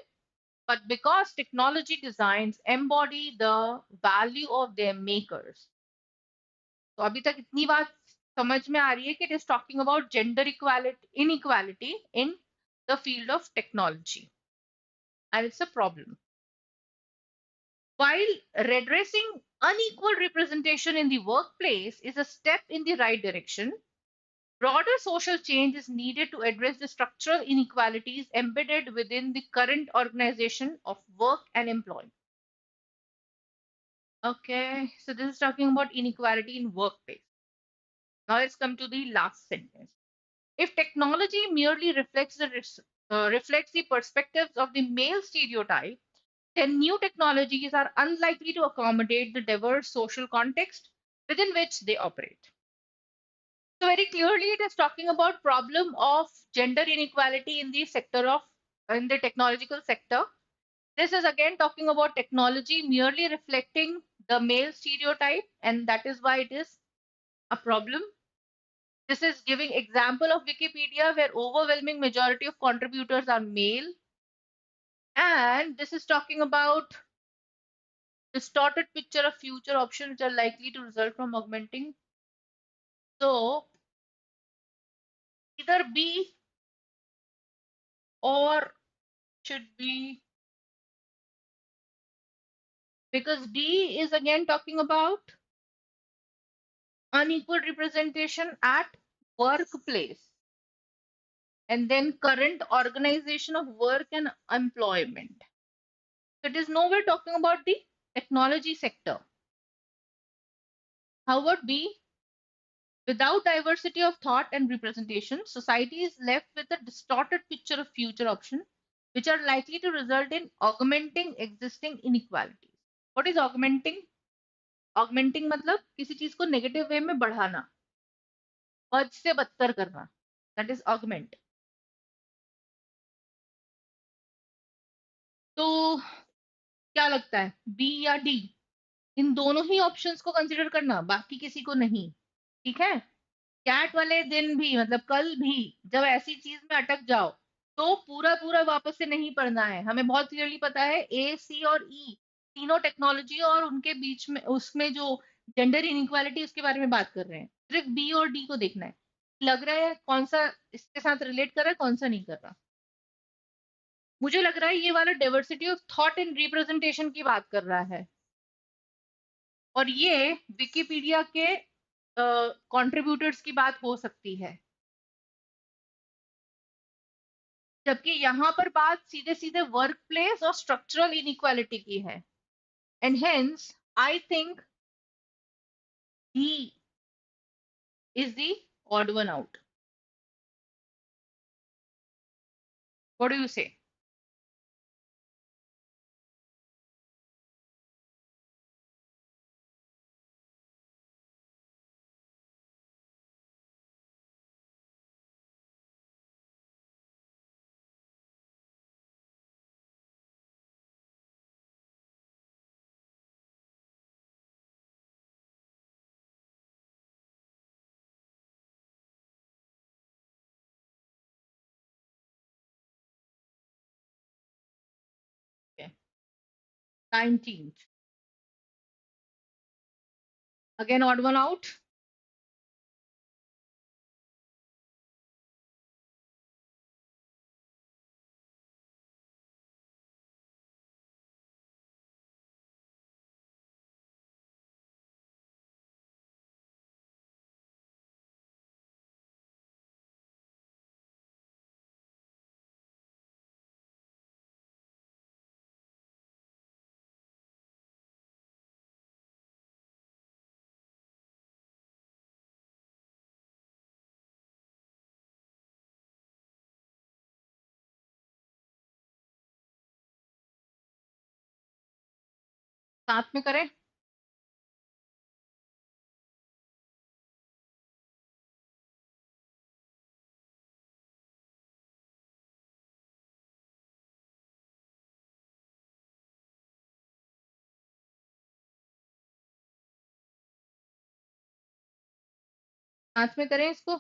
but because technology designs embody the value of their makers. तो अभी तक इतनी बात समझ में आ रही है कि it is talking about gender equality inequality in the field of technology, and it's a problem. While redressing unequal representation in the workplace is a step in the right direction, broader social change is needed to address the structural inequalities embedded within the current organization of work and employment. Okay, so this is talking about inequality in workplace. Now let's come to the last sentence. If technology merely reflects the perspectives of the male stereotype, then new technologies are unlikely to accommodate the diverse social context within which they operate. So very clearly, it is talking about problem of gender inequality in the sector of in the technological sector. This is again talking about technology merely reflecting the male stereotype, and that is why it is a problem. This is giving example of Wikipedia where overwhelming majority of contributors are male, and this is talking about distorted picture of future options which are likely to result from augmenting. So either B or should be, because D is again talking about unequal representation at workplace and then current organization of work and employment. So it is nowhere talking about the technology sector. How about B? Without diversity of thought and representation, society is left with a distorted picture of future options, which are likely to result in augmenting existing inequalities. What is augmenting? Augmenting मतलब किसी चीज को negative way में बढ़ाना, बद से बदतर करना. That is augment. तो क्या लगता है, बी या डी? इन दोनों ही ऑप्शंस को कंसीडर करना, बाकी किसी को नहीं. ठीक है. कैट वाले दिन भी मतलब कल भी जब ऐसी चीज में अटक जाओ तो पूरा पूरा वापस से नहीं पढ़ना है. हमें बहुत क्लियरली पता है ए सी और ई तीनों टेक्नोलॉजी और उनके बीच में उसमें जो जेंडर इनइक्वालिटी उसके बारे में बात कर रहे हैं। सिर्फ बी और डी को देखना है, लग रहा है कौन सा इसके साथ रिलेट कर रहा है कौन सा नहीं कर रहा। मुझे लग रहा है ये वाला diversity of thought and representation की बात कर रहा है, और ये विकिपीडिया के कंट्रीब्यूटर्स की बात हो सकती है, जबकि यहाँ पर बात सीधे सीधे वर्क प्लेस और स्ट्रक्चरल इनइक्वालिटी की है। And hence I think he is the odd one out. What do you से? Okay. 19th. Again, odd one out. साथ में करें? साथ में करें इसको,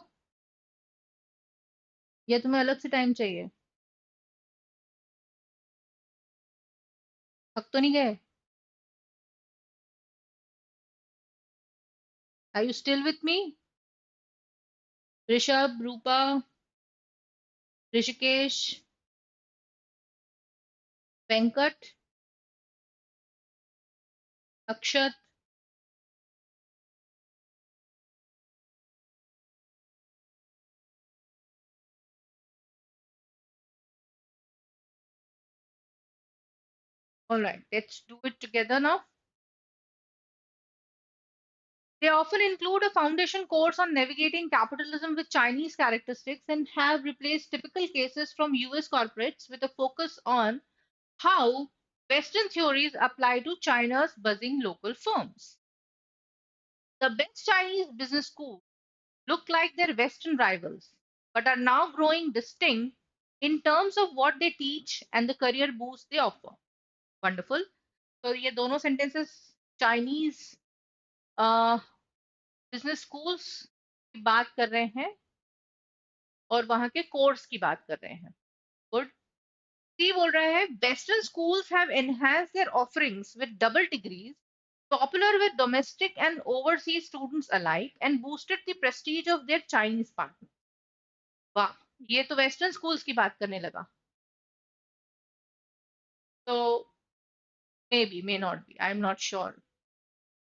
या तुम्हें अलग से टाइम चाहिए? थक तो नहीं गए? Are you still with me? Rishabh, Rupa, Rishikesh, Venkat, Akshat? All right, let's do it together now. They often include a foundation course on navigating capitalism with Chinese characteristics and have replaced typical cases from US corporates with a focus on how Western theories apply to China's buzzing local firms. The best Chinese business schools look like their Western rivals, but are now growing distinct in terms of what they teach and the career boost they offer. Wonderful. तो ये दोनों sentences Chinese business schools की बात कर रहे हैं और वहां के कोर्स की बात कर रहे हैं। गुड। सी बोल रहा है western schools have enhanced their offerings with double degrees popular with domestic and overseas students alike and boosted the prestige of their Chinese partners. वाह, ये तो वेस्टर्न स्कूल्स की बात करने लगा। तो maybe, may not be, I'm not sure.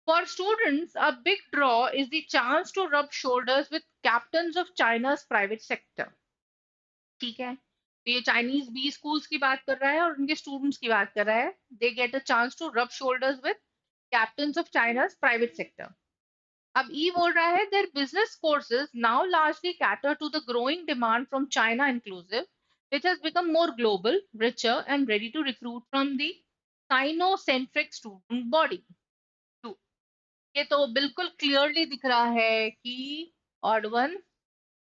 For students, a big draw is the chance to rub shoulders with captains of China's private sector. ठीक है, तो ये चाइनीज बी स्कूल्स की बात कर रहा है और उनके स्टूडेंट्स की बात कर रहा है। They get a chance to rub shoulders with captains of China's private sector. अब ई बोल रहा है their business courses now largely cater to the growing demand from China inclusive which has become more global, richer, and ready to recruit from the Sino-centric student body. Two. ये तो बिल्कुल clearly दिख रहा है कि ऑड वन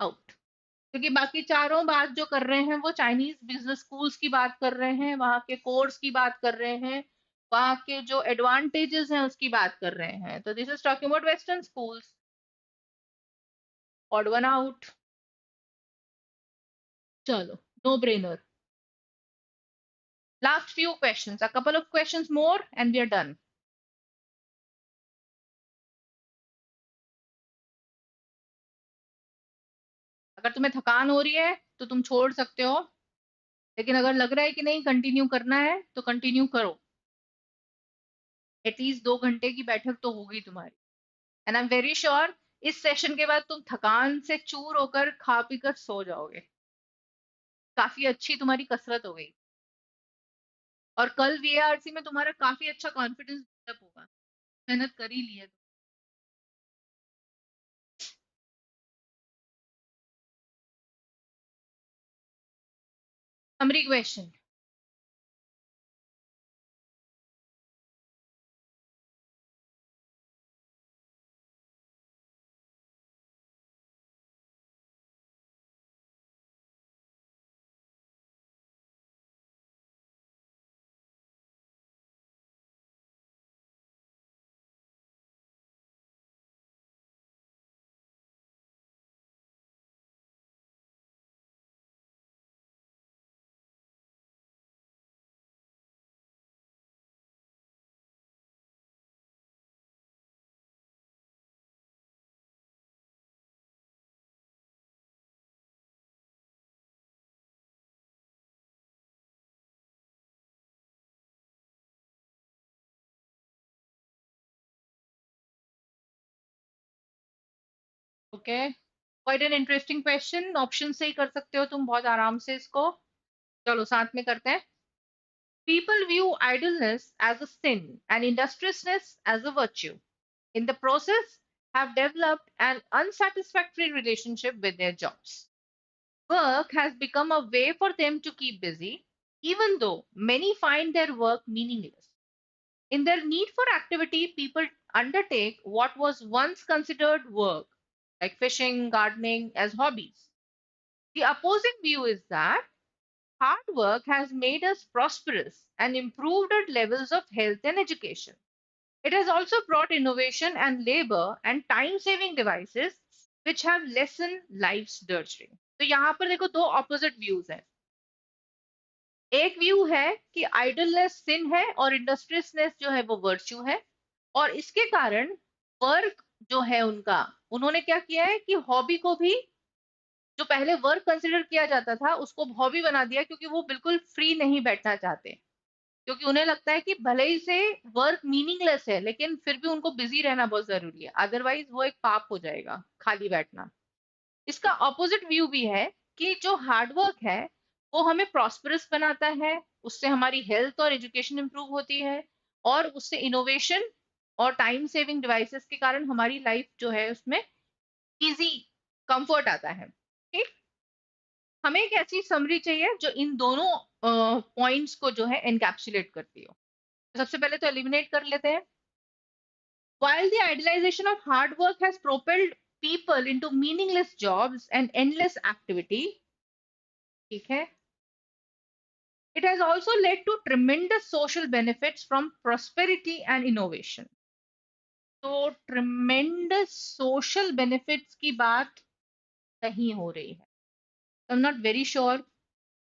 आउट, क्योंकि बाकी चारों बात जो कर रहे हैं वो चाइनीज बिजनेस स्कूल्स की बात कर रहे हैं, वहां के कोर्स की बात कर रहे हैं, वहां के जो एडवांटेजेस हैं उसकी बात कर रहे हैं। तो this is talking about western schools. Odd one out. चलो, no brainer. Last few questions, a couple of questions more and we are done. अगर तुम्हें थकान हो रही है तो तुम छोड़ सकते हो, लेकिन अगर लग रहा है कि नहीं कंटिन्यू करना है तो कंटिन्यू करो. एटलीस्ट 2 घंटे की बैठक तो होगी तुम्हारी. And I am very sure इस सेशन के बाद तुम थकान से चूर होकर खा पी कर सो जाओगे. काफी अच्छी तुम्हारी कसरत हो गई. और कल वीएआरसी में तुम्हारा काफी अच्छा कॉन्फिडेंस डेवलप होगा. मेहनत कर ही ली है. Summary question. Okay, quite an interesting question. Option से ही कर सकते हो तुम बहुत आराम से इसको. चलो साथ में करते हैं. People view idleness as a sin and industriousness as a virtue. In the process, have developed an unsatisfactory relationship with their jobs. Work has become a way for them to keep busy, even though many find their work meaningless. In their need for activity, people undertake what was once considered work, like fishing, gardening, as hobbies. The opposing view is that hard work has made us prosperous and improved our levels of health and education. It has also brought innovation and labor and time saving devices which have lessened life's drudgery. तो यहाँ पर देखो दो opposite views हैं. एक view है कि idleness सिन है और इंडस्ट्रियसनेस जो है वो वर्च्यू है. और इसके कारण वर्क जो है उनका, उन्होंने क्या किया है कि हॉबी को भी, जो पहले वर्क कंसिडर किया जाता था उसको हॉबी बना दिया, क्योंकि वो बिल्कुल फ्री नहीं बैठना चाहते. क्योंकि उन्हें लगता है कि भले ही से वर्क मीनिंगलेस है लेकिन फिर भी उनको बिजी रहना बहुत जरूरी है, अदरवाइज वो एक पाप हो जाएगा खाली बैठना. इसका ऑपोजिट व्यू भी है कि जो हार्ड वर्क है वो हमें प्रॉस्परस बनाता है, उससे हमारी हेल्थ और एजुकेशन इंप्रूव होती है, और उससे इनोवेशन और टाइम सेविंग डिवाइसेस के कारण हमारी लाइफ जो है उसमें इजी कंफर्ट आता है. ठीक. हमें एक ऐसी समरी चाहिए जो इन दोनों पॉइंट्स को जो है एनकैप्सुलेट करती हो. तो सबसे पहले तो एलिमिनेट कर लेते हैं. While the idealization of hard work has propelled people into meaningless jobs and endless activity, ठीक है, it has also led to tremendous social benefits from prosperity and innovation. तो tremendous social benefits की बात नहीं हो रही है. I'm not very sure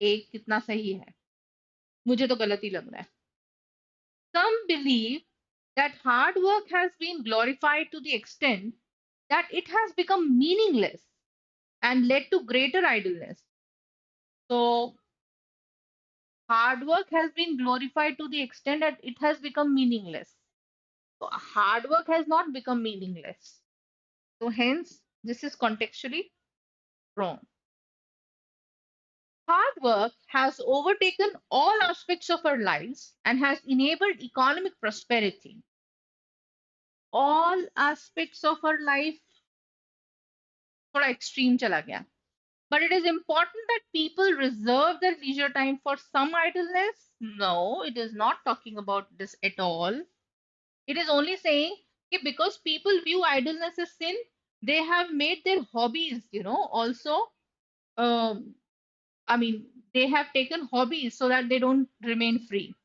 एक कितना सही है. मुझे तो गलत ही लग रहा है. Some believe that hard work has been glorified to the extent that it has become meaningless and led to greater idleness. So, hard work has been glorified to the extent that it has become meaningless. So, hard work has not become meaningless. So, hence, this is contextually wrong. Hard work has overtaken all aspects of our lives and has enabled economic prosperity. All aspects of our life, थोड़ा extreme चला गया. But it is important that people reserve their leisure time for some idleness. No, it is not talking about this at all. It is only saying that because people view idleness as sin, they have made their hobbies, also. Um, I mean, they have taken hobbies so that they don't remain free.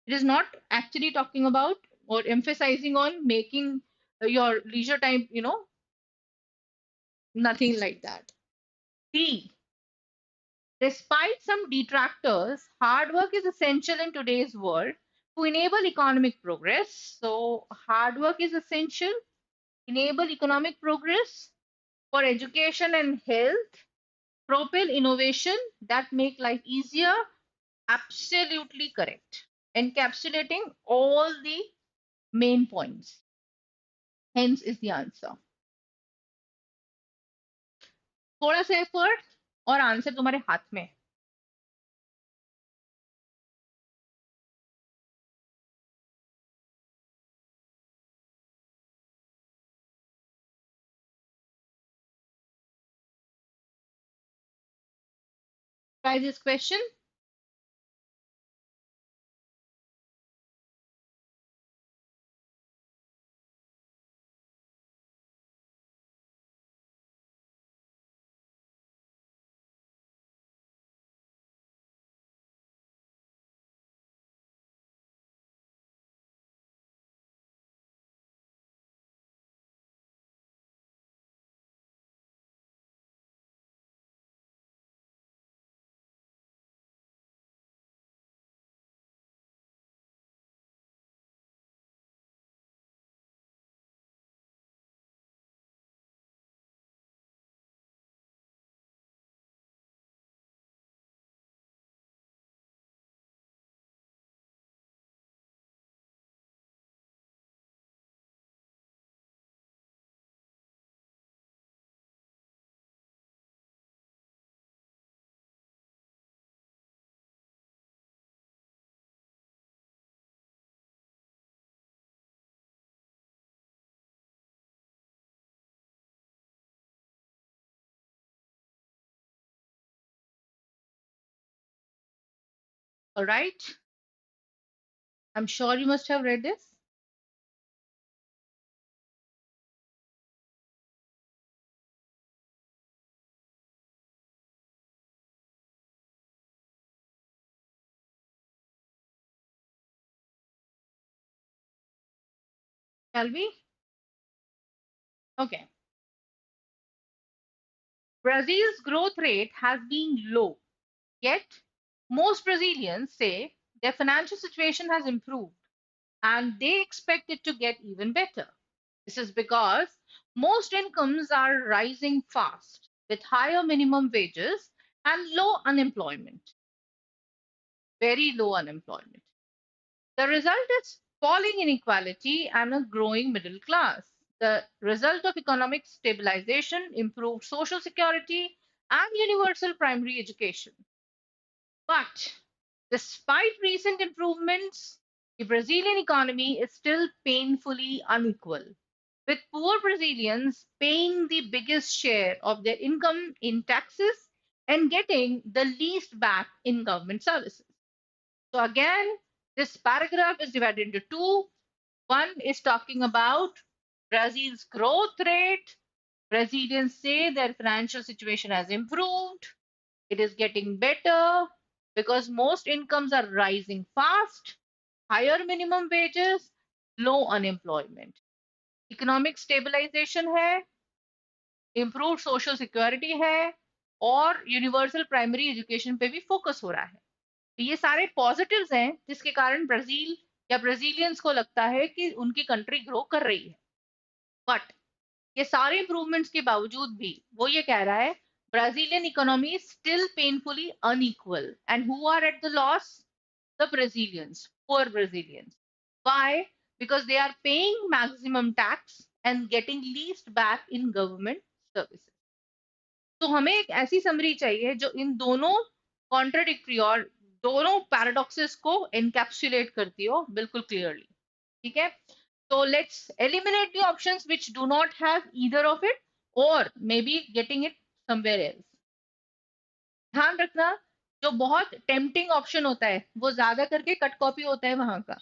It is not actually talking about or emphasizing on making your leisure time, nothing like that. D. Despite some detractors, hard work is essential in today's world to enable economic progress. So, hard work is essential, enable economic progress for education and health, propel innovation that make life easier. Absolutely correct. Encapsulating all the main points. Hence is the answer. थोड़ा सा effort और answer तुम्हारे हाथ में. Try this question. All right. I'm sure you must have read this. Shall we? Okay. Brazil's growth rate has been low, yet most Brazilians say their financial situation has improved and they expect it to get even better. This is because most incomes are rising fast with higher minimum wages and low unemployment, very low unemployment. The result is falling inequality and a growing middle class. The result of economic stabilization, improved social security, and universal primary education. But despite recent improvements, the Brazilian economy is still painfully unequal, with poor Brazilians paying the biggest share of their income in taxes and getting the least back in government services. So, again, this paragraph is divided into two. One is talking about Brazil's growth rate. Brazilians say their financial situation has improved. It is getting better because most incomes are rising fast, higher minimum wages, low unemployment. Economic stabilisation है, improve social security है और universal primary education पे भी focus हो रहा है. तो ये सारे पॉजिटिव्स हैं जिसके कारण ब्राजील या ब्राजीलियंस को लगता है कि उनकी कंट्री ग्रो कर रही है. बट ये सारे इंप्रूवमेंट्स के बावजूद भी वो ये कह रहा है Brazilian economy still painfully unequal and who are at the loss? the Brazilians, poor Brazilians. Why? Because they are paying maximum tax and getting least back in government services. तो हमें एक ऐसी समरी चाहिए जो इन दोनों कॉन्ट्राडिक्टरी और दोनों paradoxes को एनकैप्सुलेट करती हो बिल्कुल क्लियरली. ठीक है. So let's eliminate the options which do not have either of it or maybe getting it somewhere else. ध्यान रखना जो बहुत टेम्पटिंग ऑप्शन होता है वो ज्यादा करके कट कॉपी होता है वहां का.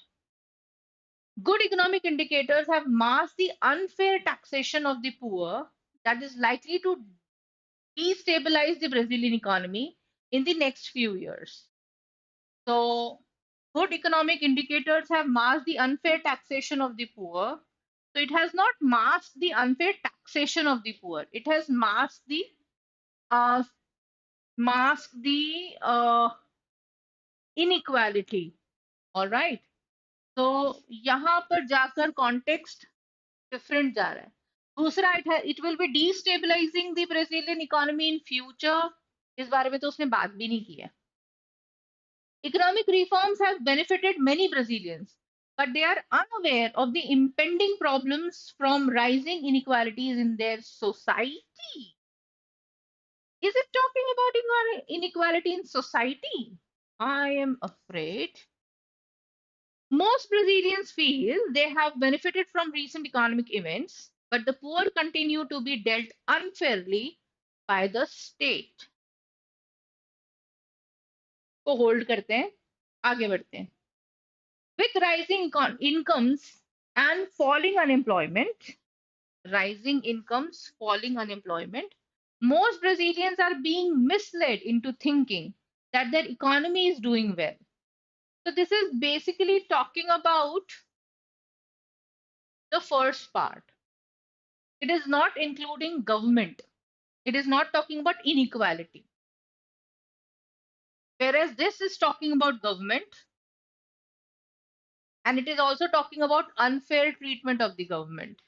Good economic indicators have masked the unfair taxation of the poor that is likely to destabilize the Brazilian economy in the next few years. So, good economic indicators have masked the unfair taxation of the poor. So, it has not masked the unfair taxation of the poor, it has masked the uh, mask the inequality. All right. तो यहाँ पर जाकर context different जा रहा है. दूसरा, it will be destabilizing the Brazilian economy in future. इस बारे में तो उसने बात भी नहीं की है. Economic reforms have benefited many Brazilians, but they are unaware of the impending problems from rising inequalities in their society. Is it talking about inequality in society? I am afraid. Most Brazilians feel they have benefited from recent economic events, but the poor continue to be dealt unfairly by the state. को hold करते हैं, आगे बढ़ते हैं. With rising incomes and falling unemployment, most Brazilians are being misled into thinking that their economy is doing well. So, this is basically talking about the first part. It is not including government, it is not talking about inequality. Whereas this is talking about government, and it is also talking about unfair treatment of the government.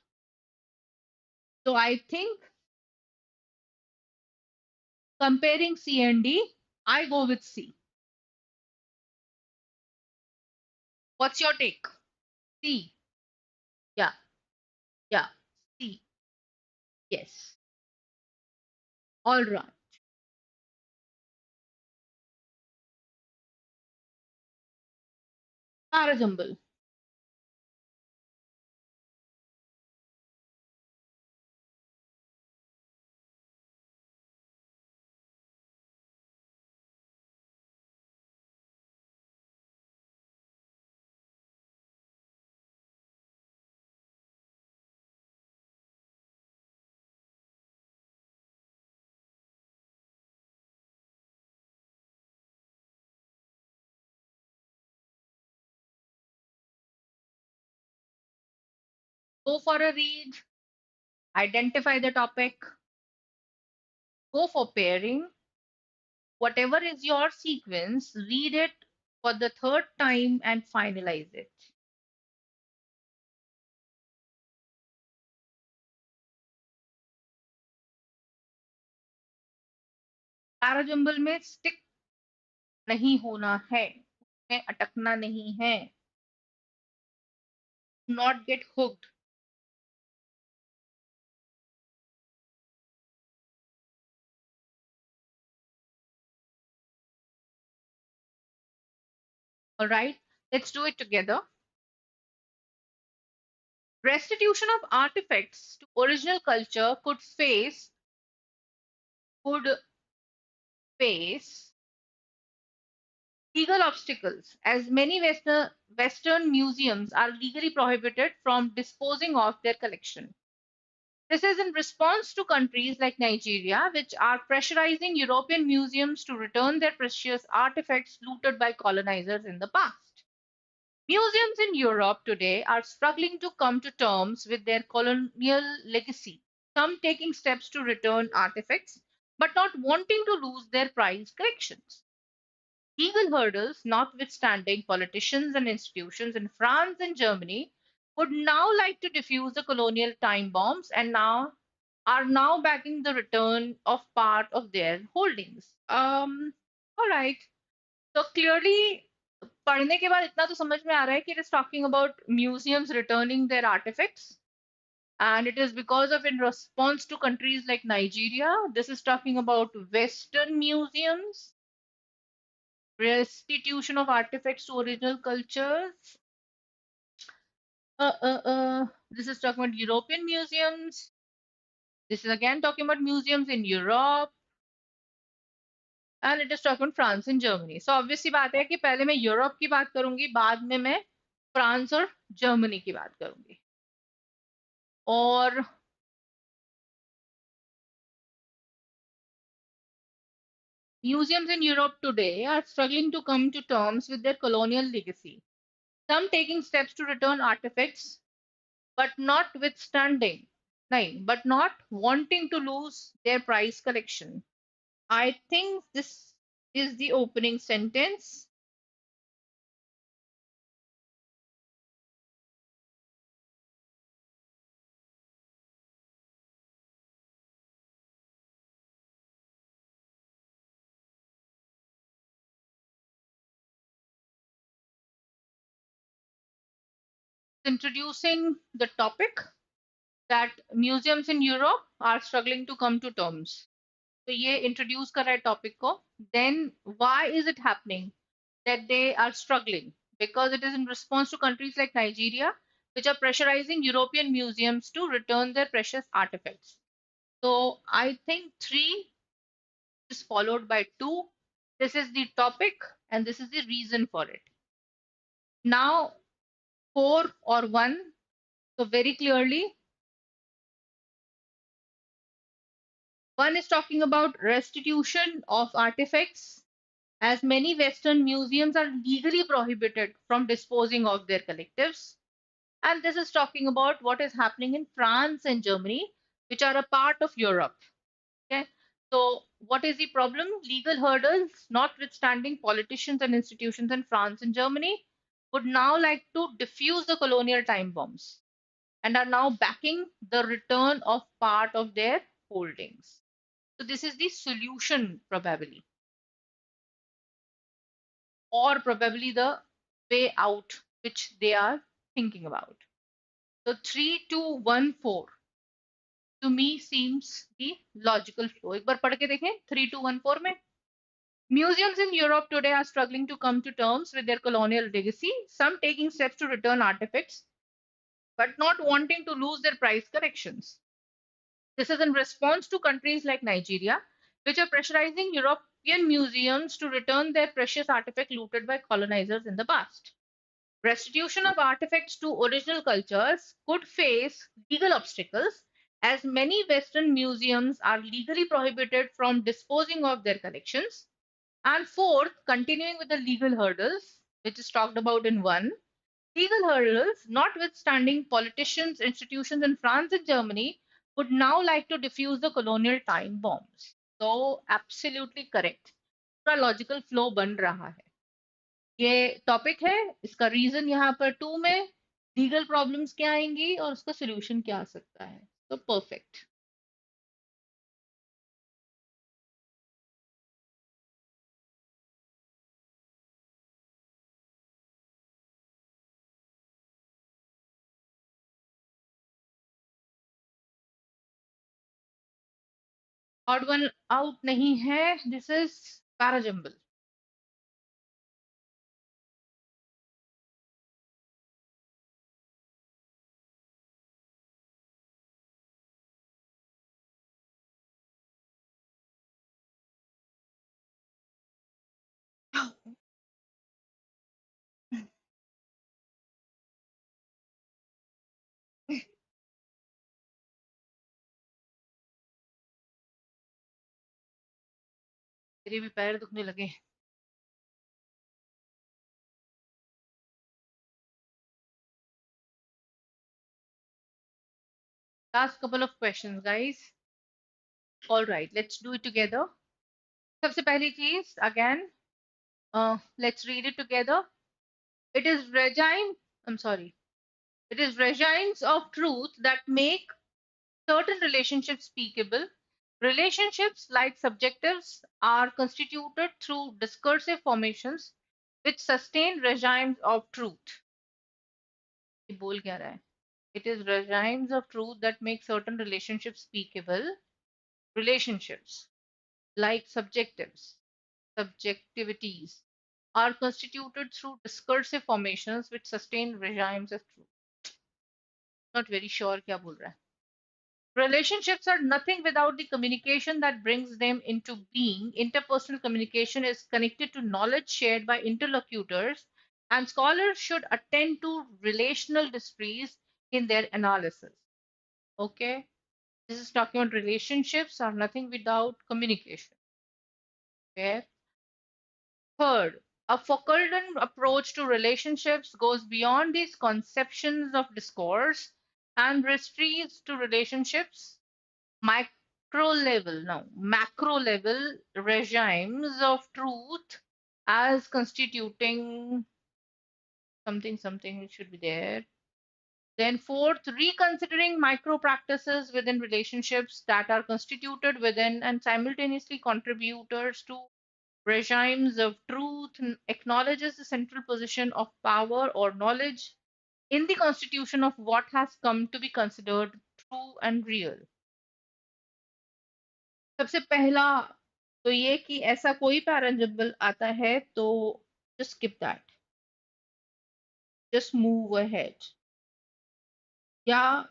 So, I think comparing C and D, I go with C. What's your take? C. Yeah, yeah, C. Yes. All right. Tara jumble. Go for a read, identify the topic, go for pairing. Whatever is your sequence, read it for the third time and finalize it. Tara jumble में stick नहीं होना है, उसमें अटकना नहीं है. Not get hooked. All right, let's do it together. Restitution of artifacts to original culture could face legal obstacles, as many Western museums are legally prohibited from disposing of their collection. This is in response to countries like Nigeria, which are pressurizing European museums to return their precious artifacts looted by colonizers in the past. Museums in Europe today are struggling to come to terms with their colonial legacy, some taking steps to return artifacts, but not wanting to lose their prized collections. Legal hurdles notwithstanding, politicians and institutions in France and Germany would now like to defuse the colonial time bombs and now are now backing the return of part of their holdings. All right. So clearly, पढ़ने के बाद इतना तो समझ में आ रहा है कि it is talking about museums returning their artifacts, and it is because of in response to countries like Nigeria. This is talking about Western museums, restitution of artifacts to original cultures. This is talking about European museums. This is again talking about museums in Europe, and it is talking about France and Germany. So obviously बात है कि पहले मैं Europe की बात करूंगी, बाद में मैं फ्रांस और जर्मनी की बात करूंगी. और museums in Europe today are struggling to come to terms with their colonial legacy, some taking steps to return artifacts, but not wanting to lose their prized collection. I think this is the opening sentence. Introducing the topic that museums in Europe are struggling to come to terms. तो ये introduce कर रहा है topic को. Then why is it happening that they are struggling? Because it is in response to countries like Nigeria, which are pressurizing European museums to return their precious artifacts. So I think three is followed by two. This is the topic and this is the reason for it. Now, four or one. So very clearly, one is talking about restitution of artifacts, as many Western museums are legally prohibited from disposing of their collectives. And this is talking about what is happening in France and Germany, which are a part of Europe. Okay. So, what is the problem? Legal hurdles, notwithstanding, politicians and institutions in France and Germany would now like to defuse the colonial time bombs and are now backing the return of part of their holdings. So, this is the solution, probably, or probably the way out which they are thinking about. So, 3214 to me seems the logical flow. एक बार पढ़ के देखें 3214 में. Museums in Europe today are struggling to come to terms with their colonial legacy, some taking steps to return artifacts, but not wanting to lose their price corrections. This is in response to countries like Nigeria, which are pressurizing European museums to return their precious artifacts looted by colonizers in the past. Restitution of artifacts to original cultures could face legal obstacles, as many Western museums are legally prohibited from disposing of their collections. And fourth, continuing with the legal hurdles, which is talked about in one, legal hurdles, notwithstanding, politicians, institutions in France and Germany would now like to defuse the colonial time bombs. So, absolutely correct. पूरा logical flow बन रहा है. ये topic है, इसका reason यहाँ पर to में, लीगल प्रॉब्लम्स क्या आएंगी और उसका सोल्यूशन क्या आ सकता है. तो परफेक्ट. ऑड वन आउट नहीं है. This is parajumble. मेरे भी पैर दुखने लगे. Last couple of questions, guys. All right, let's do it together. सबसे पहली चीज, again, let's read it together. It is regime, I'm sorry. It is regimes of truth that make certain relationships speakable. Relationships, like subjectives, are constituted through discursive formations which sustain regimes of truth. ये बोल क्या रहा है? It is regimes of truth that make certain relationships speakable. Relationships, like subjectivities, are constituted through discursive formations which sustain regimes of truth. Not very sure क्या बोल रहा है. Relationships are nothing without the communication that brings them into being. Interpersonal communication is connected to knowledge shared by interlocutors, and scholars should attend to relational disputes in their analysis. Okay, this is talking about relationships are nothing without communication. Okay. Third, a Foucauldian approach to relationships goes beyond these conceptions of discourse and restricts to relationships macro level regimes of truth as constituting something, something it should be there. Then fourth, reconsidering micro practices within relationships that are constituted within and simultaneously contributors to regimes of truth, acknowledges the central position of power or knowledge in the constitution of what has come to be considered true and real. सबसे पहला तो ये कि ऐसा कोई parajumble आता है तो just skip that, just move ahead. Yeah,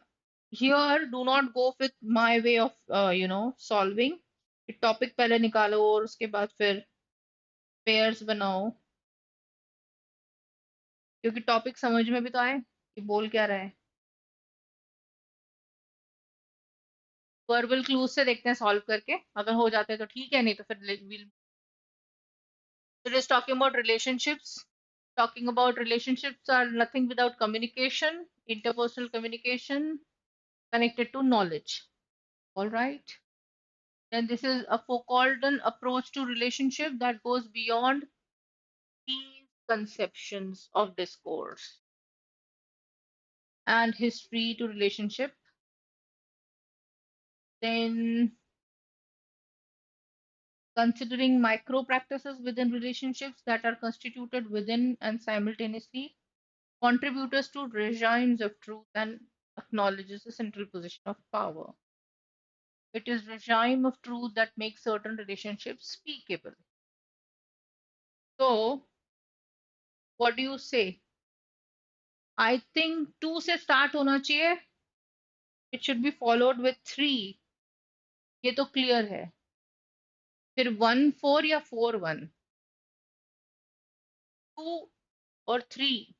here do not go with my way of solving. Topic पहले निकालो और उसके बाद फिर पेयर्स बनाओ, क्योंकि टॉपिक समझ में भी तो आए कि बोल क्या रहा है. वर्बल क्लूज से देखते हैं सॉल्व करके, अगर हो जाते हैं तो ठीक है, नहीं तो फिर we'll. It is talking about relationships. Talking about relationships are nothing without communication, interpersonal communication connected to knowledge. All right. Then this is a Foucauldian approach to relationship that goes beyond these conceptions of discourse and history to relationship. Then considering micro practices within relationships that are constituted within and simultaneously contributors to regimes of truth and acknowledges the central position of power. It is regime of truth that makes certain relationships speakable. So, what do you say? I think 2 से start होना चाहिए. It should be followed with 3. ये तो clear है. फिर 1 4 या 4 1, 2 और 3.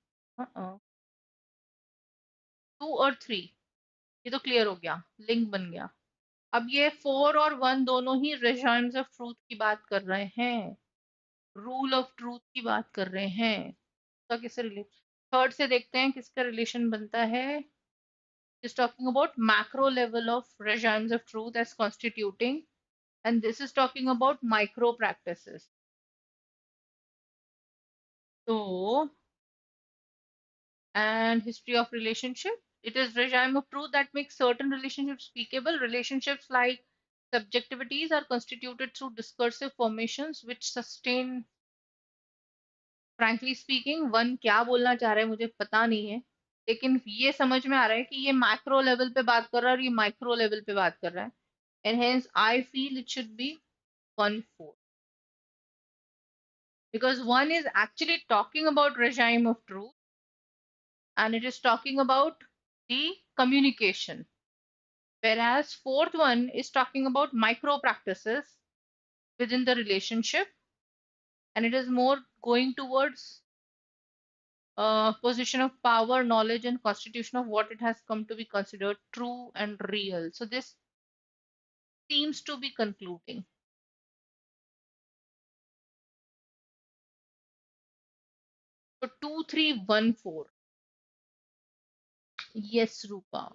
2 और 3 ये तो clear हो गया, लिंक बन गया. अब ये 4 और 1 दोनों ही regimes of truth की बात कर रहे हैं, रूल ऑफ ट्रूथ की बात कर रहे हैं. उसका किससे रिलेशन, थर्ड से देखते हैं किसका रिलेशन बनता है. is talking about macro level of regimes of truth as constituting, and this is talking about micro practices. So, and history of relationship, it is regime of truth that makes certain relationships speakable. Relationships like subjectivities are constituted through discursive formations which sustain. Frankly speaking, one क्या बोलना चाह रहा है मुझे पता नहीं है, लेकिन ये समझ में आ रहा है कि ये मैक्रो लेवल पे बात कर रहा है और ये माइक्रो लेवल पे बात कर रहा है. And hence I feel it should be 1 4, because one is actually talking about regime of truth and it is talking about the communication, whereas fourth one is talking about micro practices within the relationship and it is more going towards position of power, knowledge, and constitution of what it has come to be considered true and real. So this seems to be concluding. So 2 3 1 4. Yes, Rupa.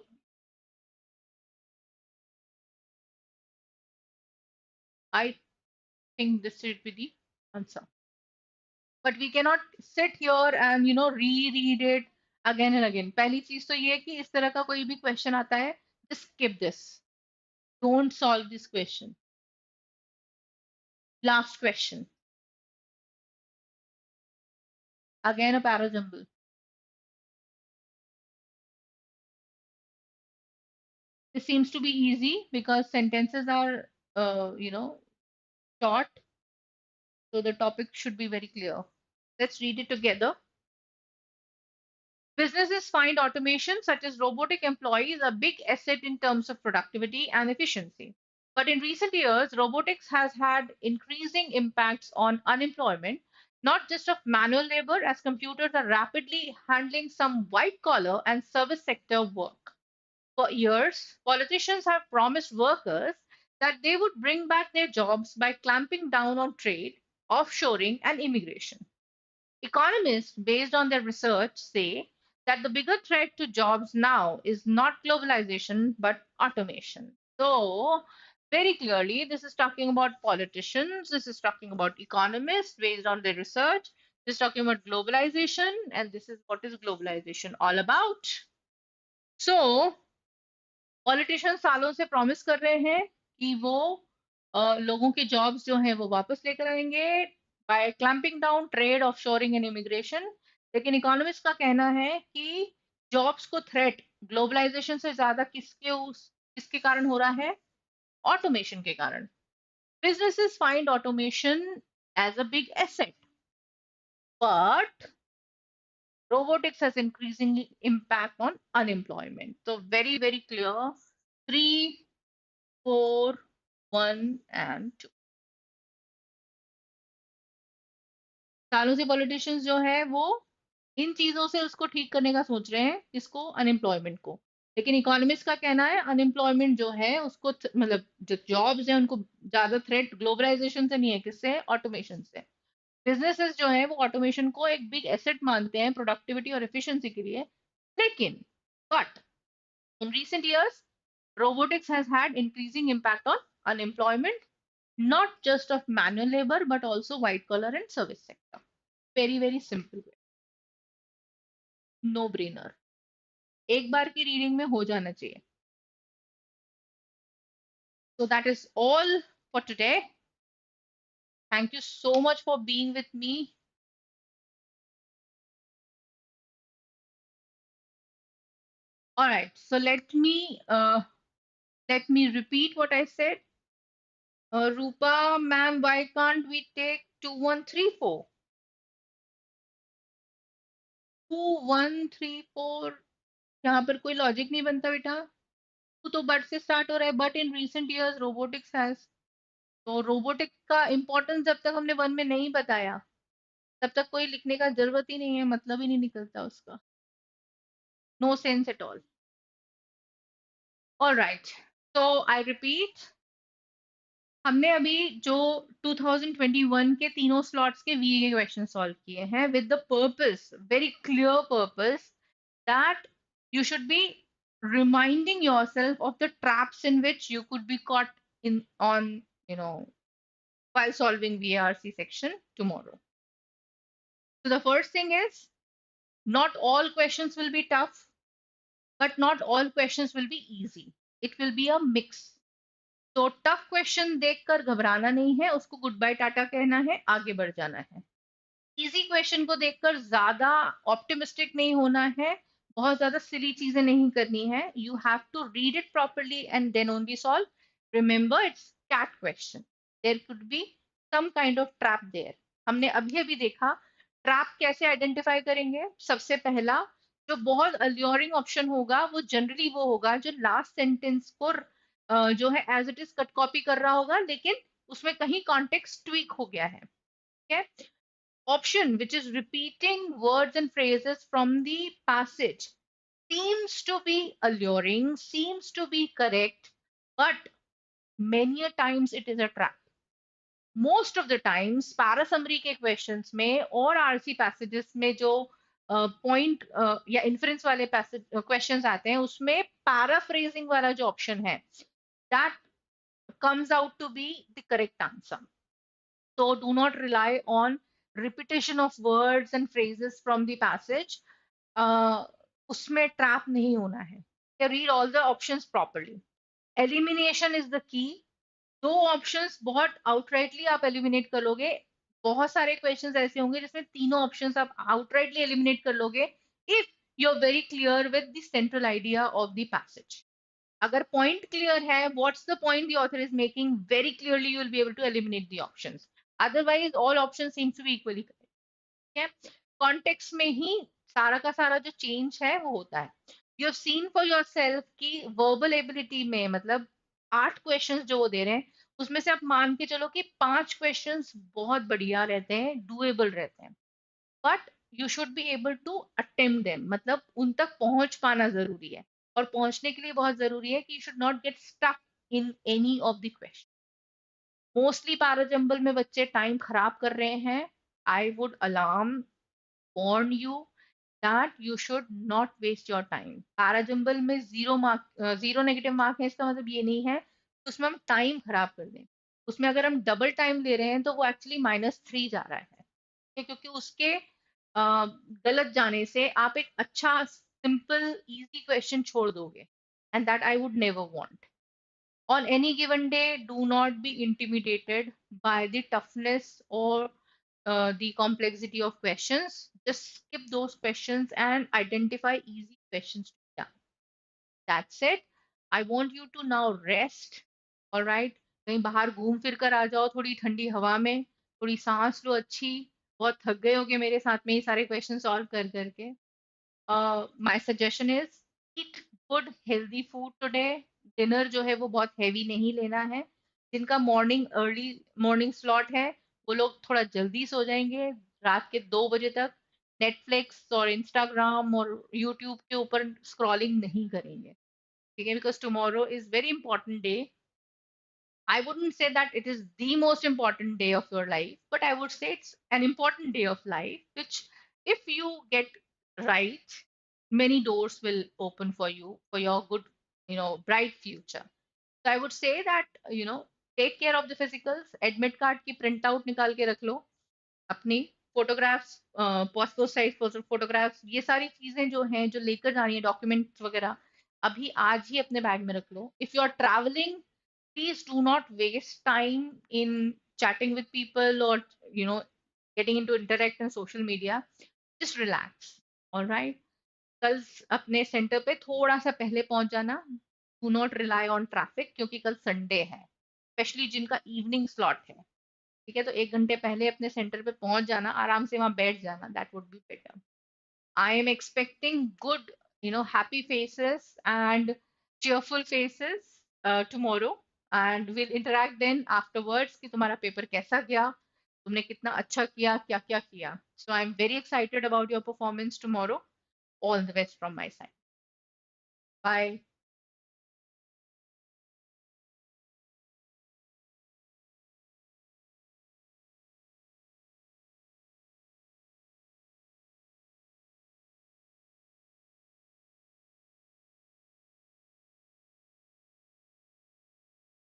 I think this should be the answer. But we cannot sit here and reread it again and again. पहली चीज तो ये है कि इस तरह का कोई भी क्वेश्चन आता है, just skip this. Don't solve this question. Last question. Again a parajumble. This seems to be easy because sentences are, short, so the topic should be very clear. Let's read it together. Businesses find automation, such as robotic employees, a big asset in terms of productivity and efficiency. But in recent years, robotics has had increasing impacts on unemployment, not just of manual labor, as computers are rapidly handling some white collar and service sector work. For years, politicians have promised workers that they would bring back their jobs by clamping down on trade, offshoring, and immigration. Economists, based on their research, say that the bigger threat to jobs now is not globalization but automation. So, very clearly. This is talking about politicians, this is talking about economists based on their research, this is talking about globalization, and this is what is globalization all about. So politician सालों से promise कर रहे हैं कि वो लोगों के jobs जो हैं वो वापस लेकर आएंगे by clamping down trade offshoring and immigration. लेकिन इकोनॉमिस्ट का कहना है कि जॉब्स को थ्रेट ग्लोबलाइजेशन से ज्यादा किसके कारण हो रहा है? ऑटोमेशन के कारण। Businesses find automation as a big asset, but robotics has increasing impact on unemployment. So very, very clear. 3, 4, 1 and 2. सालों से पॉलिटिशियंस जो है वो इन चीजों से उसको ठीक करने का सोच रहे हैं, इसको अनएम्प्लॉयमेंट को। लेकिन इकोनॉमिस्ट का कहना है अनएम्प्लॉयमेंट जो है उसको मतलब जो जॉब्स हैं उनको ज्यादा थ्रेट ग्लोबलाइजेशन से नहीं है, किससे? ऑटोमेशन से। बिजनेसेस जो है वो ऑटोमेशन को एक बिग एसेट मानते हैं प्रोडक्टिविटी और एफिशिएंसी के लिए। लेकिन but in recent years robotics has had increasing impact on unemployment, not just of manual labor but also white collar and service sector. Very very simple way, no brainer, एक बार की reading में हो जाना चाहिए। So that is all for today. Thank you so much for being with me. All right, so let me repeat what I said. Rupa ma'am, why can't we take 2134? 2134, यहाँ पर कोई logic नहीं बनता बेटा। तो बट से start हो रहा है, but in recent years robotics has. तो रोबोटिक्स का इंपॉर्टेंस जब तक हमने वन में नहीं बताया तब तक कोई लिखने का जरूरत ही नहीं है, मतलब ही नहीं निकलता उसका। No sense at all. All right, तो आई रिपीट, हमने अभी जो 2021 के तीनों स्लॉट्स के वीए क्वेश्चन सॉल्व किए हैं with the purpose, very clear purpose, that you should be reminding yourself of the traps in which you could be caught in on, you know, while solving VRC section tomorrow. So the first thing is, not all questions will be tough, but not all questions will be easy. It will be a mix. तो tough question देखकर घबराना नहीं है, उसको good bye Tata कहना है, आगे बढ़ जाना है। इजी क्वेश्चन को देखकर ज्यादा ऑप्टिमिस्टिक नहीं होना है, बहुत ज्यादा सिली चीजें नहीं करनी है। You have to read it properly and then only solve. Remember it's CAT question, there could be some kind of trap there. हमने अभी अभी देखा ट्रैप कैसे आइडेंटिफाई करेंगे। सबसे पहला जो बहुत अल्योरिंग ऑप्शन होगा वो जनरली वो होगा जो लास्ट सेंटेंस को जो है as it is cut copy कर रहा होगा, लेकिन उसमें कहीं कॉन्टेक्स्ट ट्वीक हो गया है। ठीक है, option which is repeating words and phrases from the passage seems to be alluring, seems to be correct, but many a times it is a trap. Most of the times para summary के questions में और RC passages में जो point या inference वाले passage questions आते हैं उसमें paraphrasing वाला जो option है that comes out to be the correct answer. So do not rely on repetition of words and phrases from the passage. उसमें trap नहीं होना है। Read all the options properly. Elimination is the key. दो options बहुत outrightly आप eliminate कर लोगे। बहुत सारे क्वेश्चंस ऐसे होंगे जिसमें तीनों ऑप्शंस आप आउटराइटली एलिमिनेट कर लोगे if you are very clear with the central idea of the passage. अगर पॉइंट क्लियर है, what's the point the author is making, very clearly you will be able to eliminate the options. Otherwise all option seems to be equally correct. ठीक है, context में ही सारा का सारा जो change है वो होता है। You have seen for yourself कि वर्बल एबिलिटी में मतलब 8 क्वेश्चंस जो वो दे रहे हैं उसमें से आप मान के चलो कि 5 क्वेश्चंस बहुत बढ़िया रहते हैं, डुएबल रहते हैं, but you should be able to attempt them, मतलब उन तक पहुंच पाना जरूरी है। और पहुंचने के लिए बहुत जरूरी है कि you should not get stuck in any of the question. Mostly parajumble में बच्चे टाइम खराब कर रहे हैं। I would alarm warn you that you should not waste your time. Parajumble में जीरो नेगेटिव मार्क है, इसका मतलब ये नहीं है उसमें हम टाइम खराब कर दें। उसमें अगर हम डबल टाइम ले रहे हैं तो वो एक्चुअली -3 जा रहा है, ठीक है? क्योंकि उसके गलत जाने से आप एक अच्छा सिंपल इजी क्वेश्चन छोड़ दोगे, and that I would never want. On any given day, do not be intimidated by the toughness or the complexity of questions. Just skip those questions and identify easy questions to be done. That's it. I want you to now rest. All right. कहीं बाहर घूम फिर कर आ जाओ थोड़ी ठंडी हवा में, थोड़ी सांस लो अच्छी। बहुत थक गए होगे मेरे साथ में ये सारे क्वेश्चन सॉल्व कर करके। My suggestion is eat good healthy food today. Dinner जो है वो बहुत हैवी नहीं लेना है। जिनका मॉर्निंग स्लॉट है वो लोग थोड़ा जल्दी सो जाएंगे, रात के 2 बजे तक नेटफ्लिक्स और इंस्टाग्राम और यूट्यूब के ऊपर स्क्रॉलिंग नहीं करेंगे, ठीक है? Because tomorrow is very important day. I wouldn't say that it is the most important day of your life, but I would say it's an important day of life, which, if you get right, many doors will open for you for your good, bright future. So I would say that, take care of the physicals, admit card की print out निकाल के रख लो, अपनी photographs, passport size photographs, ये सारी चीजें जो हैं जो लेकर जानी है, डॉक्यूमेंट्स वगैरह, अभी आज ही अपने बैग में रख लो। If you are travelling, please do not waste time in chatting with people or you know getting into interact in social media. Just relax. All right. कल अपने सेंटर पे थोड़ा सा पहले पहुंच जाना। Do not rely on traffic, क्योंकि कल संडे है, स्पेशली जिनका इवनिंग स्लॉट है, ठीक है? तो 1 घंटे पहले अपने सेंटर पे पहुंच जाना, आराम से वहां बैठ जाना, that would be better. I am expecting good, happy faces and cheerful faces tomorrow, and we'll interact then afterwards कि तुम्हारा पेपर कैसा गया, तुमने कितना अच्छा किया, क्या क्या किया। So I'm very excited about your performance tomorrow. All the best from my side. Bye.